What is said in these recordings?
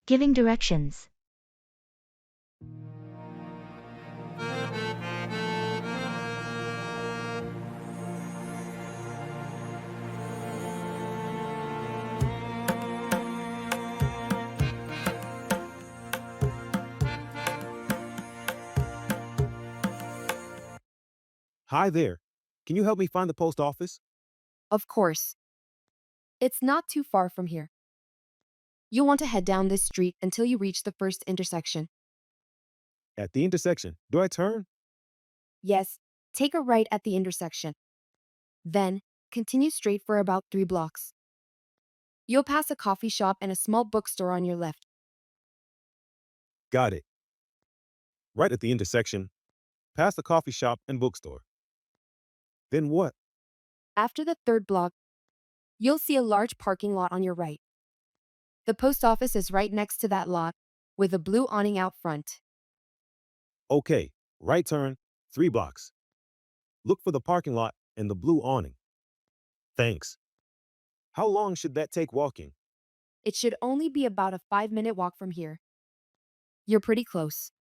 Giving directions. Hi there. Can you help me find the post office? Of course. It's not too far from here. You'll want to head down this street until you reach the first intersection. At the intersection. Do I turn? Yes, take a right at the intersection. Then, continue straight for about 3 blocks. You'll pass a coffee shop and a small bookstore on your left. Got it. Right at the intersection. Past the coffee shop and bookstore. Then what? After the third block, you'll see a large parking lot on your right. The post office is right next to that lot, with a blue awning out front. Okay. Right turn. 3 blocks. Look for the parking lot and the blue awning. Thanks. How long should that take walking? It should only be about a 5-minute walk from here. You're pretty close.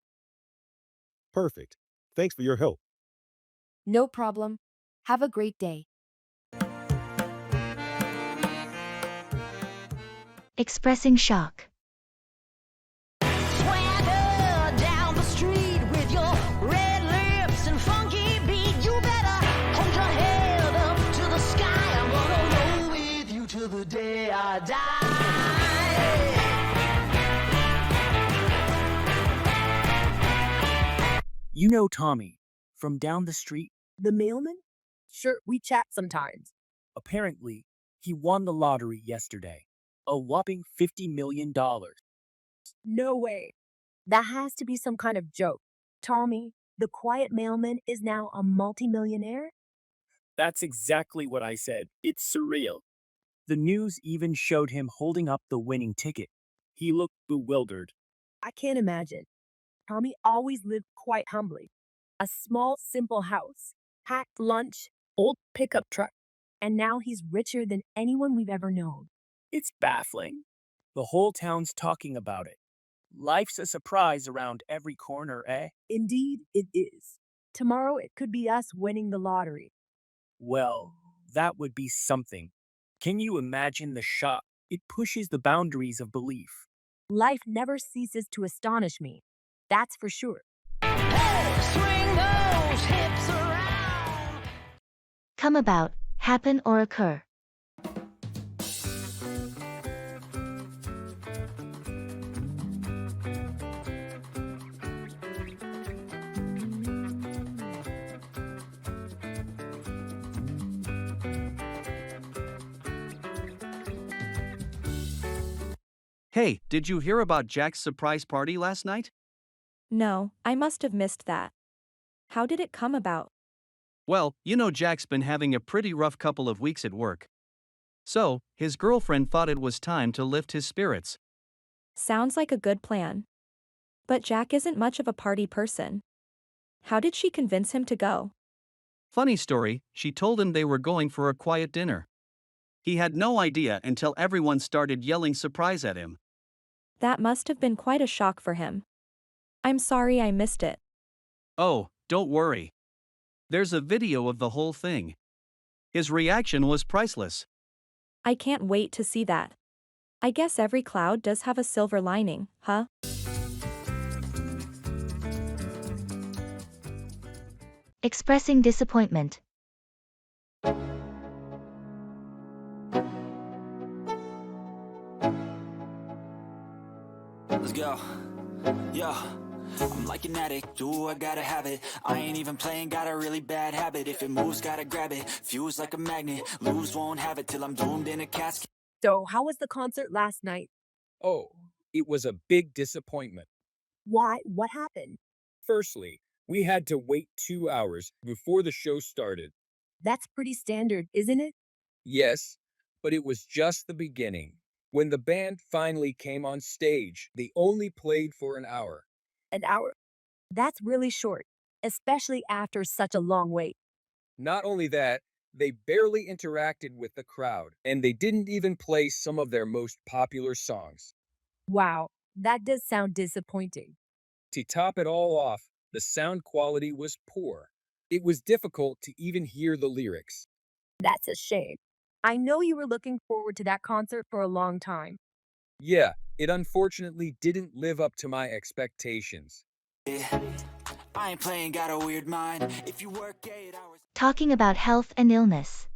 Perfect. Thanks for your help. No problem. Have a great day. Expressing shock. Swagger down the street with your red lips and funky beat. You better hold your head up to the sky. I'm gonna roll with you till the day I die. You know Tommy from down the street? The mailman? Sure, we chat sometimes. Apparently, he won the lottery yesterday. A whopping $50 million. No way. That has to be some kind of joke. Tommy, the quiet mailman, is now a multimillionaire? That's exactly what I said. It's surreal. The news even showed him holding up the winning ticket. He looked bewildered. I can't imagine. Tommy always lived quite humbly. A small, simple house, packed lunch, old pickup truck, and now he's richer than anyone we've ever known. It's baffling. The whole town's talking about it. Life's a surprise around every corner, eh? Indeed, it is. Tomorrow it could be us winning the lottery. Well, that would be something. Can you imagine the shock? It pushes the boundaries of belief. Life never ceases to astonish me. That's for sure. Hey, swing those hips around. Come about, happen or occur. Hey, did you hear about Jack's surprise party last night? No, I must have missed that. How did it come about? Well, you know Jack's been having a pretty rough couple of weeks at work. So, his girlfriend thought it was time to lift his spirits. Sounds like a good plan. But Jack isn't much of a party person. How did she convince him to go? Funny story, she told him they were going for a quiet dinner. He had no idea until everyone started yelling surprise at him. That must have been quite a shock for him. I'm sorry I missed it. Oh, don't worry. There's a video of the whole thing. His reaction was priceless. I can't wait to see that. I guess every cloud does have a silver lining, huh? Expressing disappointment. Let's go. Yo, I'm like an addict, ooh, I gotta have it. I ain't even playing, got a really bad habit. If it moves, gotta grab it. Fuse like a magnet, lose, won't have it till I'm doomed in a casket. So, how was the concert last night? Oh, it was a big disappointment. Why? What happened? Firstly, we had to wait 2 hours before the show started. That's pretty standard, isn't it? Yes, but it was just the beginning. When the band finally came on stage, they only played for an hour. An hour. That's really short, especially after such a long wait. Not only that, they barely interacted with the crowd, and they didn't even play some of their most popular songs. Wow, That does sound disappointing. To top it all off, the sound quality was poor. It was difficult to even hear the lyrics. That's a shame. I know you were looking forward to that concert for a long time. Yeah, it unfortunately didn't live up to my expectations. Yeah, I ain't playing, got a weird mind. If you work 8 hours. Talking about health and illness.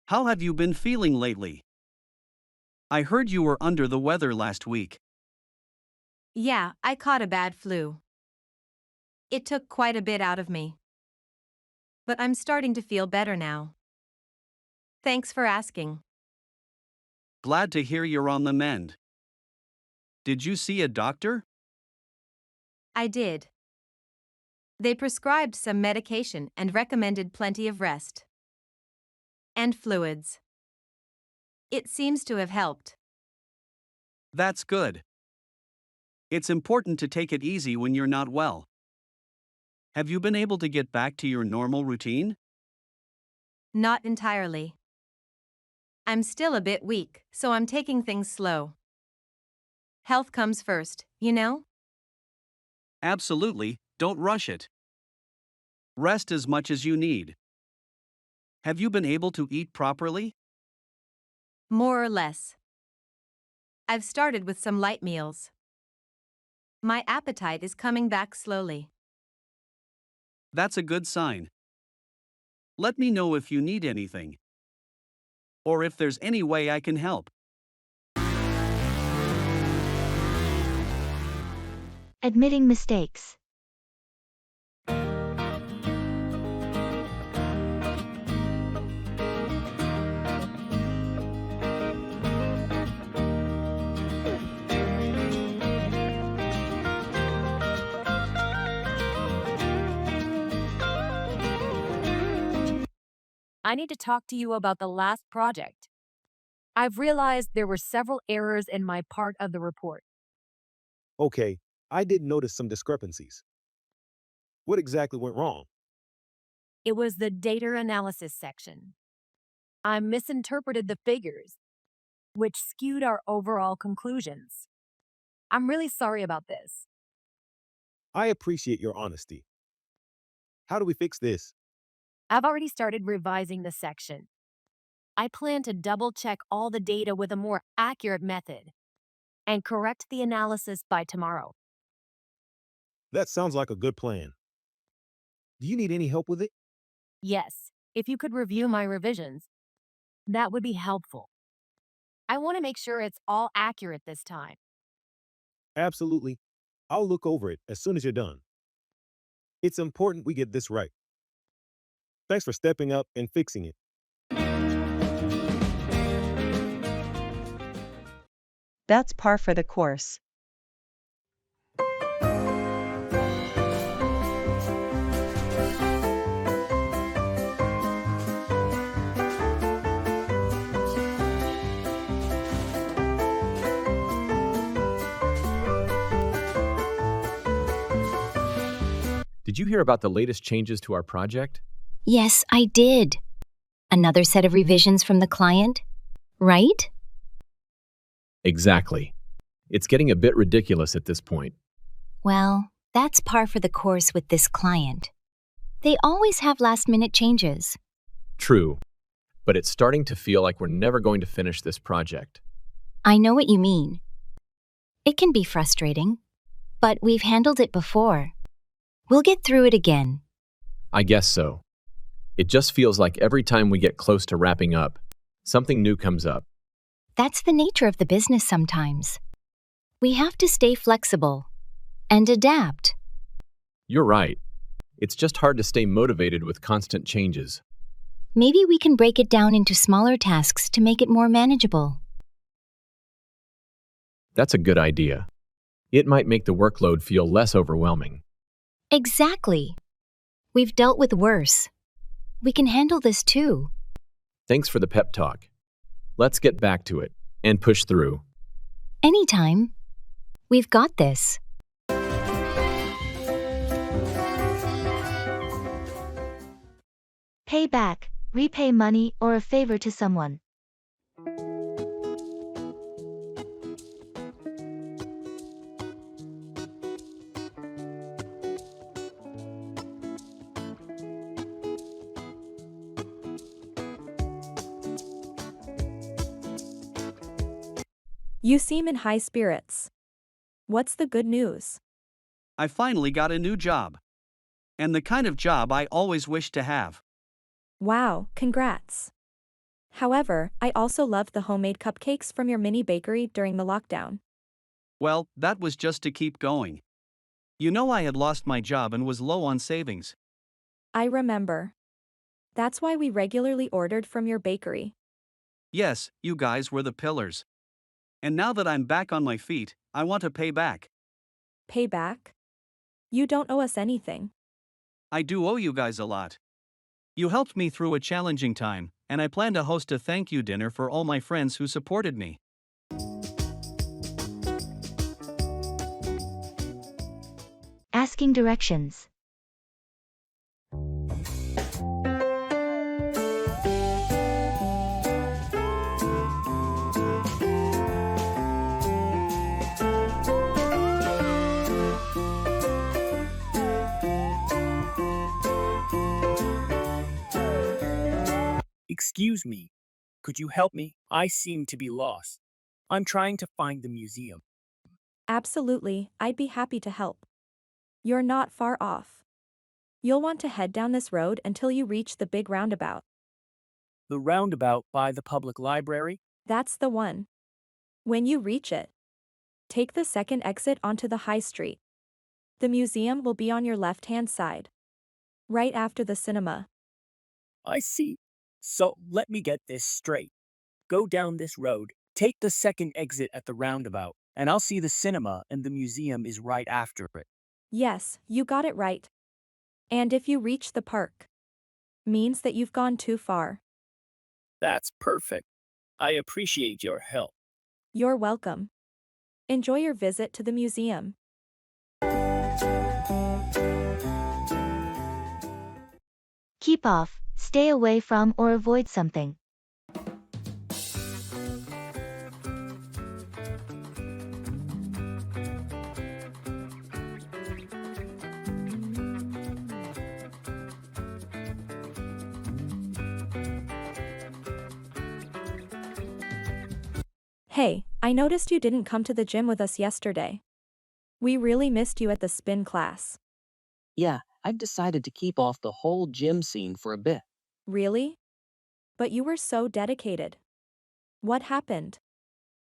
How have you been feeling lately? I heard you were under the weather last week. Yeah, I caught a bad flu. It took quite a bit out of me. But I'm starting to feel better now. Thanks for asking. Glad to hear you're on the mend. Did you see a doctor? I did. They prescribed some medication and recommended plenty of rest. And fluids. It seems to have helped. That's good. It's important to take it easy when you're not well. Have you been able to get back to your normal routine? Not entirely. I'm still a bit weak, so I'm taking things slow. Health comes first, you know? Absolutely, don't rush it. Rest as much as you need. Have you been able to eat properly? More or less. I've started with some light meals. My appetite is coming back slowly. That's a good sign. Let me know if you need anything. Or if there's any way I can help. Admitting mistakes. I need to talk to you about the last project. I've realized there were several errors in my part of the report. Okay, I did notice some discrepancies. What exactly went wrong? It was the data analysis section. I misinterpreted the figures, which skewed our overall conclusions. I'm really sorry about this. I appreciate your honesty. How do we fix this? I've already started revising the section. I plan to double-check all the data with a more accurate method and correct the analysis by tomorrow. That sounds like a good plan. Do you need any help with it? Yes, if you could review my revisions, that would be helpful. I want to make sure it's all accurate this time. Absolutely. I'll look over it as soon as you're done. It's important we get this right. Thanks for stepping up and fixing it. That's par for the course. Did you hear about the latest changes to our project? Yes, I did. Another set of revisions from the client, right? Exactly. It's getting a bit ridiculous at this point. Well, that's par for the course with this client. They always have last-minute changes. True, but it's starting to feel like we're never going to finish this project. I know what you mean. It can be frustrating, but we've handled it before. We'll get through it again. I guess so. It just feels like every time we get close to wrapping up, something new comes up. That's the nature of the business sometimes. We have to stay flexible and adapt. You're right. It's just hard to stay motivated with constant changes. Maybe we can break it down into smaller tasks to make it more manageable. That's a good idea. It might make the workload feel less overwhelming. Exactly. We've dealt with worse. We can handle this too. Thanks for the pep talk. Let's get back to it and push through. Anytime. We've got this. Pay back, repay money or a favor to someone. You seem in high spirits. What's the good news? I finally got a new job. And the kind of job I always wished to have. Wow, congrats. However, I also loved the homemade cupcakes from your mini bakery during the lockdown. Well, that was just to keep going. You know, I had lost my job and was low on savings. I remember. That's why we regularly ordered from your bakery. Yes, you guys were the pillars. And now that I'm back on my feet, I want to pay back. Pay back? You don't owe us anything. I do owe you guys a lot. You helped me through a challenging time, and I plan to host a thank you dinner for all my friends who supported me. Asking directions. Excuse me, could you help me? I seem to be lost. I'm trying to find the museum. Absolutely, I'd be happy to help. You're not far off. You'll want to head down this road until you reach the big roundabout. The roundabout by the public library? That's the one. When you reach it, take the second exit onto the high street. The museum will be on your left-hand side, right after the cinema. I see. So let me get this straight. Go down this road, take the second exit at the roundabout, and I'll see the cinema and the museum is right after it. Yes, you got it right. And if you reach the park, means that you've gone too far. That's perfect. I appreciate your help. You're welcome. Enjoy your visit to the museum. Keep off, stay away from or avoid something. Hey, I noticed you didn't come to the gym with us yesterday. We really missed you at the spin class. Yeah, I've decided to keep off the whole gym scene for a bit. Really? But you were so dedicated. What happened?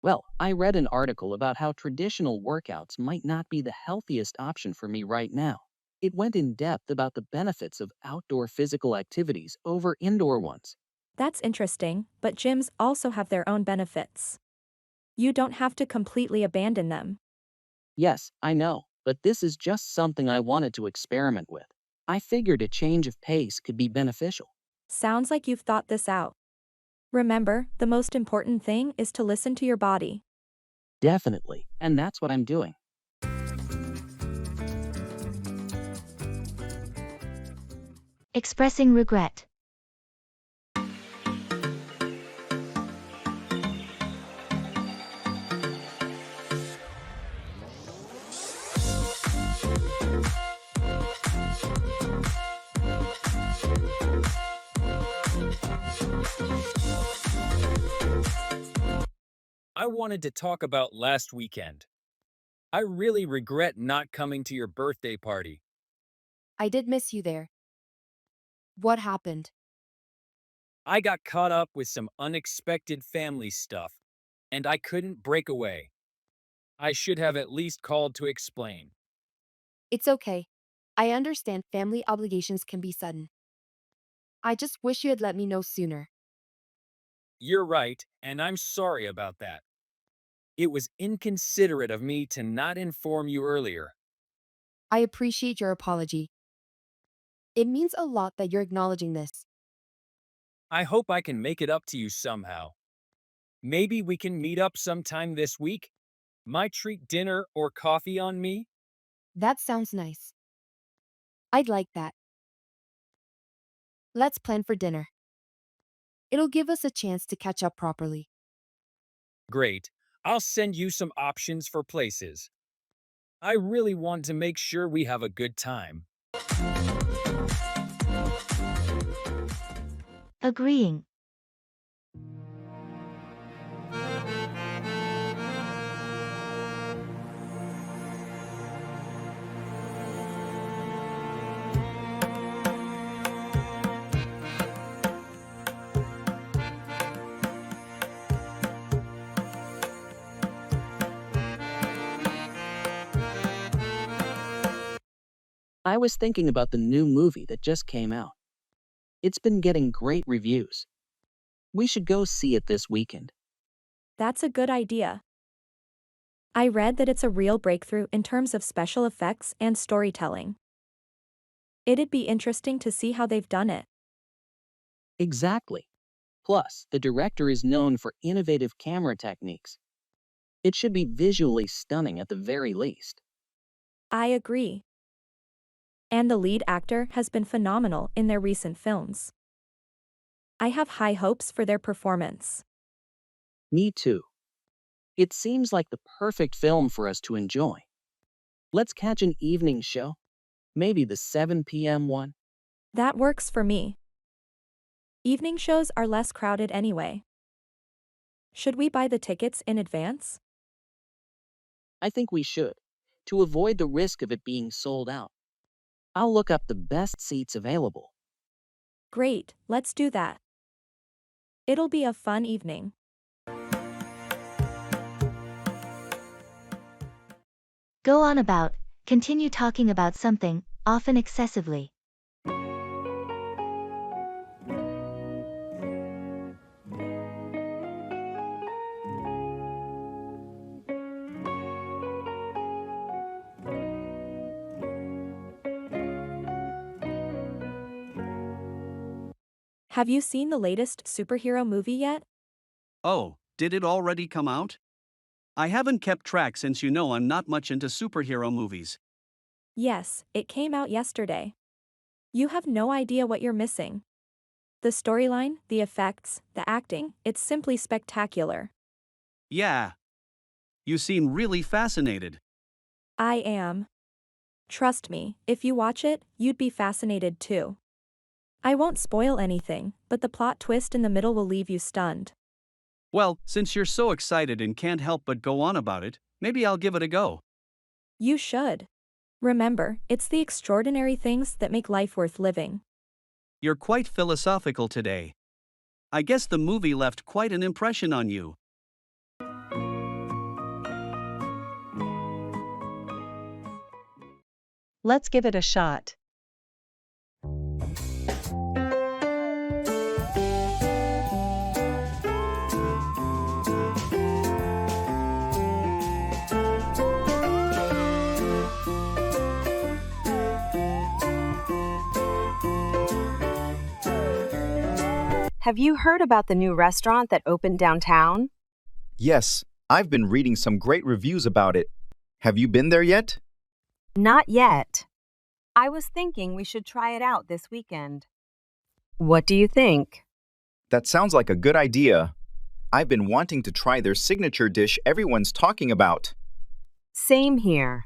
Well, I read an article about how traditional workouts might not be the healthiest option for me right now. It went in depth about the benefits of outdoor physical activities over indoor ones. That's interesting, but gyms also have their own benefits. You don't have to completely abandon them. Yes, I know, but this is just something I wanted to experiment with. I figured a change of pace could be beneficial. Sounds like you've thought this out. Remember, the most important thing is to listen to your body. Definitely, and that's what I'm doing. Expressing regret. I wanted to talk about last weekend. I really regret not coming to your birthday party. I did miss you there. What happened? I got caught up with some unexpected family stuff, and I couldn't break away. I should have at least called to explain. It's okay. I understand family obligations can be sudden. I just wish you had let me know sooner. You're right, and I'm sorry about that. It was inconsiderate of me to not inform you earlier. I appreciate your apology. It means a lot that you're acknowledging this. I hope I can make it up to you somehow. Maybe we can meet up sometime this week? My treat dinner or coffee on me? That sounds nice. I'd like that. Let's plan for dinner. It'll give us a chance to catch up properly. Great. I'll send you some options for places. I really want to make sure we have a good time. Agreeing. I was thinking about the new movie that just came out. It's been getting great reviews. We should go see it this weekend. That's a good idea. I read that it's a real breakthrough in terms of special effects and storytelling. It'd be interesting to see how they've done it. Exactly. Plus, the director is known for innovative camera techniques. It should be visually stunning at the very least. I agree. And the lead actor has been phenomenal in their recent films. I have high hopes for their performance. Me too. It seems like the perfect film for us to enjoy. Let's catch an evening show. Maybe the 7 p.m. one. That works for me. Evening shows are less crowded anyway. Should we buy the tickets in advance? I think we should, to avoid the risk of it being sold out. I'll look up the best seats available. Great, let's do that. It'll be a fun evening. Go on about, continue talking about something, often excessively. Have you seen the latest superhero movie yet? Oh, did it already come out? I haven't kept track since you know I'm not much into superhero movies. Yes, it came out yesterday. You have no idea what you're missing. The storyline, the effects, the acting, it's simply spectacular. Yeah. You seem really fascinated. I am. Trust me, if you watch it, you'd be fascinated too. I won't spoil anything, but the plot twist in the middle will leave you stunned. Well, since you're so excited and can't help but go on about it, maybe I'll give it a go. You should. Remember, it's the extraordinary things that make life worth living. You're quite philosophical today. I guess the movie left quite an impression on you. Let's give it a shot. Have you heard about the new restaurant that opened downtown? Yes, I've been reading some great reviews about it. Have you been there yet? Not yet. I was thinking we should try it out this weekend. What do you think? That sounds like a good idea. I've been wanting to try their signature dish everyone's talking about. Same here.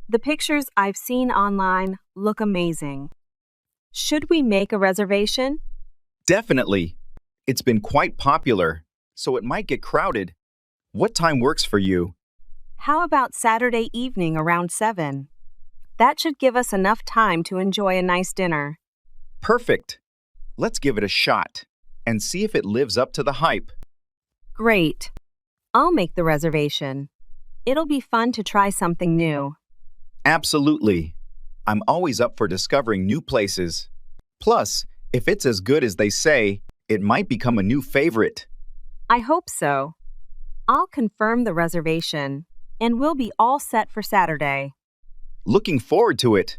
The pictures I've seen online look amazing. Should we make a reservation? Definitely. It's been quite popular, so it might get crowded. What time works for you? How about Saturday evening around 7? That should give us enough time to enjoy a nice dinner. Perfect. Let's give it a shot and see if it lives up to the hype. Great. I'll make the reservation. It'll be fun to try something new. Absolutely. I'm always up for discovering new places. Plus, if it's as good as they say, it might become a new favorite. I hope so. I'll confirm the reservation, and we'll be all set for Saturday. Looking forward to it.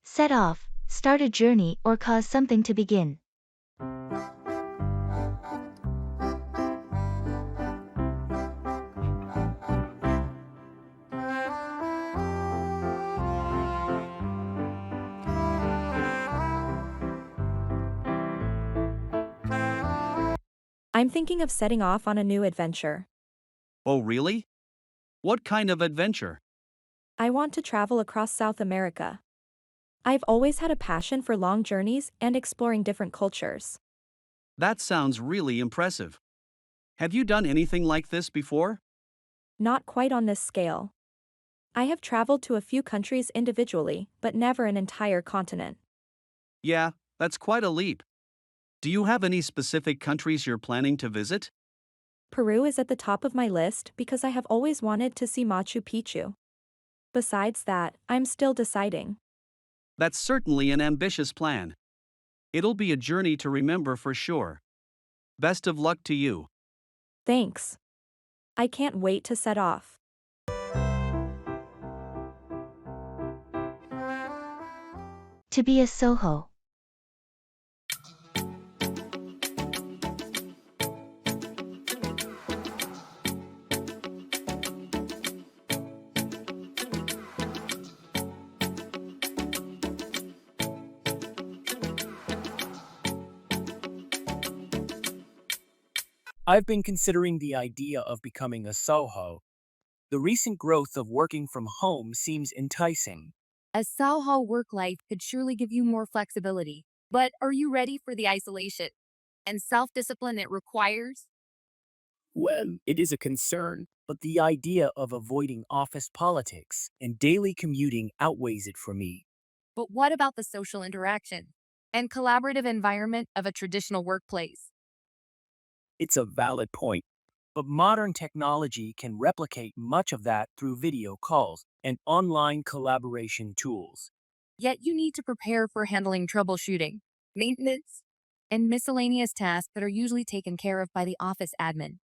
Set off, start a journey or cause something to begin. I'm thinking of setting off on a new adventure. Oh, really? What kind of adventure? I want to travel across South America. I've always had a passion for long journeys and exploring different cultures. That sounds really impressive. Have you done anything like this before? Not quite on this scale. I have traveled to a few countries individually, but never an entire continent. Yeah, that's quite a leap. Do you have any specific countries you're planning to visit? Peru is at the top of my list because I have always wanted to see Machu Picchu. Besides that, I'm still deciding. That's certainly an ambitious plan. It'll be a journey to remember for sure. Best of luck to you. Thanks. I can't wait to set off. To be a Soho. I've been considering the idea of becoming a Soho. The recent growth of working from home seems enticing. A Soho work life could surely give you more flexibility. But are you ready for the isolation and self discipline it requires? Well, it is a concern, but the idea of avoiding office politics and daily commuting outweighs it for me. But what about the social interaction and collaborative environment of a traditional workplace? It's a valid point, but modern technology can replicate much of that through video calls and online collaboration tools. Yet you need to prepare for handling troubleshooting, maintenance, and miscellaneous tasks that are usually taken care of by the office admin.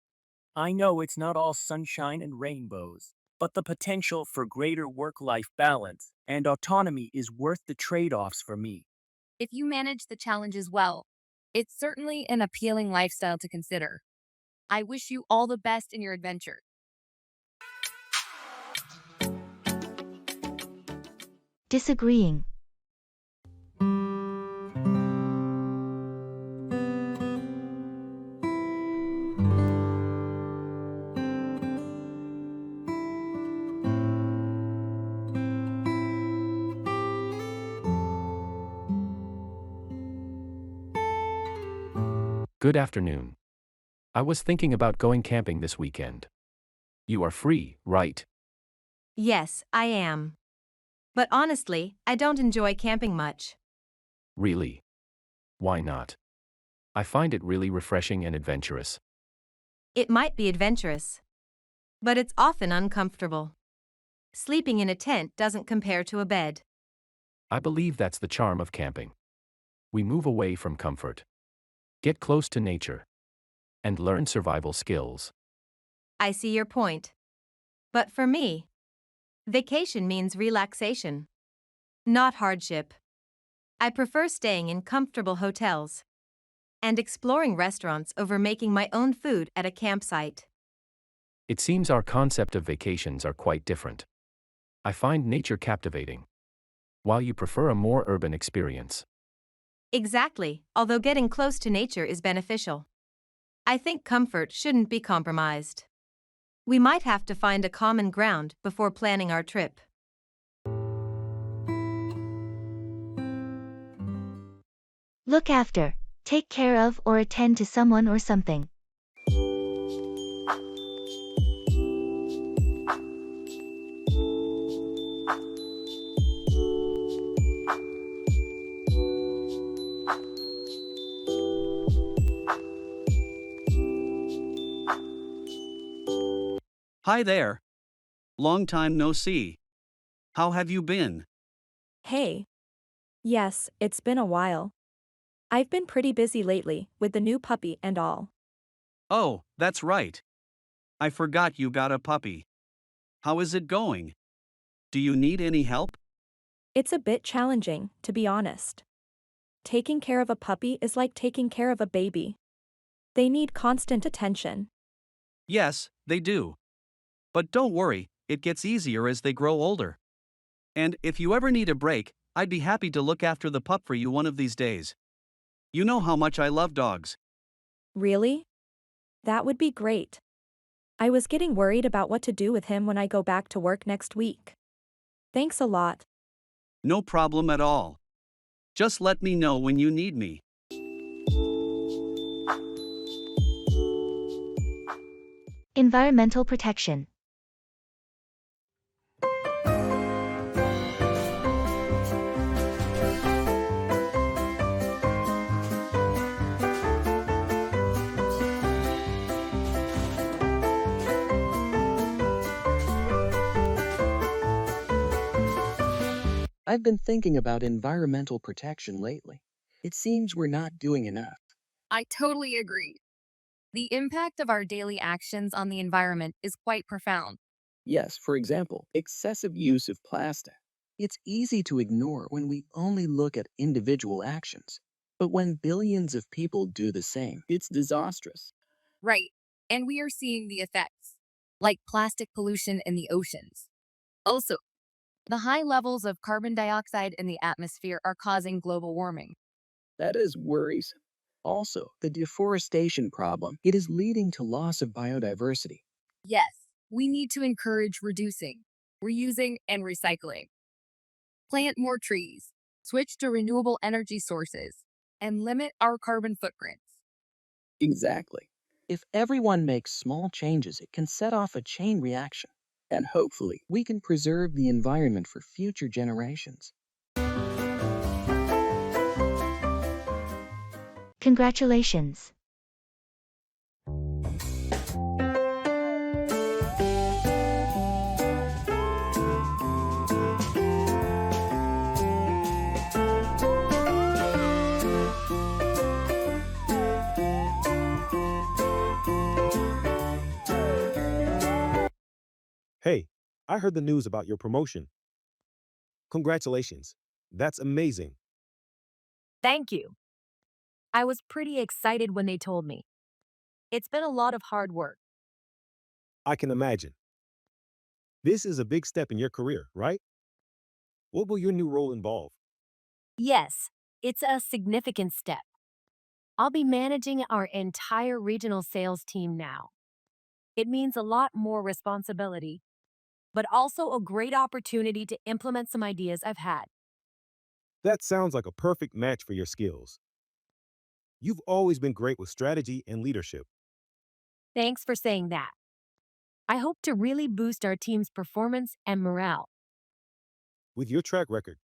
I know it's not all sunshine and rainbows, but the potential for greater work-life balance and autonomy is worth the trade-offs for me. If you manage the challenges well, it's certainly an appealing lifestyle to consider. I wish you all the best in your adventure. Disagreeing. Good afternoon. I was thinking about going camping this weekend. You are free, right? Yes, I am. But honestly, I don't enjoy camping much. Really? Why not? I find it really refreshing and adventurous. It might be adventurous, but it's often uncomfortable. Sleeping in a tent doesn't compare to a bed. I believe that's the charm of camping. We move away from comfort, get close to nature, and learn survival skills. I see your point. But for me, vacation means relaxation, not hardship. I prefer staying in comfortable hotels and exploring restaurants over making my own food at a campsite. It seems our concept of vacations are quite different. I find nature captivating, while you prefer a more urban experience. Exactly, although getting close to nature is beneficial. I think comfort shouldn't be compromised. We might have to find a common ground before planning our trip. Look after, take care of or attend to someone or something. Hi there. Long time no see. How have you been? Hey. Yes, it's been a while. I've been pretty busy lately, with the new puppy and all. Oh, that's right. I forgot you got a puppy. How is it going? Do you need any help? It's a bit challenging, to be honest. Taking care of a puppy is like taking care of a baby. They need constant attention. Yes, they do. But don't worry, it gets easier as they grow older. And if you ever need a break, I'd be happy to look after the pup for you one of these days. You know how much I love dogs. Really? That would be great. I was getting worried about what to do with him when I go back to work next week. Thanks a lot. No problem at all. Just let me know when you need me. Environmental protection. I've been thinking about environmental protection lately. It seems we're not doing enough. I totally agree. The impact of our daily actions on the environment is quite profound. Yes, for example, excessive use of plastic. It's easy to ignore when we only look at individual actions. But when billions of people do the same, it's disastrous. Right. And we are seeing the effects, like plastic pollution in the oceans. Also, the high levels of carbon dioxide in the atmosphere are causing global warming. That is worrisome. Also, the deforestation problem. It is leading to loss of biodiversity. Yes, we need to encourage reducing, reusing, and recycling. Plant more trees, switch to renewable energy sources, and limit our carbon footprints. Exactly. If everyone makes small changes, it can set off a chain reaction. And hopefully, we can preserve the environment for future generations. Congratulations. Hey, I heard the news about your promotion. Congratulations. That's amazing. Thank you. I was pretty excited when they told me. It's been a lot of hard work. I can imagine. This is a big step in your career, right? What will your new role involve? Yes, it's a significant step. I'll be managing our entire regional sales team now. It means a lot more responsibility, but also a great opportunity to implement some ideas I've had. That sounds like a perfect match for your skills. You've always been great with strategy and leadership. Thanks for saying that. I hope to really boost our team's performance and morale. With your track record,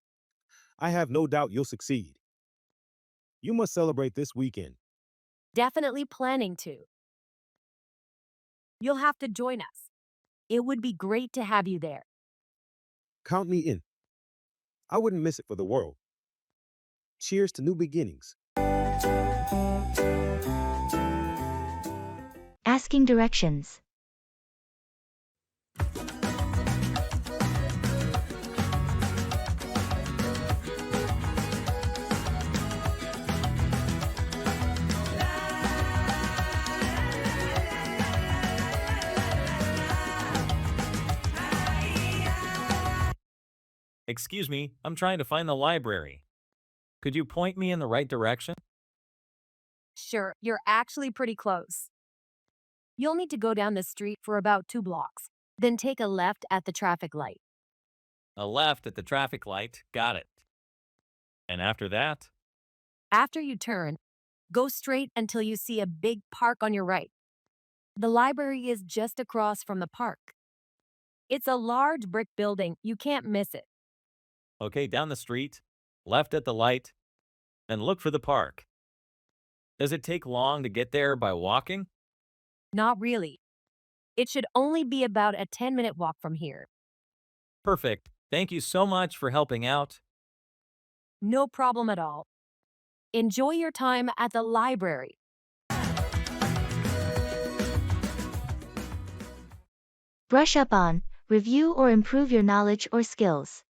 I have no doubt you'll succeed. You must celebrate this weekend. Definitely planning to. You'll have to join us. It would be great to have you there. Count me in. I wouldn't miss it for the world. Cheers to new beginnings. Asking directions. Excuse me, I'm trying to find the library. Could you point me in the right direction? Sure, you're actually pretty close. You'll need to go down the street for about 2 blocks, then take a left at the traffic light. A left at the traffic light. Got it. And after that? After you turn, go straight until you see a big park on your right. The library is just across from the park. It's a large brick building. You can't miss it. Okay, down the street, left at the light, and look for the park. Does it take long to get there by walking? Not really. It should only be about a 10-minute walk from here. Perfect. Thank you so much for helping out. No problem at all. Enjoy your time at the library. Brush up on, review or improve your knowledge or skills.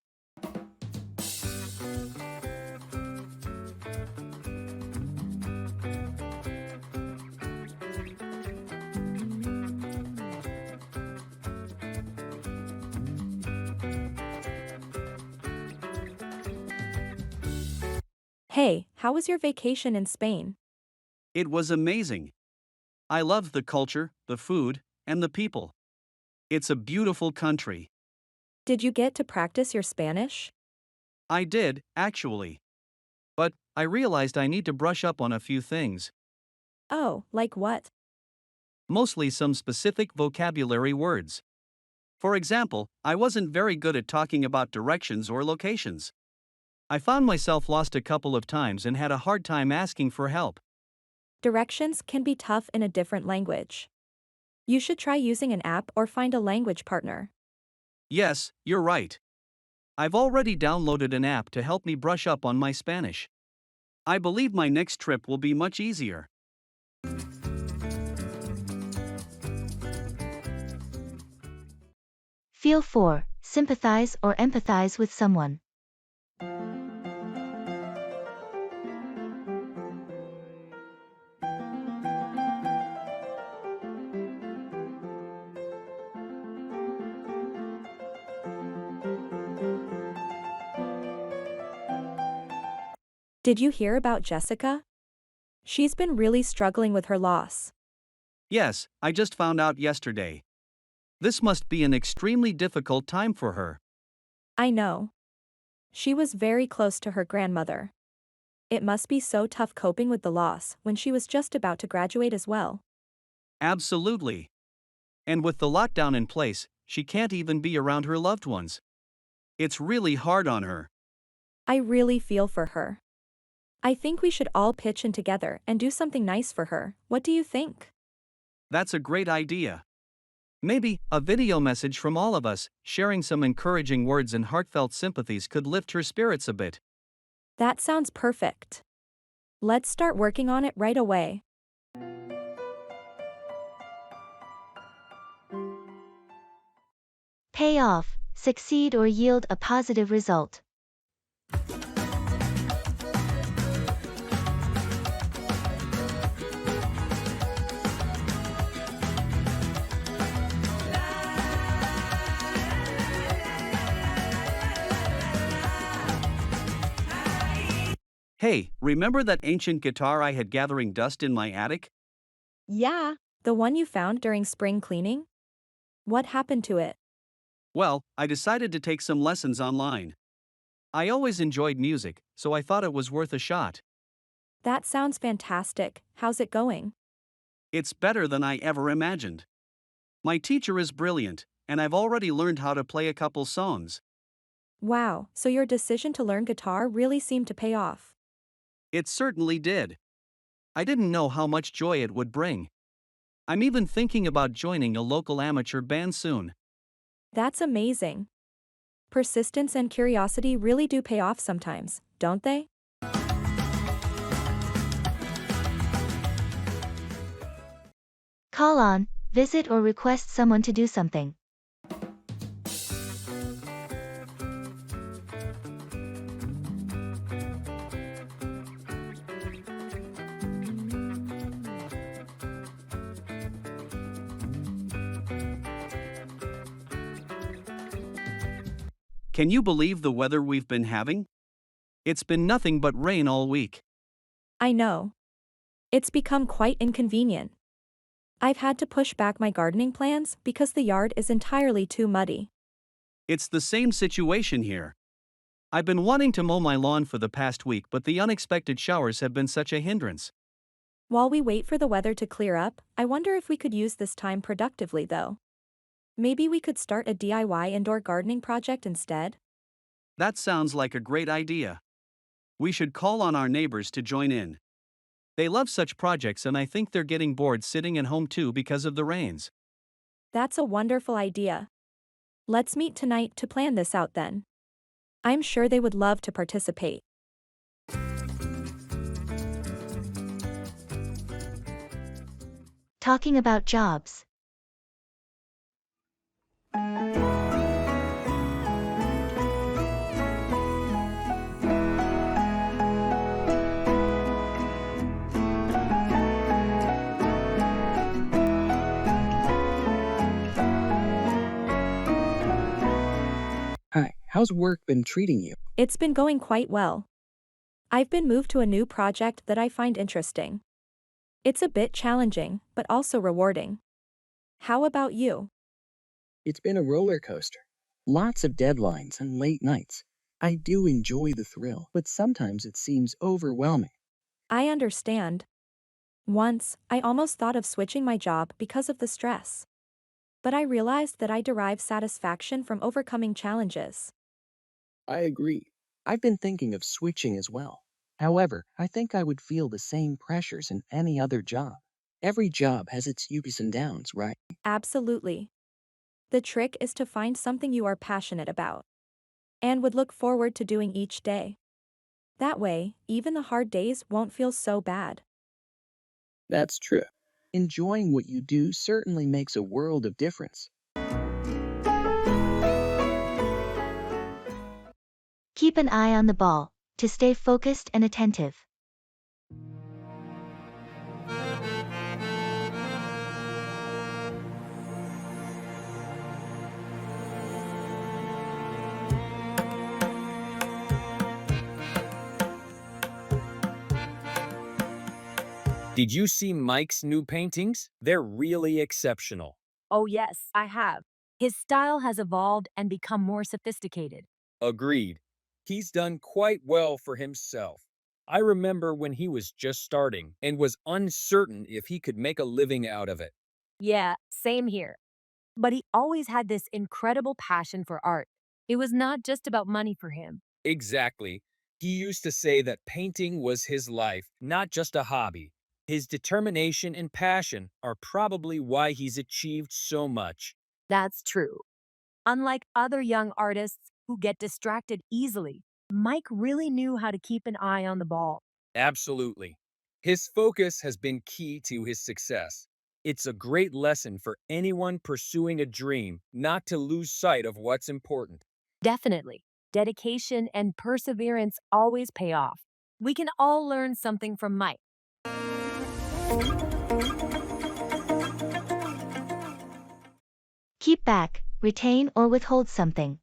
Hey, how was your vacation in Spain? It was amazing. I loved the culture, the food, and the people. It's a beautiful country. Did you get to practice your Spanish? I did, actually. But I realized I need to brush up on a few things, Oh, like what? mostly some specific vocabulary words. For example, I wasn't very good at talking about directions or locations. I found myself lost a couple of times and had a hard time asking for help. Directions can be tough in a different language. You should try using an app or find a language partner. Yes, you're right. I've already downloaded an app to help me brush up on my Spanish. I believe my next trip will be much easier. Feel 4. Sympathize or empathize with someone. Did you hear about Jessica? She's been really struggling with her loss. Yes, I just found out yesterday. This must be an extremely difficult time for her. I know. She was very close to her grandmother. It must be so tough coping with the loss when she was just about to graduate as well. Absolutely. And with the lockdown in place, she can't even be around her loved ones. It's really hard on her. I really feel for her. I think we should all pitch in together and do something nice for her. What do you think? That's a great idea. Maybe a video message from all of us, sharing some encouraging words and heartfelt sympathies could lift her spirits a bit. That sounds perfect. Let's start working on it right away. Pay off, succeed or yield a positive result. Hey, remember that ancient guitar I had gathering dust in my attic? Yeah, the one you found during spring cleaning? What happened to it? Well, I decided to take some lessons online. I always enjoyed music, so I thought it was worth a shot. That sounds fantastic. How's it going? It's better than I ever imagined. My teacher is brilliant, and I've already learned how to play a couple songs. Wow, so your decision to learn guitar really seemed to pay off. It certainly did. I didn't know how much joy it would bring. I'm even thinking about joining a local amateur band soon. That's amazing. Persistence and curiosity really do pay off sometimes, don't they? Call on, visit or request someone to do something. Can you believe the weather we've been having? It's been nothing but rain all week. I know. It's become quite inconvenient. I've had to push back my gardening plans because the yard is entirely too muddy. It's the same situation here. I've been wanting to mow my lawn for the past week, but the unexpected showers have been such a hindrance. While we wait for the weather to clear up, I wonder if we could use this time productively though. Maybe we could start a DIY indoor gardening project instead? That sounds like a great idea. We should call on our neighbors to join in. They love such projects and I think they're getting bored sitting at home too because of the rains. That's a wonderful idea. Let's meet tonight to plan this out then. I'm sure they would love to participate. Talking about jobs. Hi, how's work been treating you? It's been going quite well. I've been moved to a new project that I find interesting. It's a bit challenging, but also rewarding. How about you? It's been a roller coaster. Lots of deadlines and late nights. I do enjoy the thrill, but sometimes it seems overwhelming. I understand. Once, I almost thought of switching my job because of the stress. But I realized that I derive satisfaction from overcoming challenges. I agree. I've been thinking of switching as well. However, I think I would feel the same pressures in any other job. Every job has its ups and downs, right? Absolutely. The trick is to find something you are passionate about and would look forward to doing each day. That way, even the hard days won't feel so bad. That's true. Enjoying what you do certainly makes a world of difference. Keep an eye on the ball to stay focused and attentive. Did you see Mike's new paintings? They're really exceptional. Oh, yes, I have. His style has evolved and become more sophisticated. Agreed. He's done quite well for himself. I remember when he was just starting and was uncertain if he could make a living out of it. Yeah, same here. But he always had this incredible passion for art. It was not just about money for him. Exactly. He used to say that painting was his life, not just a hobby. His determination and passion are probably why he's achieved so much. That's true. Unlike other young artists who get distracted easily, Mike really knew how to keep an eye on the ball. Absolutely. His focus has been key to his success. It's a great lesson for anyone pursuing a dream not to lose sight of what's important. Definitely. Dedication and perseverance always pay off. We can all learn something from Mike. Keep back, retain or withhold something.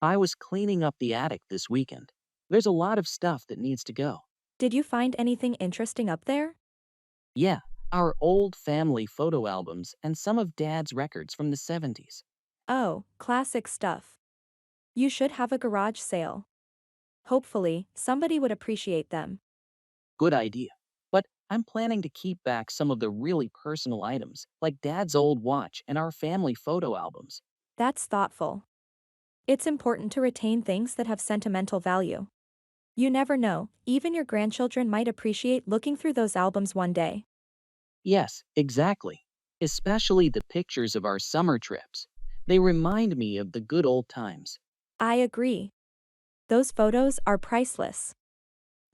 I was cleaning up the attic this weekend. There's a lot of stuff that needs to go. Did you find anything interesting up there? Yeah, our old family photo albums and some of Dad's records from the 70s. Oh, classic stuff. You should have a garage sale. Hopefully, somebody would appreciate them. Good idea. But I'm planning to keep back some of the really personal items, like Dad's old watch and our family photo albums. That's thoughtful. It's important to retain things that have sentimental value. You never know, even your grandchildren might appreciate looking through those albums one day. Yes, exactly. Especially the pictures of our summer trips. They remind me of the good old times. I agree. Those photos are priceless.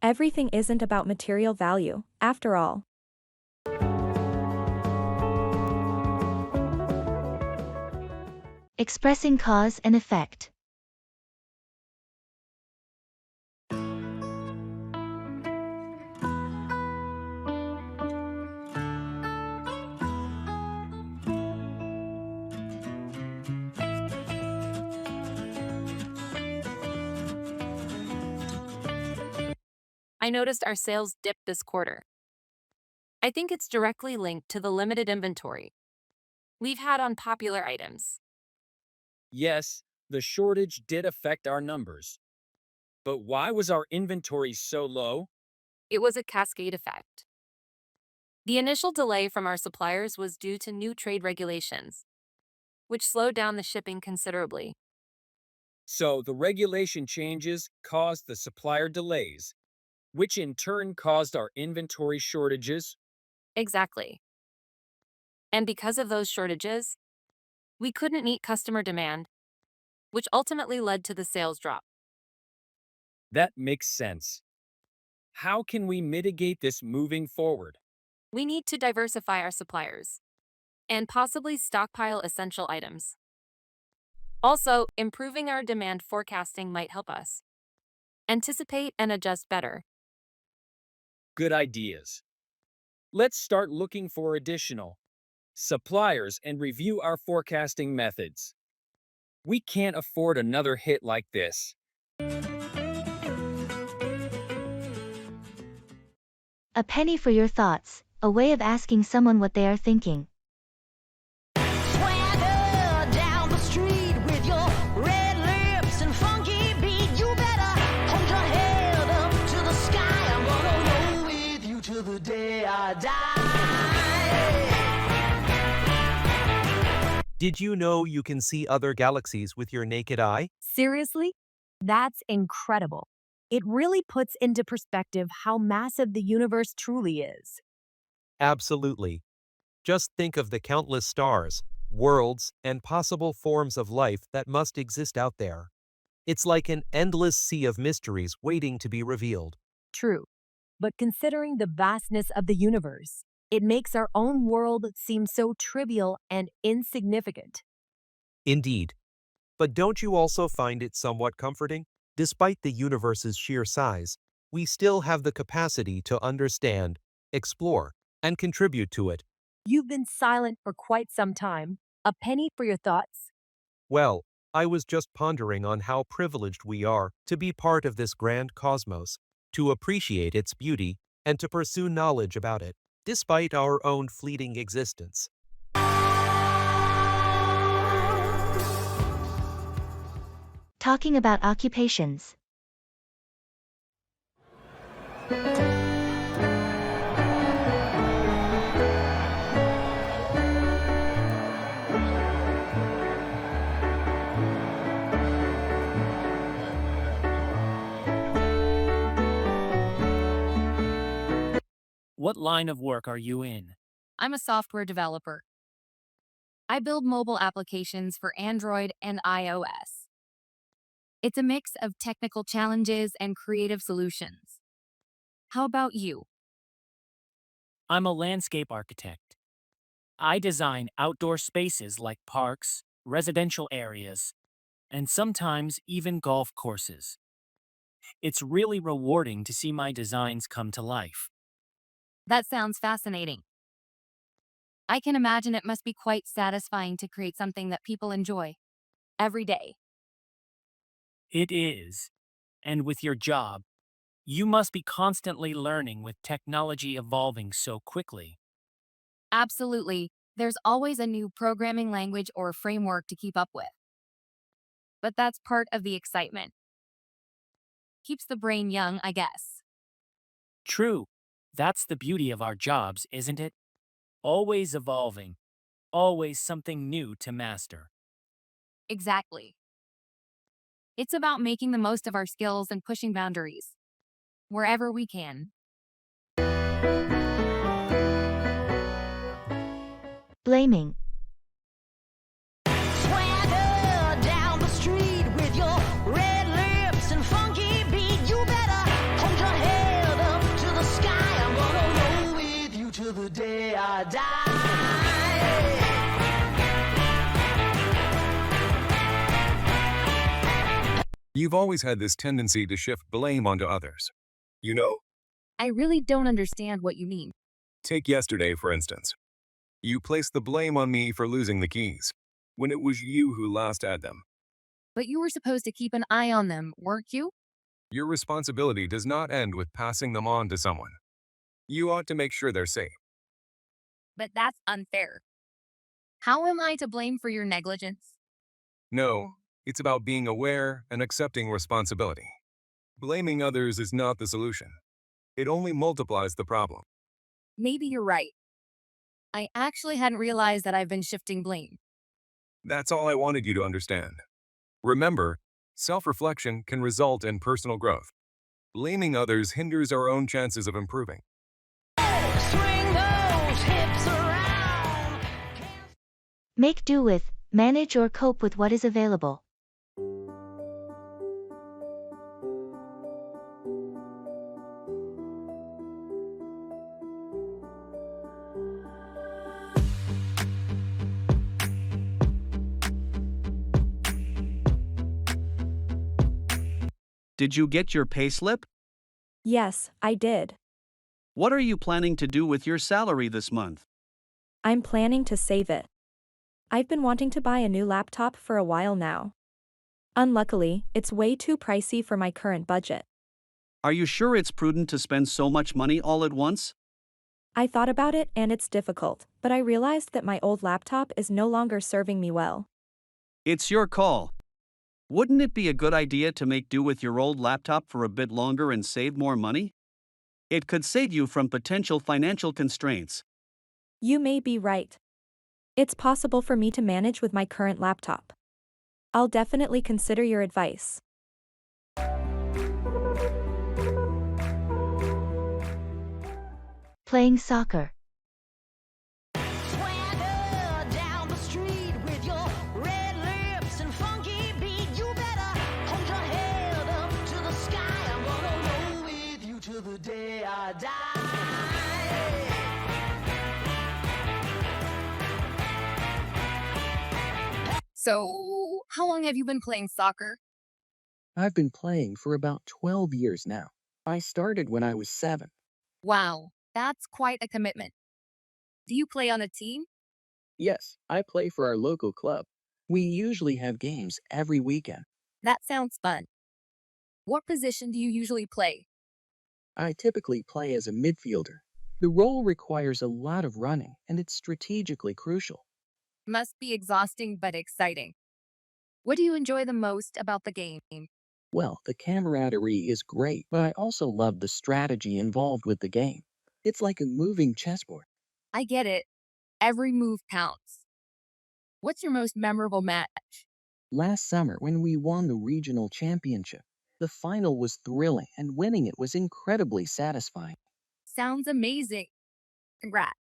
Everything isn't about material value, after all. Expressing cause and effect. I noticed our sales dipped this quarter. I think it's directly linked to the limited inventory we've had on popular items. Yes, the shortage did affect our numbers. But why was our inventory so low? It was a cascade effect. The initial delay from our suppliers was due to new trade regulations, which slowed down the shipping considerably. So the regulation changes caused the supplier delays, which in turn caused our inventory shortages. Exactly. And because of those shortages, we couldn't meet customer demand, which ultimately led to the sales drop. That makes sense. How can we mitigate this moving forward? We need to diversify our suppliers and possibly stockpile essential items. Also, improving our demand forecasting might help us anticipate and adjust better. Good ideas. Let's start looking for additional suppliers and review our forecasting methods. We can't afford another hit like this. A penny for your thoughts, a way of asking someone what they are thinking. Swagger down the street with your red lips and funky beat. You better hold your head up to the sky. I'm gonna roll with you till the day I die. Did you know you can see other galaxies with your naked eye? Seriously? That's incredible. It really puts into perspective how massive the universe truly is. Absolutely. Just think of the countless stars, worlds, and possible forms of life that must exist out there. It's like an endless sea of mysteries waiting to be revealed. True. But considering the vastness of the universe, it makes our own world seem so trivial and insignificant. Indeed. But don't you also find it somewhat comforting? Despite the universe's sheer size, we still have the capacity to understand, explore, and contribute to it. You've been silent for quite some time. A penny for your thoughts? Well, I was just pondering on how privileged we are to be part of this grand cosmos, to appreciate its beauty, and to pursue knowledge about it, despite our own fleeting existence. Talking about occupations. What line of work are you in? I'm a software developer. I build mobile applications for Android and iOS. It's a mix of technical challenges and creative solutions. How about you? I'm a landscape architect. I design outdoor spaces like parks, residential areas, and sometimes even golf courses. It's really rewarding to see my designs come to life. That sounds fascinating. I can imagine it must be quite satisfying to create something that people enjoy every day. It is. And with your job, you must be constantly learning with technology evolving so quickly. Absolutely. There's always a new programming language or framework to keep up with. But that's part of the excitement. Keeps the brain young, I guess. True. That's the beauty of our jobs, isn't it? Always evolving. Always something new to master. Exactly. It's about making the most of our skills and pushing boundaries wherever we can. Blaming. Swagger down the street with your red lips and funky beat. You better hold your head up to the sky. I'm gonna roll with you till the day I die. You've always had this tendency to shift blame onto others. You know, I really don't understand what you mean. take yesterday, for instance. You placed the blame on me for losing the keys, when it was you who last had them. But you were supposed to keep an eye on them, weren't you? Your responsibility does not end with passing them on to someone. You ought to make sure they're safe. But that's unfair. How am I to blame for your negligence? No, it's about being aware and accepting responsibility. Blaming others is not the solution. It only multiplies the problem. Maybe you're right. I actually hadn't realized that I've been shifting blame. That's all I wanted you to understand. Remember, self-reflection can result in personal growth. Blaming others hinders our own chances of improving. Swing those hips around. Make do with, manage or cope with what is available. Did you get your payslip? Yes, I did. What are you planning to do with your salary this month? I'm planning to save it. I've been wanting to buy a new laptop for a while now. Unluckily, it's way too pricey for my current budget. Are you sure it's prudent to spend so much money all at once? I thought about it and it's difficult, but I realized that my old laptop is no longer serving me well. It's your call. Wouldn't it be a good idea to make do with your old laptop for a bit longer and save more money? It could save you from potential financial constraints. You may be right. It's possible for me to manage with my current laptop. I'll definitely consider your advice. Playing soccer. Swagger down the street with your red lips and funky beat. You better hold your head up to the sky. I'm gonna roll with you till the day I die. So, how long have you been playing soccer? I've been playing for about 12 years now. I started when I was 7. Wow, that's quite a commitment. Do you play on a team? Yes, I play for our local club. We usually have games every weekend. That sounds fun. What position do you usually play? I typically play as a midfielder. The role requires a lot of running, and it's strategically crucial. Must be exhausting but exciting. What do you enjoy the most about the game? Well, the camaraderie is great, but I also love the strategy involved with the game. It's like a moving chessboard. I get it. Every move counts. What's your most memorable match? Last summer, when we won the regional championship, the final was thrilling and winning it was incredibly satisfying. Sounds amazing. Congrats.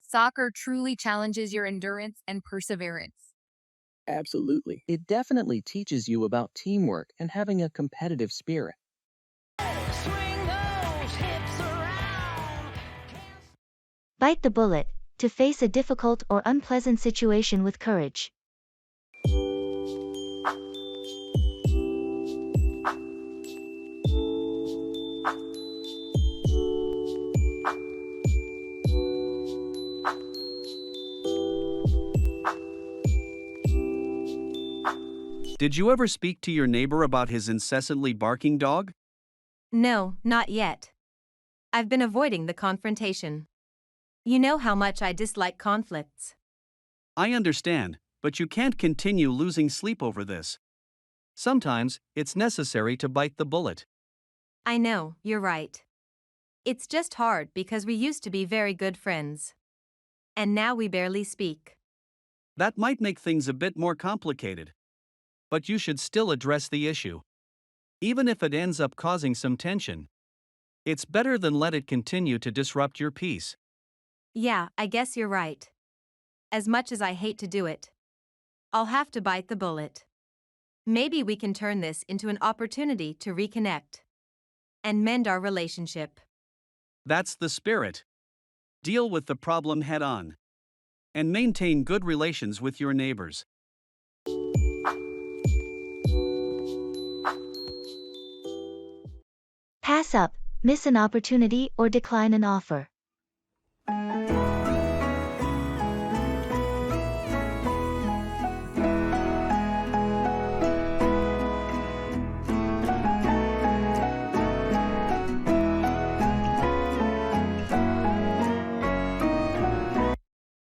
Soccer truly challenges your endurance and perseverance. Absolutely. It definitely teaches you about teamwork and having a competitive spirit. Swing those hips around. Bite the bullet, to face a difficult or unpleasant situation with courage. Did you ever speak to your neighbor about his incessantly barking dog? No, not yet. I've been avoiding the confrontation. You know how much I dislike conflicts. I understand, but you can't continue losing sleep over this. Sometimes, it's necessary to bite the bullet. I know, you're right. It's just hard because we used to be very good friends. And now we barely speak. That might make things a bit more complicated. But you should still address the issue. Even if it ends up causing some tension, it's better than let it continue to disrupt your peace. Yeah, I guess you're right. As much as I hate to do it, I'll have to bite the bullet. Maybe we can turn this into an opportunity to reconnect and mend our relationship. That's the spirit. Deal with the problem head on. And maintain good relations with your neighbors. Pass up, miss an opportunity or decline an offer.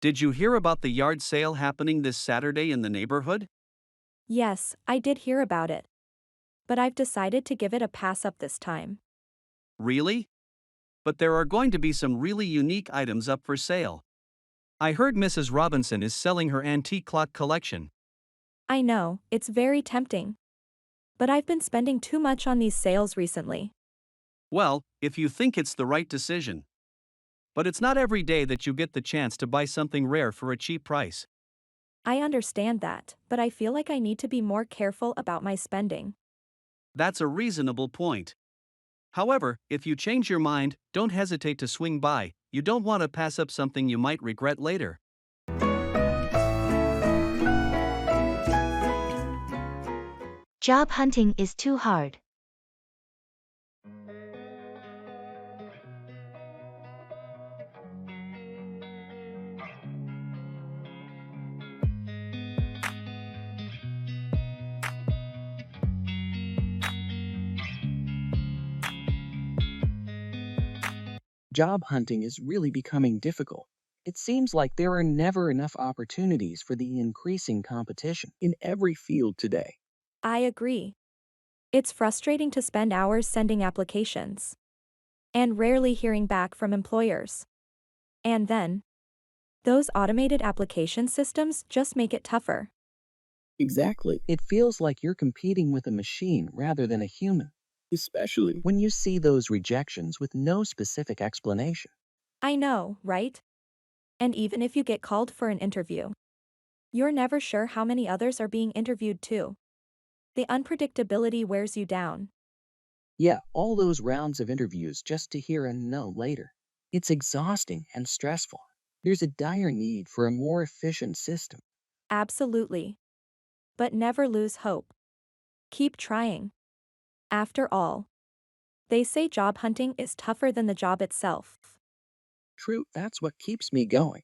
Did you hear about the yard sale happening this Saturday in the neighborhood? Yes, I did hear about it. But I've decided to give it a pass up this time. Really? But there are going to be some really unique items up for sale. I heard Mrs. Robinson is selling her antique clock collection. I know, it's very tempting. But I've been spending too much on these sales recently. Well, if you think it's the right decision. But it's not every day that you get the chance to buy something rare for a cheap price. I understand that, but I feel like I need to be more careful about my spending. That's a reasonable point. However, if you change your mind, don't hesitate to swing by. You don't want to pass up something you might regret later. Job hunting is too hard. Job hunting is really becoming difficult. It seems like there are never enough opportunities for the increasing competition in every field today. I agree. It's frustrating to spend hours sending applications and rarely hearing back from employers. And then, those automated application systems just make it tougher. Exactly. It feels like you're competing with a machine rather than a human, especially when you see those rejections with no specific explanation. I know, right? And even if you get called for an interview, you're never sure how many others are being interviewed too. The unpredictability wears you down. Yeah, all those rounds of interviews just to hear a no later. It's exhausting and stressful. There's a dire need for a more efficient system. Absolutely. But never lose hope. Keep trying. After all, they say job hunting is tougher than the job itself. True, that's what keeps me going.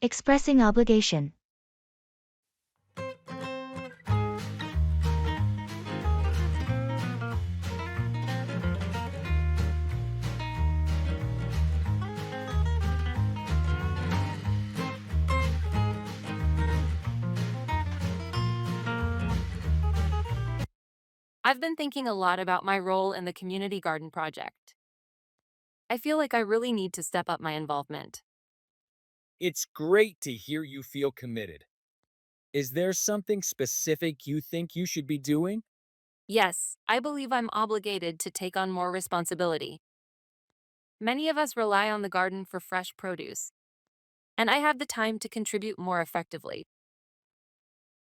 Expressing obligation. I've been thinking a lot about my role in the community garden project. I feel like I really need to step up my involvement. It's great to hear you feel committed. Is there something specific you think you should be doing? Yes, I believe I'm obligated to take on more responsibility. Many of us rely on the garden for fresh produce, and I have the time to contribute more effectively.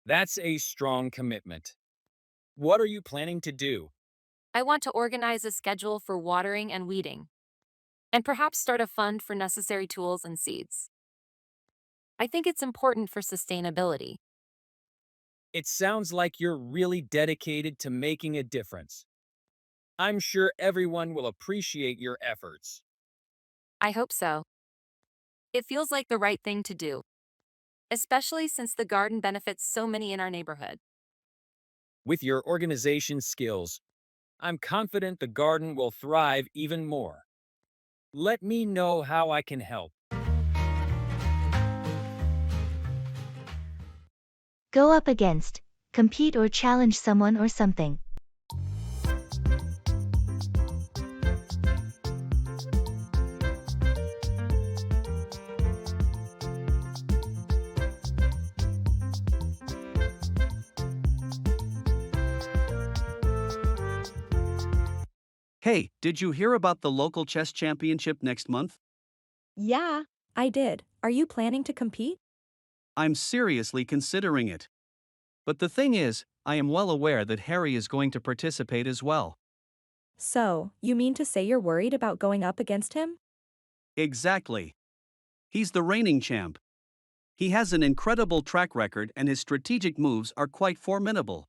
That's a strong commitment. What are you planning to do? I want to organize a schedule for watering and weeding, and perhaps start a fund for necessary tools and seeds. I think it's important for sustainability. It sounds like you're really dedicated to making a difference. I'm sure everyone will appreciate your efforts. I hope so. It feels like the right thing to do, especially since the garden benefits so many in our neighborhood. With your organization skills, I'm confident the garden will thrive even more. Let me know how I can help. Go up against, compete or challenge someone or something. Hey, did you hear about the local chess championship next month? Yeah, I did. Are you planning to compete? I'm seriously considering it. But the thing is, I am well aware that Harry is going to participate as well. So, you mean to say you're worried about going up against him? Exactly. He's the reigning champ. He has an incredible track record and his strategic moves are quite formidable.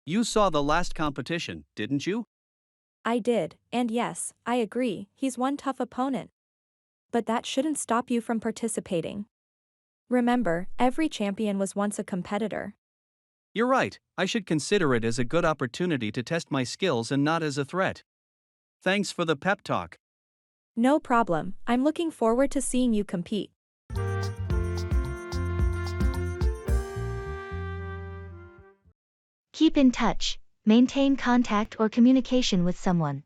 You saw the last competition, didn't you? I did, and yes, I agree, he's one tough opponent. But that shouldn't stop you from participating. Remember, every champion was once a competitor. You're right, I should consider it as a good opportunity to test my skills and not as a threat. Thanks for the pep talk. No problem, I'm looking forward to seeing you compete. Keep in touch, maintain contact or communication with someone.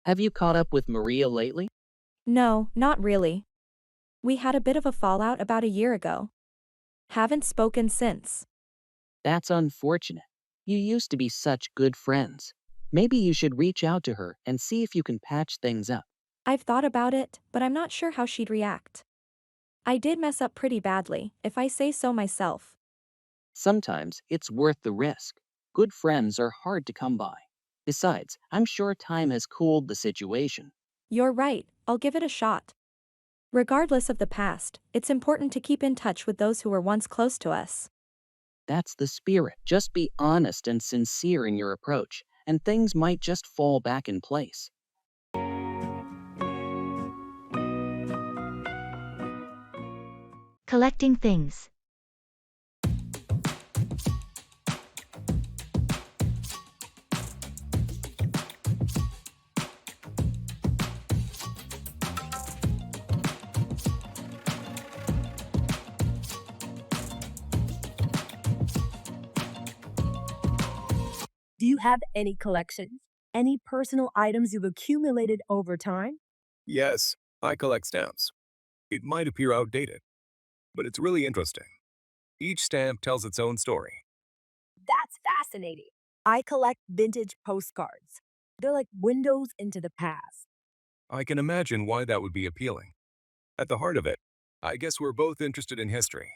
Have you caught up with Maria lately? No, not really. We had a bit of a fallout about a year ago. Haven't spoken since. That's unfortunate. You used to be such good friends. Maybe you should reach out to her and see if you can patch things up. I've thought about it, but I'm not sure how she'd react. I did mess up pretty badly, if I say so myself. Sometimes it's worth the risk. Good friends are hard to come by. Besides, I'm sure time has cooled the situation. You're right, I'll give it a shot. Regardless of the past, it's important to keep in touch with those who were once close to us. That's the spirit. Just be honest and sincere in your approach, and things might just fall back in place. Collecting things. Do you have any collections? Any personal items you've accumulated over time? Yes, I collect stamps. It might appear outdated, but it's really interesting. Each stamp tells its own story. That's fascinating. I collect vintage postcards. They're like windows into the past. I can imagine why that would be appealing. At the heart of it, I guess we're both interested in history.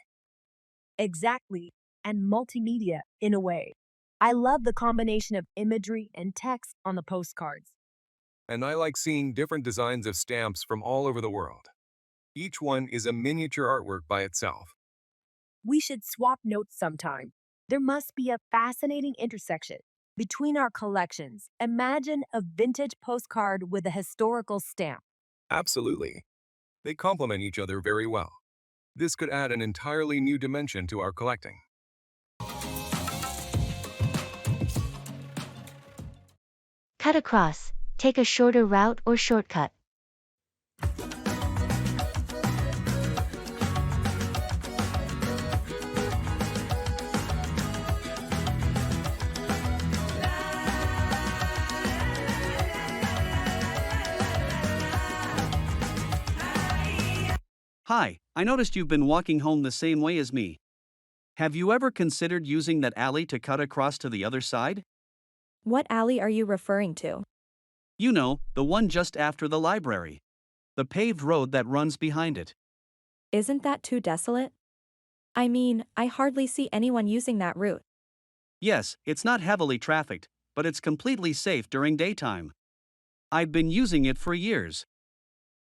Exactly. And multimedia, in a way. I love the combination of imagery and text on the postcards. And I like seeing different designs of stamps from all over the world. Each one is a miniature artwork by itself. We should swap notes sometime. There must be a fascinating intersection between our collections. Imagine a vintage postcard with a historical stamp. Absolutely. They complement each other very well. This could add an entirely new dimension to our collecting. Cut across. Take a shorter route or shortcut. Hi, I noticed you've been walking home the same way as me. Have you ever considered using that alley to cut across to the other side? What alley are you referring to? You know, the one just after the library. The paved road that runs behind it. Isn't that too desolate? I mean, I hardly see anyone using that route. Yes, it's not heavily trafficked, but it's completely safe during daytime. I've been using it for years.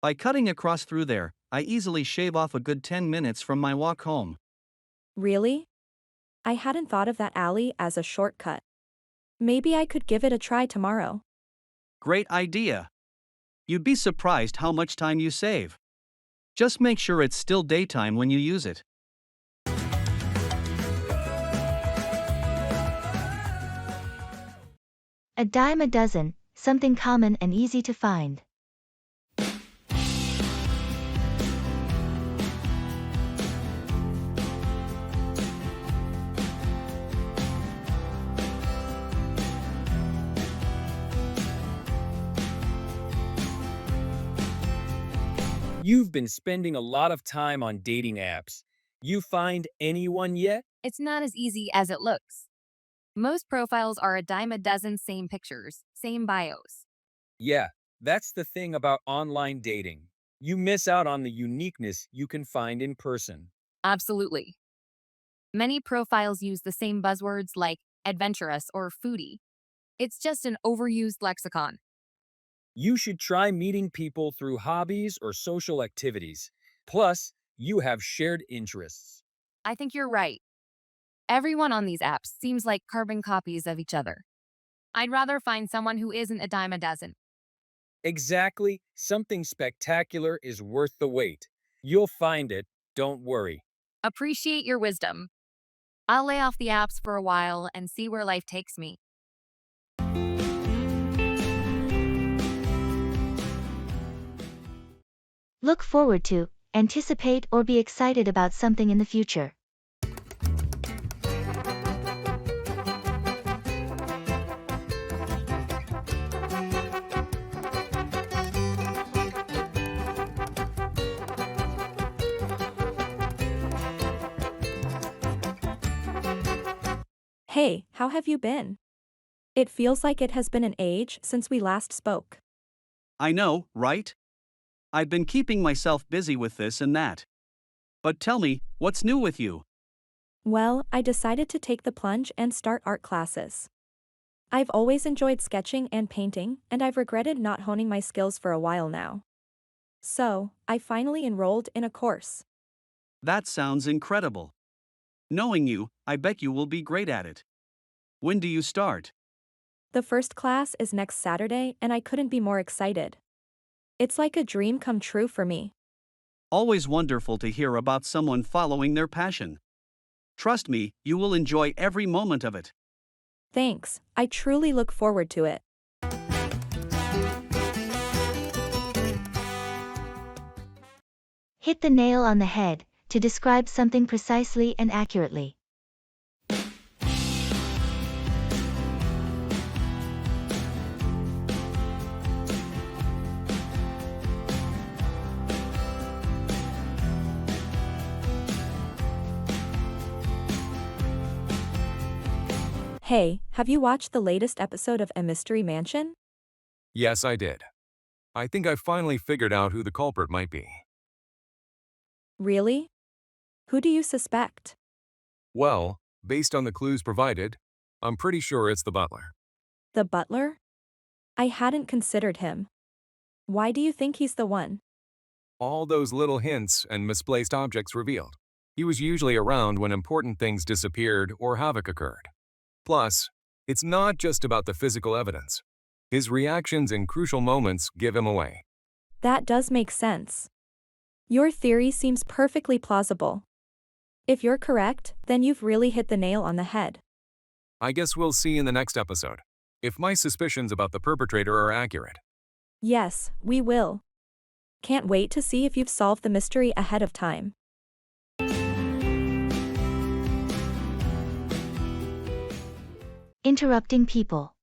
By cutting across through there, I easily shave off a good 10 minutes from my walk home. Really? I hadn't thought of that alley as a shortcut. Maybe I could give it a try tomorrow. Great idea. You'd be surprised how much time you save. Just make sure it's still daytime when you use it. A dime a dozen, something common and easy to find. You've been spending a lot of time on dating apps. You find anyone yet? It's not as easy as it looks. Most profiles are a dime a dozen, same pictures, same bios. Yeah, that's the thing about online dating. You miss out on the uniqueness you can find in person. Absolutely. Many profiles use the same buzzwords like adventurous or foodie. It's just an overused lexicon. You should try meeting people through hobbies or social activities. Plus, you have shared interests. I think you're right. Everyone on these apps seems like carbon copies of each other. I'd rather find someone who isn't a dime a dozen. Exactly, something spectacular is worth the wait. You'll find it, don't worry. Appreciate your wisdom. I'll lay off the apps for a while and see where life takes me. Look forward to, anticipate or be excited about something in the future. Hey, how have you been? It feels like it has been an age since we last spoke. I know, right? I've been keeping myself busy with this and that. But tell me, what's new with you? Well, I decided to take the plunge and start art classes. I've always enjoyed sketching and painting, and I've regretted not honing my skills for a while now. So, I finally enrolled in a course. That sounds incredible. Knowing you, I bet you will be great at it. When do you start? The first class is next Saturday, and I couldn't be more excited. It's like a dream come true for me. Always wonderful to hear about someone following their passion. Trust me, you will enjoy every moment of it. Thanks, I truly look forward to it. Hit the nail on the head to describe something precisely and accurately. Hey, have you watched the latest episode of A Mystery Mansion? Yes, I did. I think I finally figured out who the culprit might be. Really? Who do you suspect? Well, based on the clues provided, I'm pretty sure it's the butler. The butler? I hadn't considered him. Why do you think he's the one? All those little hints and misplaced objects revealed. He was usually around when important things disappeared or havoc occurred. Plus, it's not just about the physical evidence. His reactions in crucial moments give him away. That does make sense. Your theory seems perfectly plausible. If you're correct, then you've really hit the nail on the head. I guess we'll see in the next episode if my suspicions about the perpetrator are accurate. Yes, we will. Can't wait to see if you've solved the mystery ahead of time. Interrupting people.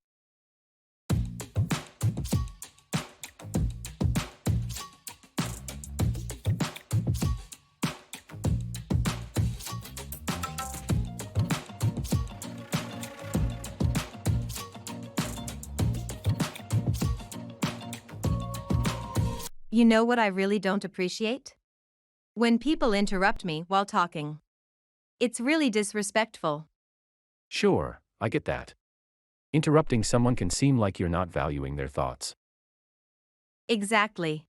You know what I really don't appreciate? When people interrupt me while talking. It's really disrespectful. Sure, I get that. Interrupting someone can seem like you're not valuing their thoughts. Exactly.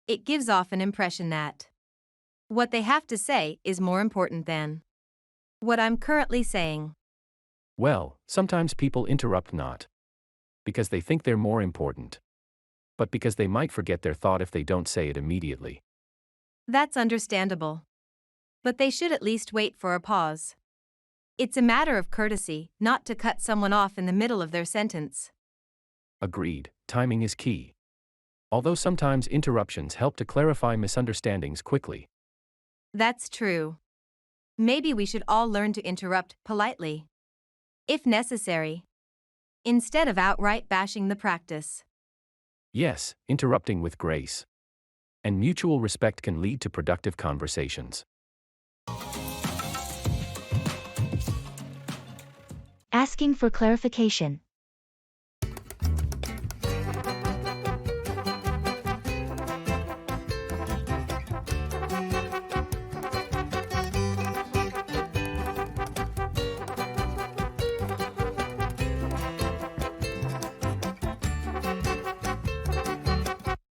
It gives off an impression that what they have to say is more important than what I'm currently saying. Well, sometimes people interrupt not because they think they're more important, but because they might forget their thought if they don't say it immediately. That's understandable. But they should at least wait for a pause. It's a matter of courtesy not to cut someone off in the middle of their sentence. Agreed, timing is key. Although sometimes interruptions help to clarify misunderstandings quickly. That's true. Maybe we should all learn to interrupt politely, if necessary, instead of outright bashing the practice. Yes, interrupting with grace and mutual respect can lead to productive conversations. Asking for clarification.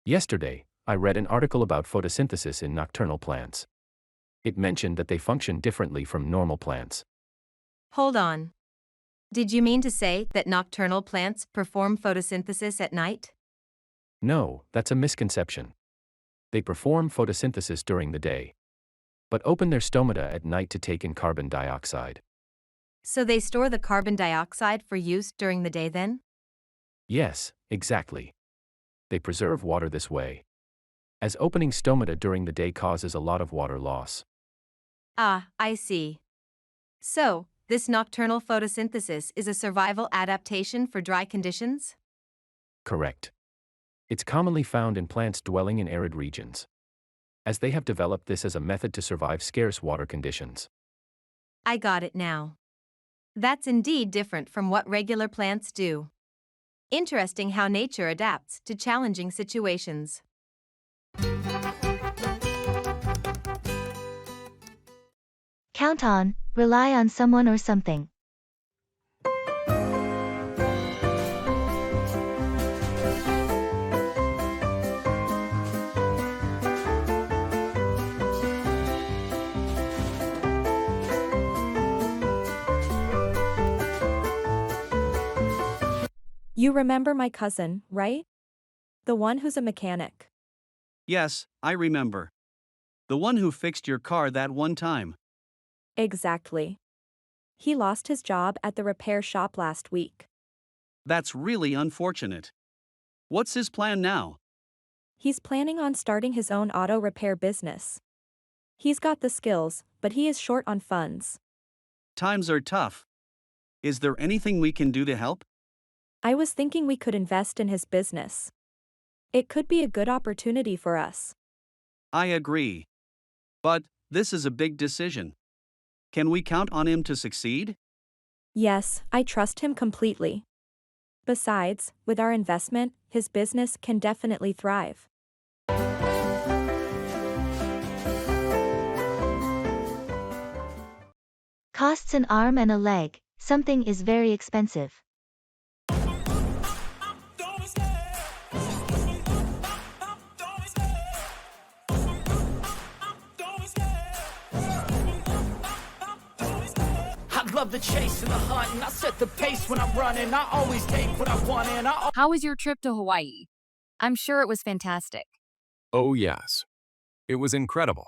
Yesterday, I read an article about photosynthesis in nocturnal plants. It mentioned that they function differently from normal plants. Hold on. Did you mean to say that nocturnal plants perform photosynthesis at night? No, that's a misconception. They perform photosynthesis during the day, but open their stomata at night to take in carbon dioxide. So they store the carbon dioxide for use during the day then? Yes, exactly. They preserve water this way, as opening stomata during the day causes a lot of water loss. Ah, I see. So, this nocturnal photosynthesis is a survival adaptation for dry conditions? Correct. It's commonly found in plants dwelling in arid regions, as they have developed this as a method to survive scarce water conditions. I got it now. That's indeed different from what regular plants do. Interesting how nature adapts to challenging situations. Count on, rely on someone or something. You remember my cousin, right? The one who's a mechanic. Yes, I remember. The one who fixed your car that one time. Exactly. He lost his job at the repair shop last week. That's really unfortunate. What's his plan now? He's planning on starting his own auto repair business. He's got the skills, but he is short on funds. Times are tough. Is there anything we can do to help? I was thinking we could invest in his business. It could be a good opportunity for us. I agree. But this is a big decision. Can we count on him to succeed? Yes, I trust him completely. Besides, with our investment, his business can definitely thrive. Costs an arm and a leg, something is very expensive. I love the chase and the hunt, and I set the pace when I'm running. I always take what I want, and How was your trip to Hawaii? I'm sure it was fantastic. Oh, yes. It was incredible.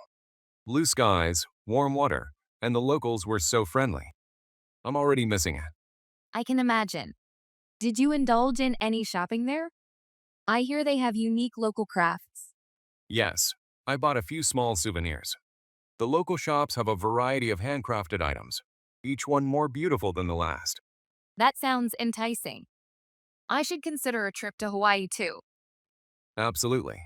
Blue skies, warm water, and the locals were so friendly. I'm already missing it. I can imagine. Did you indulge in any shopping there? I hear they have unique local crafts. Yes, I bought a few small souvenirs. The local shops have a variety of handcrafted items, each one more beautiful than the last. That sounds enticing. I should consider a trip to Hawaii too. Absolutely.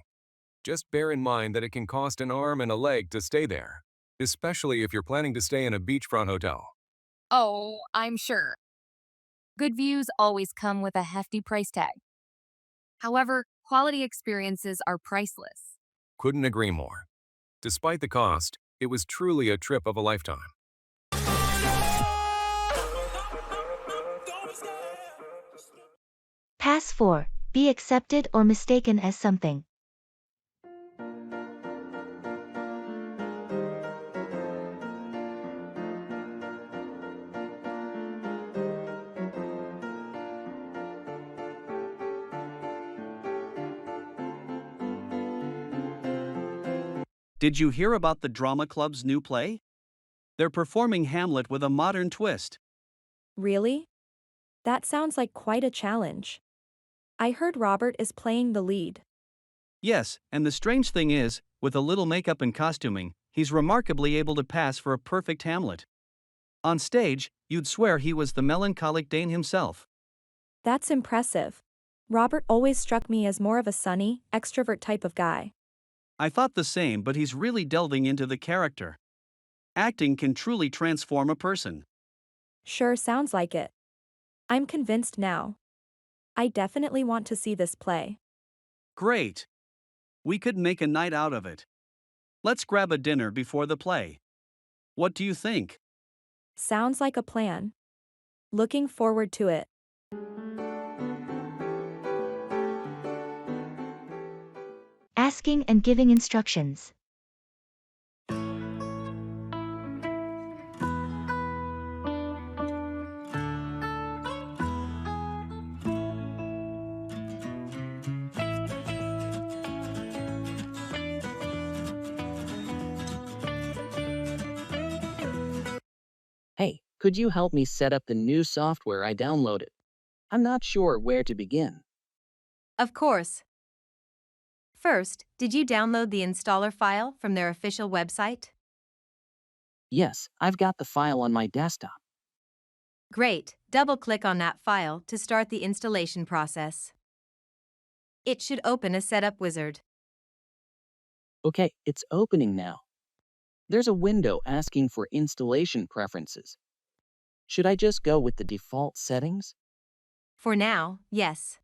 Just bear in mind that it can cost an arm and a leg to stay there, especially if you're planning to stay in a beachfront hotel. Oh, I'm sure. Good views always come with a hefty price tag. However, quality experiences are priceless. Couldn't agree more. Despite the cost, it was truly a trip of a lifetime. Pass 4. Be accepted or mistaken as something. Did you hear about the drama club's new play? They're performing Hamlet with a modern twist. Really? That sounds like quite a challenge. I heard Robert is playing the lead. Yes, and the strange thing is, with a little makeup and costuming, he's remarkably able to pass for a perfect Hamlet. On stage, you'd swear he was the melancholic Dane himself. That's impressive. Robert always struck me as more of a sunny, extrovert type of guy. I thought the same, but he's really delving into the character. Acting can truly transform a person. Sure sounds like it. I'm convinced now. I definitely want to see this play. Great. We could make a night out of it. Let's grab a dinner before the play. What do you think? Sounds like a plan. Looking forward to it. Asking and giving instructions. Hey, could you help me set up the new software I downloaded? I'm not sure where to begin. Of course. First, did you download the installer file from their official website? Yes, I've got the file on my desktop. Great. Double-click on that file to start the installation process. It should open a setup wizard. Okay, it's opening now. There's a window asking for installation preferences. Should I just go with the default settings? For now, yes.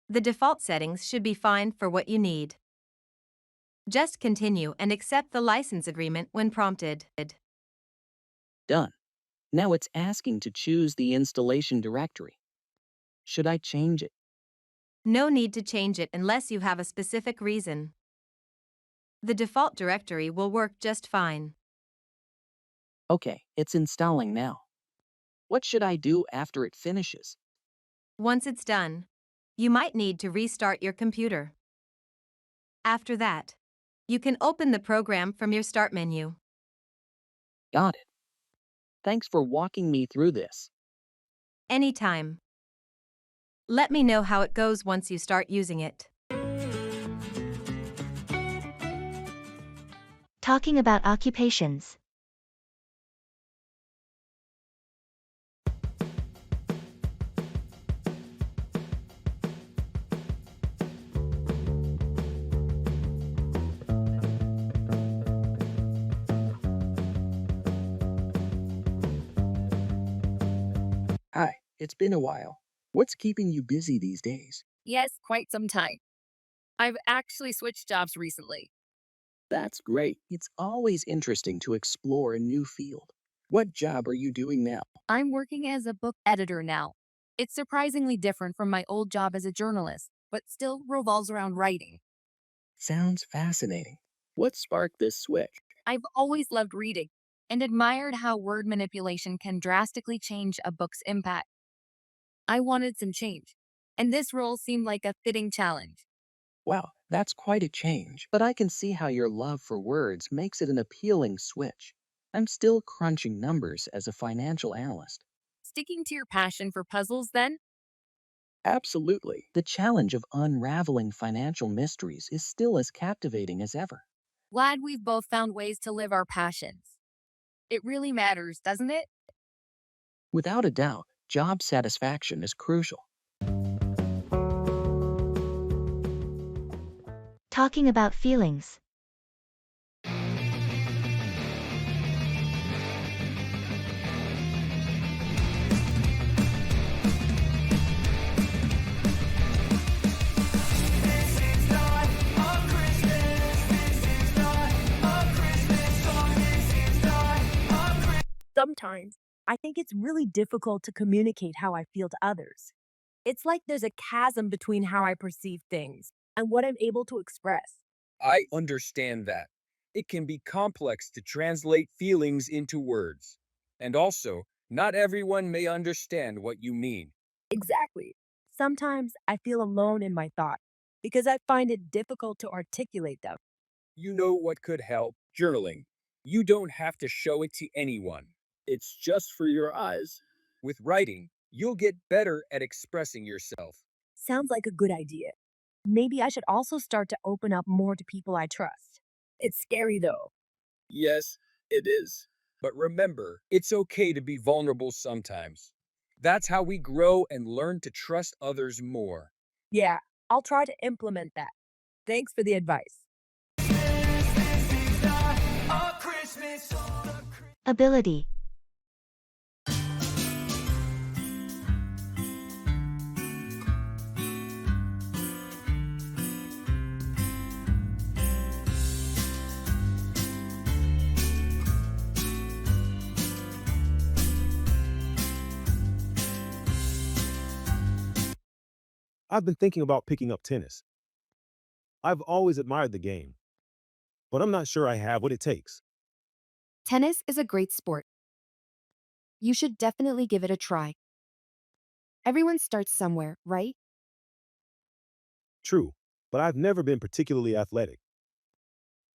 The default settings should be fine for what you need. Just continue and accept the license agreement when prompted. Done. Now it's asking to choose the installation directory. Should I change it? No need to change it unless you have a specific reason. The default directory will work just fine. Okay, it's installing now. What should I do after it finishes? Once it's done, you might need to restart your computer. After that, you can open the program from your Start menu. Got it. Thanks for walking me through this. Anytime. Let me know how it goes once you start using it. Talking about occupations. Hi, it's been a while. What's keeping you busy these days? Yes, quite some time. I've actually switched jobs recently. That's great. It's always interesting to explore a new field. What job are you doing now? I'm working as a book editor now. It's surprisingly different from my old job as a journalist, but still revolves around writing. Sounds fascinating. What sparked this switch? I've always loved reading and admired how word manipulation can drastically change a book's impact. I wanted some change, and this role seemed like a fitting challenge. Wow, that's quite a change. But I can see how your love for words makes it an appealing switch. I'm still crunching numbers as a financial analyst. Sticking to your passion for puzzles, then? Absolutely. The challenge of unraveling financial mysteries is still as captivating as ever. Glad we've both found ways to live our passions. It really matters, doesn't it? Without a doubt, job satisfaction is crucial. Talking about feelings. Sometimes, I think it's really difficult to communicate how I feel to others. It's like there's a chasm between how I perceive things and what I'm able to express. I understand that. It can be complex to translate feelings into words. And also, not everyone may understand what you mean. Exactly. Sometimes I feel alone in my thoughts because I find it difficult to articulate them. You know what could help? Journaling. You don't have to show it to anyone. It's just for your eyes. With writing, you'll get better at expressing yourself. Sounds like a good idea. Maybe I should also start to open up more to people I trust. It's scary though. Yes, it is. But remember, it's okay to be vulnerable sometimes. That's how we grow and learn to trust others more. Yeah, I'll try to implement that. Thanks for the advice. Ability. I've been thinking about picking up tennis. I've always admired the game, but I'm not sure I have what it takes. Tennis is a great sport. You should definitely give it a try. Everyone starts somewhere, right? True, but I've never been particularly athletic.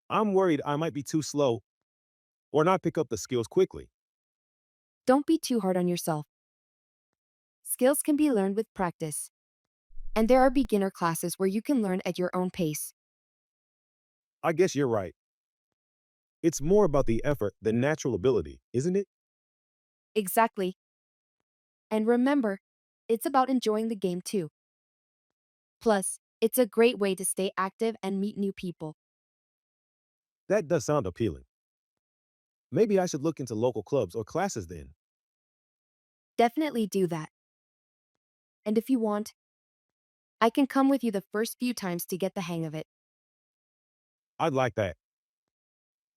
I'm worried I might be too slow or not pick up the skills quickly. Don't be too hard on yourself. Skills can be learned with practice. And there are beginner classes where you can learn at your own pace. I guess you're right. It's more about the effort than natural ability, isn't it? Exactly. And remember, it's about enjoying the game too. Plus, it's a great way to stay active and meet new people. That does sound appealing. Maybe I should look into local clubs or classes then. Definitely do that. And if you want, I can come with you the first few times to get the hang of it. I'd like that.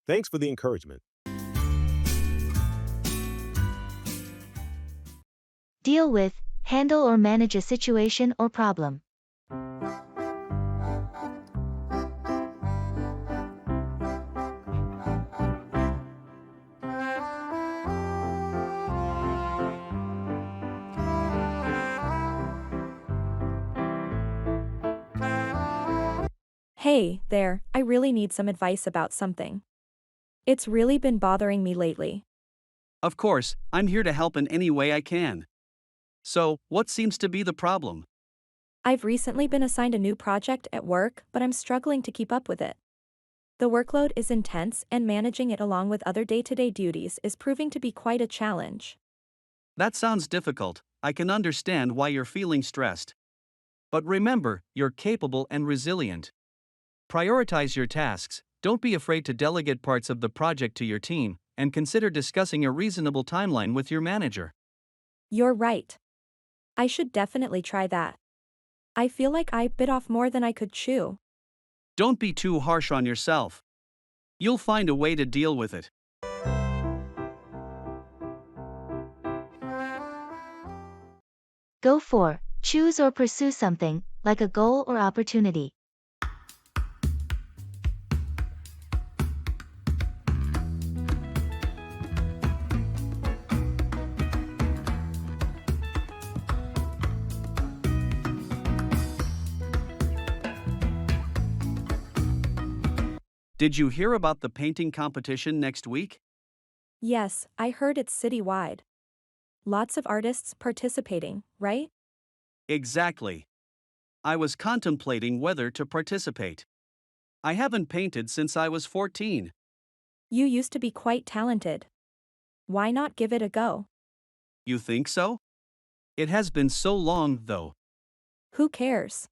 Thanks for the encouragement. Deal with, handle or manage a situation or problem. Hey, there, I really need some advice about something. It's really been bothering me lately. Of course, I'm here to help in any way I can. So, what seems to be the problem? I've recently been assigned a new project at work, but I'm struggling to keep up with it. The workload is intense, and managing it along with other day-to-day duties is proving to be quite a challenge. That sounds difficult. I can understand why you're feeling stressed. But remember, you're capable and resilient. Prioritize your tasks, don't be afraid to delegate parts of the project to your team, and consider discussing a reasonable timeline with your manager. You're right. I should definitely try that. I feel like I bit off more than I could chew. Don't be too harsh on yourself. You'll find a way to deal with it. Go for, choose or pursue something, like a goal or opportunity. Did you hear about the painting competition next week? Yes, I heard it's citywide. Lots of artists participating, right? Exactly. I was contemplating whether to participate. I haven't painted since I was 14. You used to be quite talented. Why not give it a go? You think so? It has been so long, though. Who cares?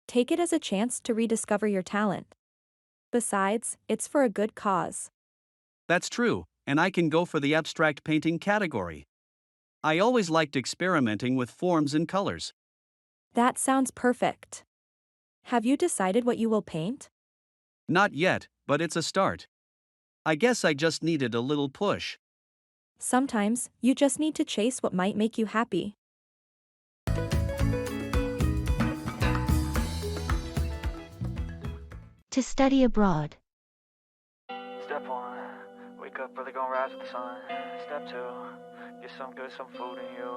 Take it as a chance to rediscover your talent. Besides, it's for a good cause. That's true, and I can go for the abstract painting category. I always liked experimenting with forms and colors. That sounds perfect. Have you decided what you will paint? Not yet, but it's a start. I guess I just needed a little push. Sometimes, you just need to chase what might make you happy. To study abroad. Step 1, wake up early, gonna rise with the sun. Step 2, get some good, some food in you.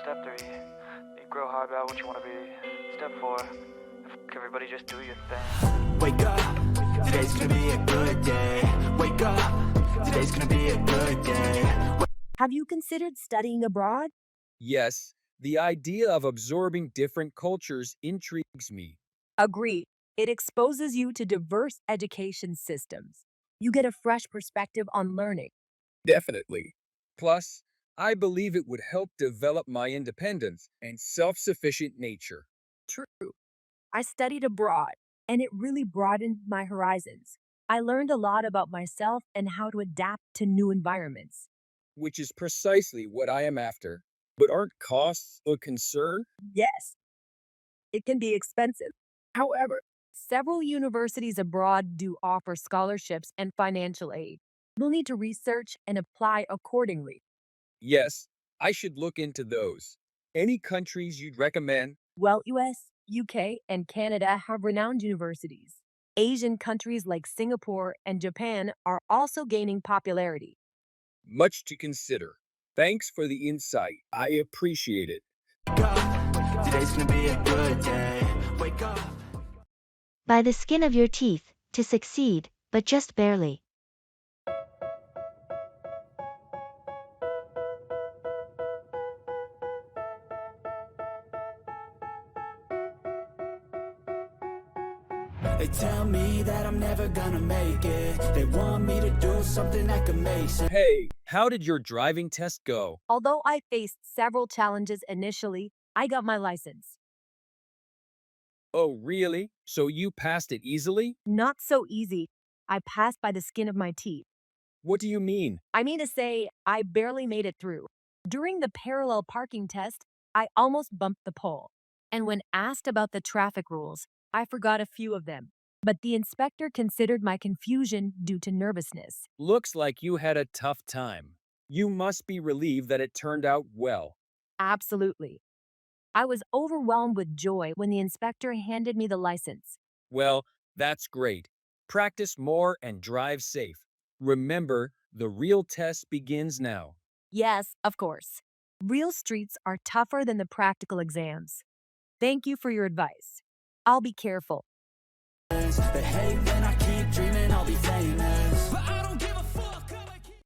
Step 3, think real hard about what you wanna be. Step 4, everybody just do your thing. Wake up, today's gonna be a good day. Wake up, today's gonna be a good day. Have you considered studying abroad? Yes, the idea of absorbing different cultures intrigues me. Agreed. It exposes you to diverse education systems. You get a fresh perspective on learning. Definitely. Plus, I believe it would help develop my independence and self-sufficient nature. True. I studied abroad, and it really broadened my horizons. I learned a lot about myself and how to adapt to new environments. Which is precisely what I am after. But aren't costs a concern? Yes, it can be expensive. However, several universities abroad do offer scholarships and financial aid. You'll need to research and apply accordingly. Yes, I should look into those. Any countries you'd recommend? Well, US, UK, and Canada have renowned universities. Asian countries like Singapore and Japan are also gaining popularity. Much to consider. Thanks for the insight. I appreciate it. Today's gonna be a good day. Wake up. By the skin of your teeth, to succeed, but just barely. They tell me that I'm never gonna make it. They want me to do something that could make sense. Hey, how did your driving test go? Although I faced several challenges initially, I got my license. Oh, really? So you passed it easily? Not so easy. I passed by the skin of my teeth. What do you mean? I mean to say, I barely made it through. During the parallel parking test, I almost bumped the pole. And when asked about the traffic rules, I forgot a few of them. But the inspector considered my confusion due to nervousness. Looks like you had a tough time. You must be relieved that it turned out well. Absolutely. I was overwhelmed with joy when the inspector handed me the license. Well, that's great. Practice more and drive safe. Remember, the real test begins now. Yes, of course. Real streets are tougher than the practical exams. Thank you for your advice. I'll be careful. They hate when I keep dreaming I'll be famous. But I don't give a fuck.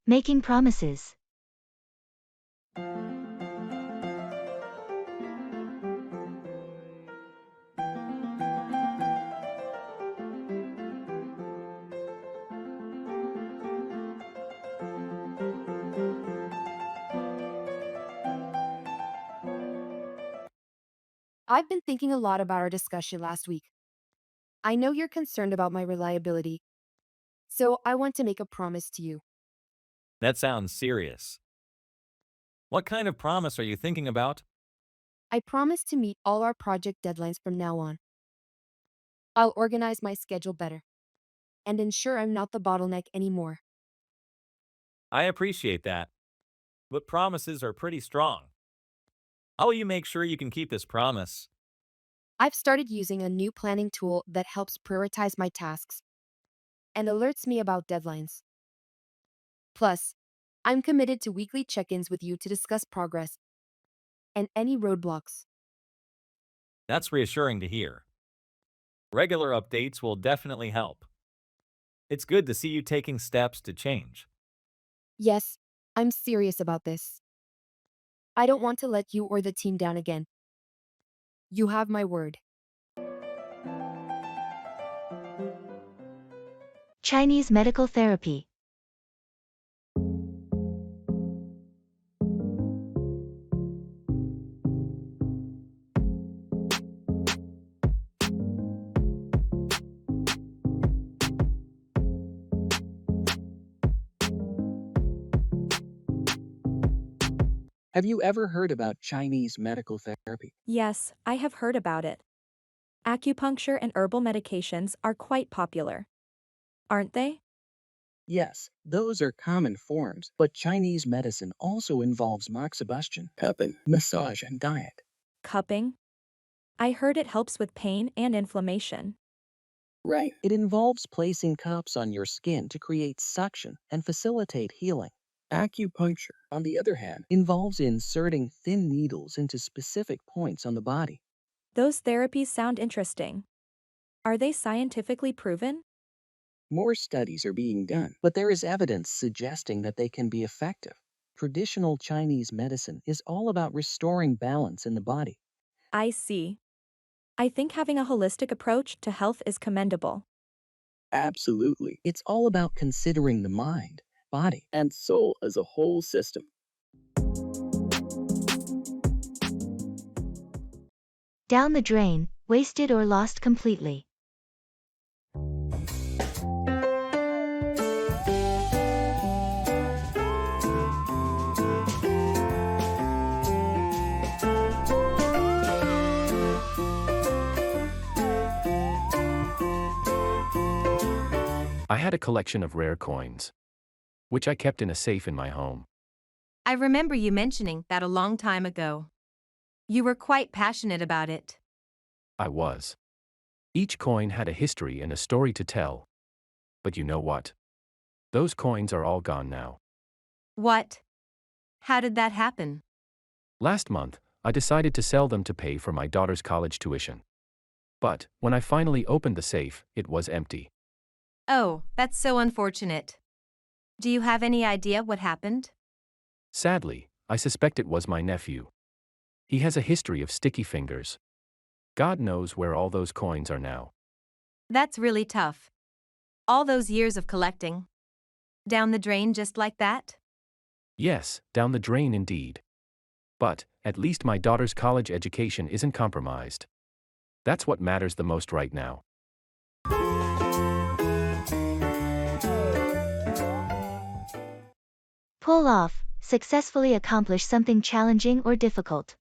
Making promises. I've been thinking a lot about our discussion last week. I know you're concerned about my reliability, so I want to make a promise to you. That sounds serious. What kind of promise are you thinking about? I promise to meet all our project deadlines from now on. I'll organize my schedule better and ensure I'm not the bottleneck anymore. I appreciate that, but promises are pretty strong. How will you make sure you can keep this promise? I've started using a new planning tool that helps prioritize my tasks and alerts me about deadlines. Plus, I'm committed to weekly check-ins with you to discuss progress and any roadblocks. That's reassuring to hear. Regular updates will definitely help. It's good to see you taking steps to change. Yes, I'm serious about this. I don't want to let you or the team down again. You have my word. Chinese medical therapy. Have you ever heard about Chinese medical therapy? Yes, I have heard about it. Acupuncture and herbal medications are quite popular. Aren't they? Yes, those are common forms, but Chinese medicine also involves moxibustion, cupping, massage, and diet. Cupping? I heard it helps with pain and inflammation. Right. It involves placing cups on your skin to create suction and facilitate healing. Acupuncture, on the other hand, involves inserting thin needles into specific points on the body. Those therapies sound interesting. Are they scientifically proven? More studies are being done, but there is evidence suggesting that they can be effective. Traditional Chinese medicine is all about restoring balance in the body. I see. I think having a holistic approach to health is commendable. Absolutely. It's all about considering the mind, body, and soul as a whole system. Down the drain, wasted or lost completely. I had a collection of rare coins, which I kept in a safe in my home. I remember you mentioning that a long time ago. You were quite passionate about it. I was. Each coin had a history and a story to tell. But you know what? Those coins are all gone now. What? How did that happen? Last month, I decided to sell them to pay for my daughter's college tuition. But when I finally opened the safe, it was empty. Oh, that's so unfortunate. Do you have any idea what happened? Sadly, I suspect it was my nephew. He has a history of sticky fingers. God knows where all those coins are now. That's really tough. All those years of collecting. Down the drain just like that? Yes, down the drain indeed. But, at least my daughter's college education isn't compromised. That's what matters the most right now. Pull off, successfully accomplish something challenging or difficult.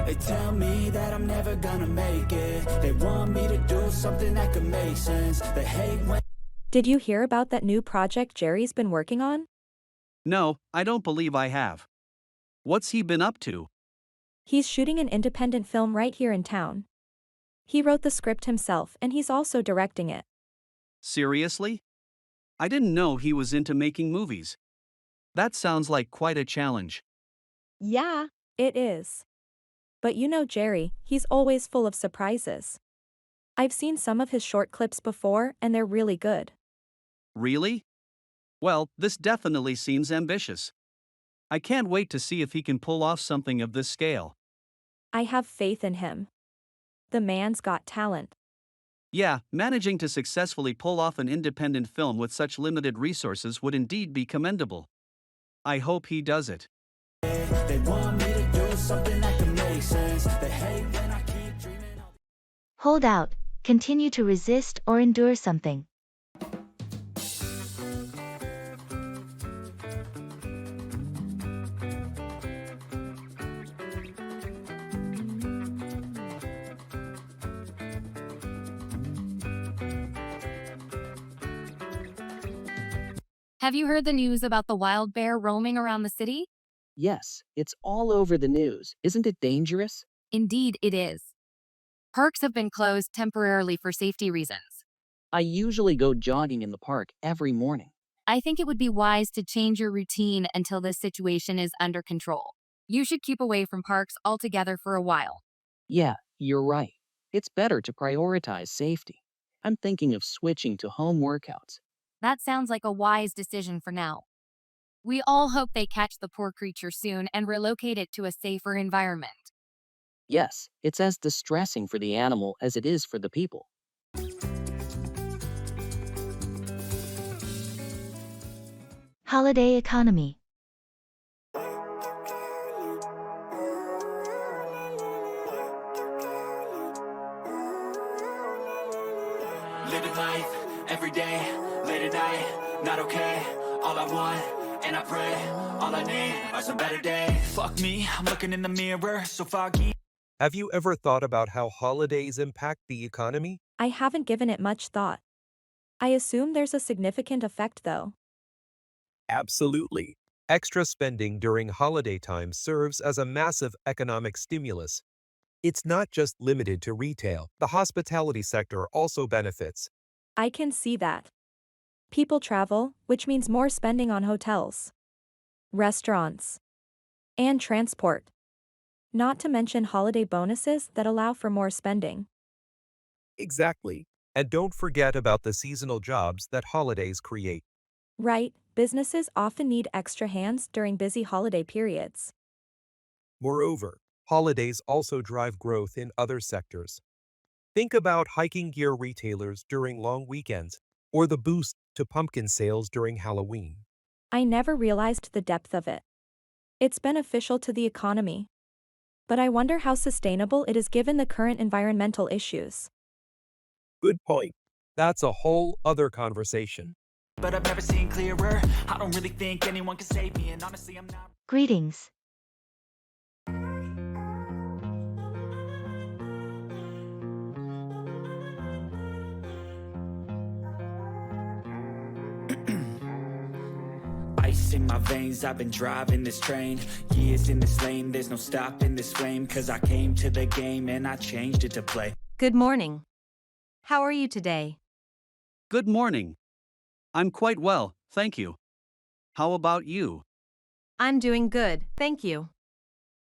They tell me that I'm never gonna make it. They want me to something that could make sense. They hate when Did you hear about that new project Jerry's been working on? No, I don't believe I have. What's he been up to? He's shooting an independent film right here in town. He wrote the script himself and he's also directing it. Seriously? I didn't know he was into making movies. That sounds like quite a challenge. Yeah, it is. But you know Jerry, he's always full of surprises. I've seen some of his short clips before and they're really good. Really? Well, this definitely seems ambitious. I can't wait to see if he can pull off something of this scale. I have faith in him. The man's got talent. Yeah, managing to successfully pull off an independent film with such limited resources would indeed be commendable. I hope he does it. they want me to do something that could make sense. They hate when I keep dreaming. Hold out, continue to resist or endure something. Have you heard the news about the wild bear roaming around the city? Yes, it's all over the news. Isn't it dangerous? Indeed, it is. Parks have been closed temporarily for safety reasons. I usually go jogging in the park every morning. I think it would be wise to change your routine until this situation is under control. You should keep away from parks altogether for a while. Yeah, you're right. It's better to prioritize safety. I'm thinking of switching to home workouts. That sounds like a wise decision for now. We all hope they catch the poor creature soon and relocate it to a safer environment. Yes, it's as distressing for the animal as it is for the people. Holiday economy. Living life every day, late at night, not okay. All I want, and I pray, all I need are some better days. Fuck me, I'm looking in the mirror, so foggy. Have you ever thought about how holidays impact the economy? I haven't given it much thought. I assume there's a significant effect though. Absolutely. Extra spending during holiday time serves as a massive economic stimulus. It's not just limited to retail. The hospitality sector also benefits. I can see that. People travel, which means more spending on hotels, restaurants, and transport. Not to mention holiday bonuses that allow for more spending. Exactly. And don't forget about the seasonal jobs that holidays create. Right, businesses often need extra hands during busy holiday periods. Moreover, holidays also drive growth in other sectors. Think about hiking gear retailers during long weekends, or the boost to pumpkin sales during Halloween. I never realized the depth of it. It's beneficial to the economy. But I wonder how sustainable it is given the current environmental issues. Good point. That's a whole other conversation. But I've never seen clearer. I don't really think anyone can save me, and honestly, I'm not. Greetings. Ice in my veins, I've been driving this train. Years in this lane, there's no stopping this flame. Cause I came to the game and I changed it to play. Good morning. How are you today? Good morning. I'm quite well, thank you. How about you? I'm doing good, thank you.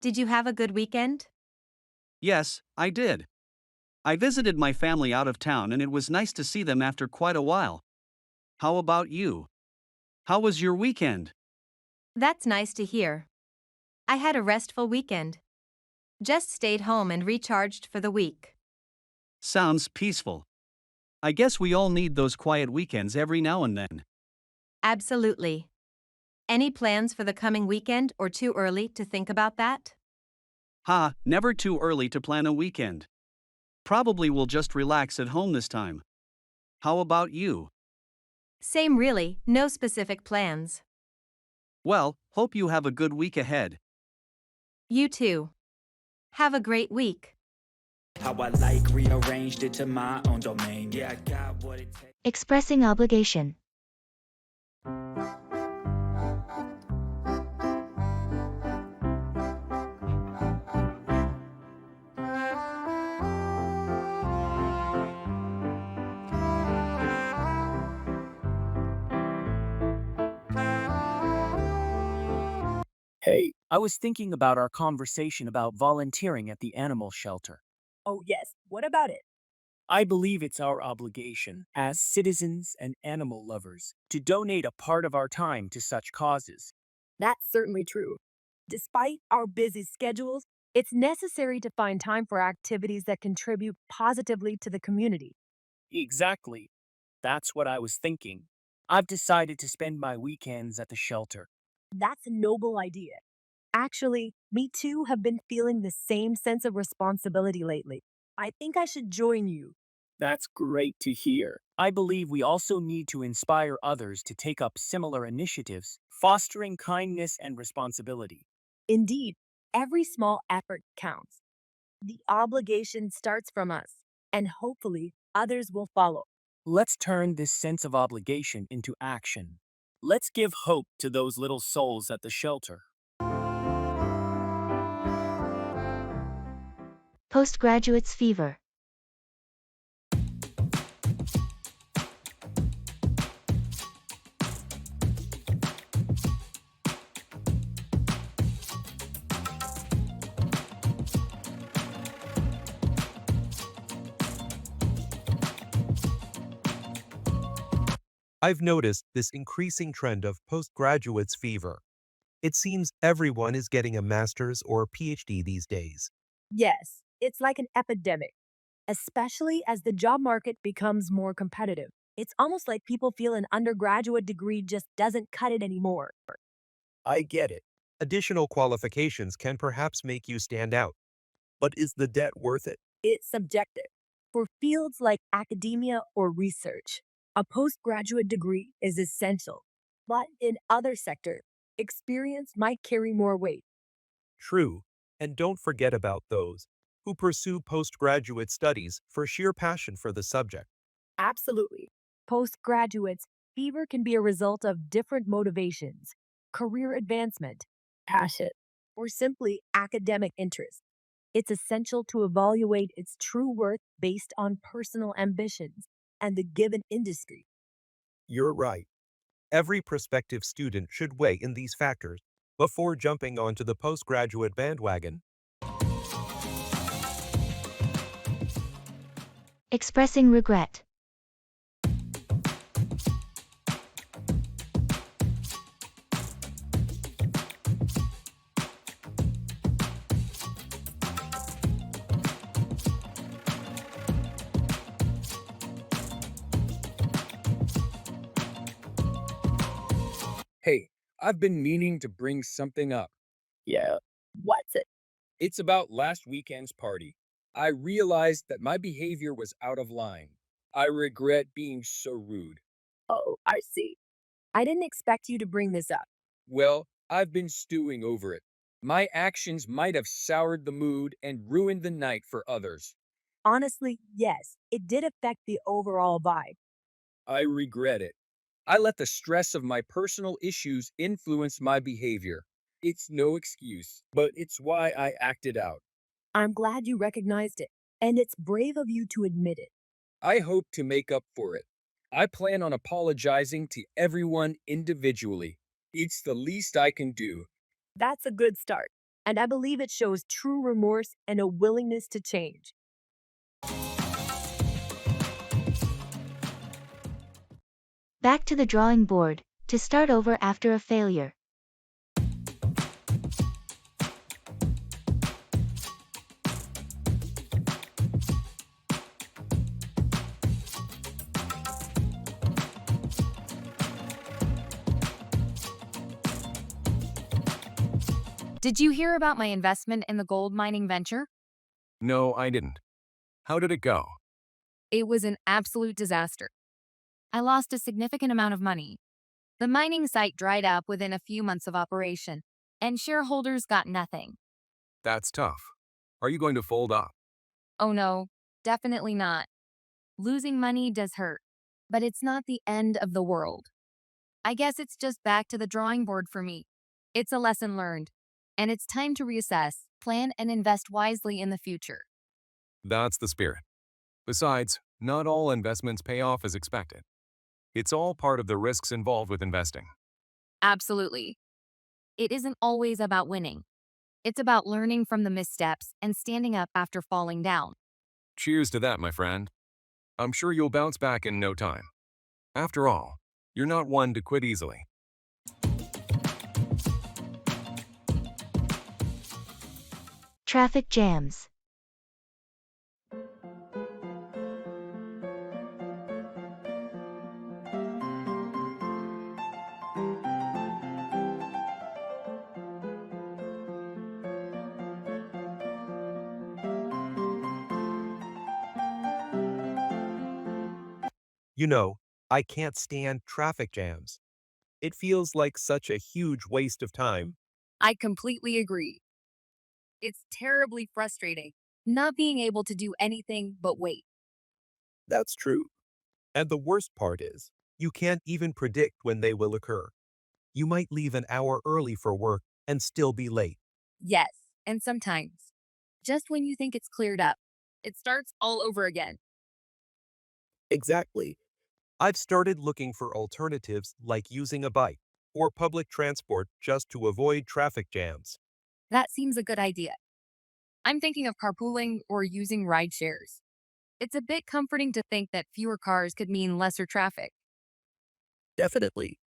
Did you have a good weekend? Yes, I did. I visited my family out of town and it was nice to see them after quite a while. How about you? How was your weekend? That's nice to hear. I had a restful weekend. Just stayed home and recharged for the week. Sounds peaceful. I guess we all need those quiet weekends every now and then. Absolutely. Any plans for the coming weekend or too early to think about that? Ha, never too early to plan a weekend. Probably will just relax at home this time. How about you? Same really, no specific plans. Well, hope you have a good week ahead. You too. Have a great week. How I like rearranged it to my own domain. Yeah, I got what it takes. Expressing obligation. Hey, I was thinking about our conversation about volunteering at the animal shelter. Oh, yes. What about it? I believe it's our obligation, as citizens and animal lovers, to donate a part of our time to such causes. That's certainly true. Despite our busy schedules, it's necessary to find time for activities that contribute positively to the community. Exactly. That's what I was thinking. I've decided to spend my weekends at the shelter. That's a noble idea. Actually, me too have been feeling the same sense of responsibility lately. I think I should join you. That's great to hear. I believe we also need to inspire others to take up similar initiatives, fostering kindness and responsibility. Indeed, every small effort counts. The obligation starts from us, and hopefully others will follow. Let's turn this sense of obligation into action. Let's give hope to those little souls at the shelter. Postgraduate's fever. I've noticed this increasing trend of postgraduates fever. It seems everyone is getting a master's or PhD these days. Yes, it's like an epidemic, especially as the job market becomes more competitive. It's almost like people feel an undergraduate degree just doesn't cut it anymore. I get it. Additional qualifications can perhaps make you stand out. But is the debt worth it? It's subjective. For fields like academia or research, a postgraduate degree is essential. But in other sectors, experience might carry more weight. True. And don't forget about those who pursue postgraduate studies for sheer passion for the subject. Absolutely. Postgraduates, fever can be a result of different motivations, career advancement, passion, or simply academic interest. It's essential to evaluate its true worth based on personal ambitions and the given industry. You're right. Every prospective student should weigh in these factors before jumping onto the postgraduate bandwagon. Expressing regret. Hey, I've been meaning to bring something up. Yeah. What's it? It's about last weekend's party. I realized that my behavior was out of line. I regret being so rude. Oh, I see. I didn't expect you to bring this up. Well, I've been stewing over it. My actions might have soured the mood and ruined the night for others. Honestly, yes, it did affect the overall vibe. I regret it. I let the stress of my personal issues influence my behavior. It's no excuse, but it's why I acted out. I'm glad you recognized it, and it's brave of you to admit it. I hope to make up for it. I plan on apologizing to everyone individually. It's the least I can do. That's a good start, and I believe it shows true remorse and a willingness to change. Back to the drawing board, to start over after a failure. Did you hear about my investment in the gold mining venture? No, I didn't. How did it go? It was an absolute disaster. I lost a significant amount of money. The mining site dried up within a few months of operation, and shareholders got nothing. That's tough. Are you going to fold up? Oh no, definitely not. Losing money does hurt, but it's not the end of the world. I guess it's just back to the drawing board for me. It's a lesson learned, and it's time to reassess, plan, and invest wisely in the future. That's the spirit. Besides, not all investments pay off as expected. It's all part of the risks involved with investing. Absolutely. It isn't always about winning. It's about learning from the missteps and standing up after falling down. Cheers to that, my friend. I'm sure you'll bounce back in no time. After all, you're not one to quit easily. Traffic jams. You know, I can't stand traffic jams. It feels like such a huge waste of time. I completely agree. It's terribly frustrating not being able to do anything but wait. That's true. And the worst part is, you can't even predict when they will occur. You might leave an hour early for work and still be late. Yes, and sometimes, just when you think it's cleared up, it starts all over again. Exactly. I've started looking for alternatives like using a bike or public transport just to avoid traffic jams. That seems a good idea. I'm thinking of carpooling or using ride shares. It's a bit comforting to think that fewer cars could mean lesser traffic. Definitely.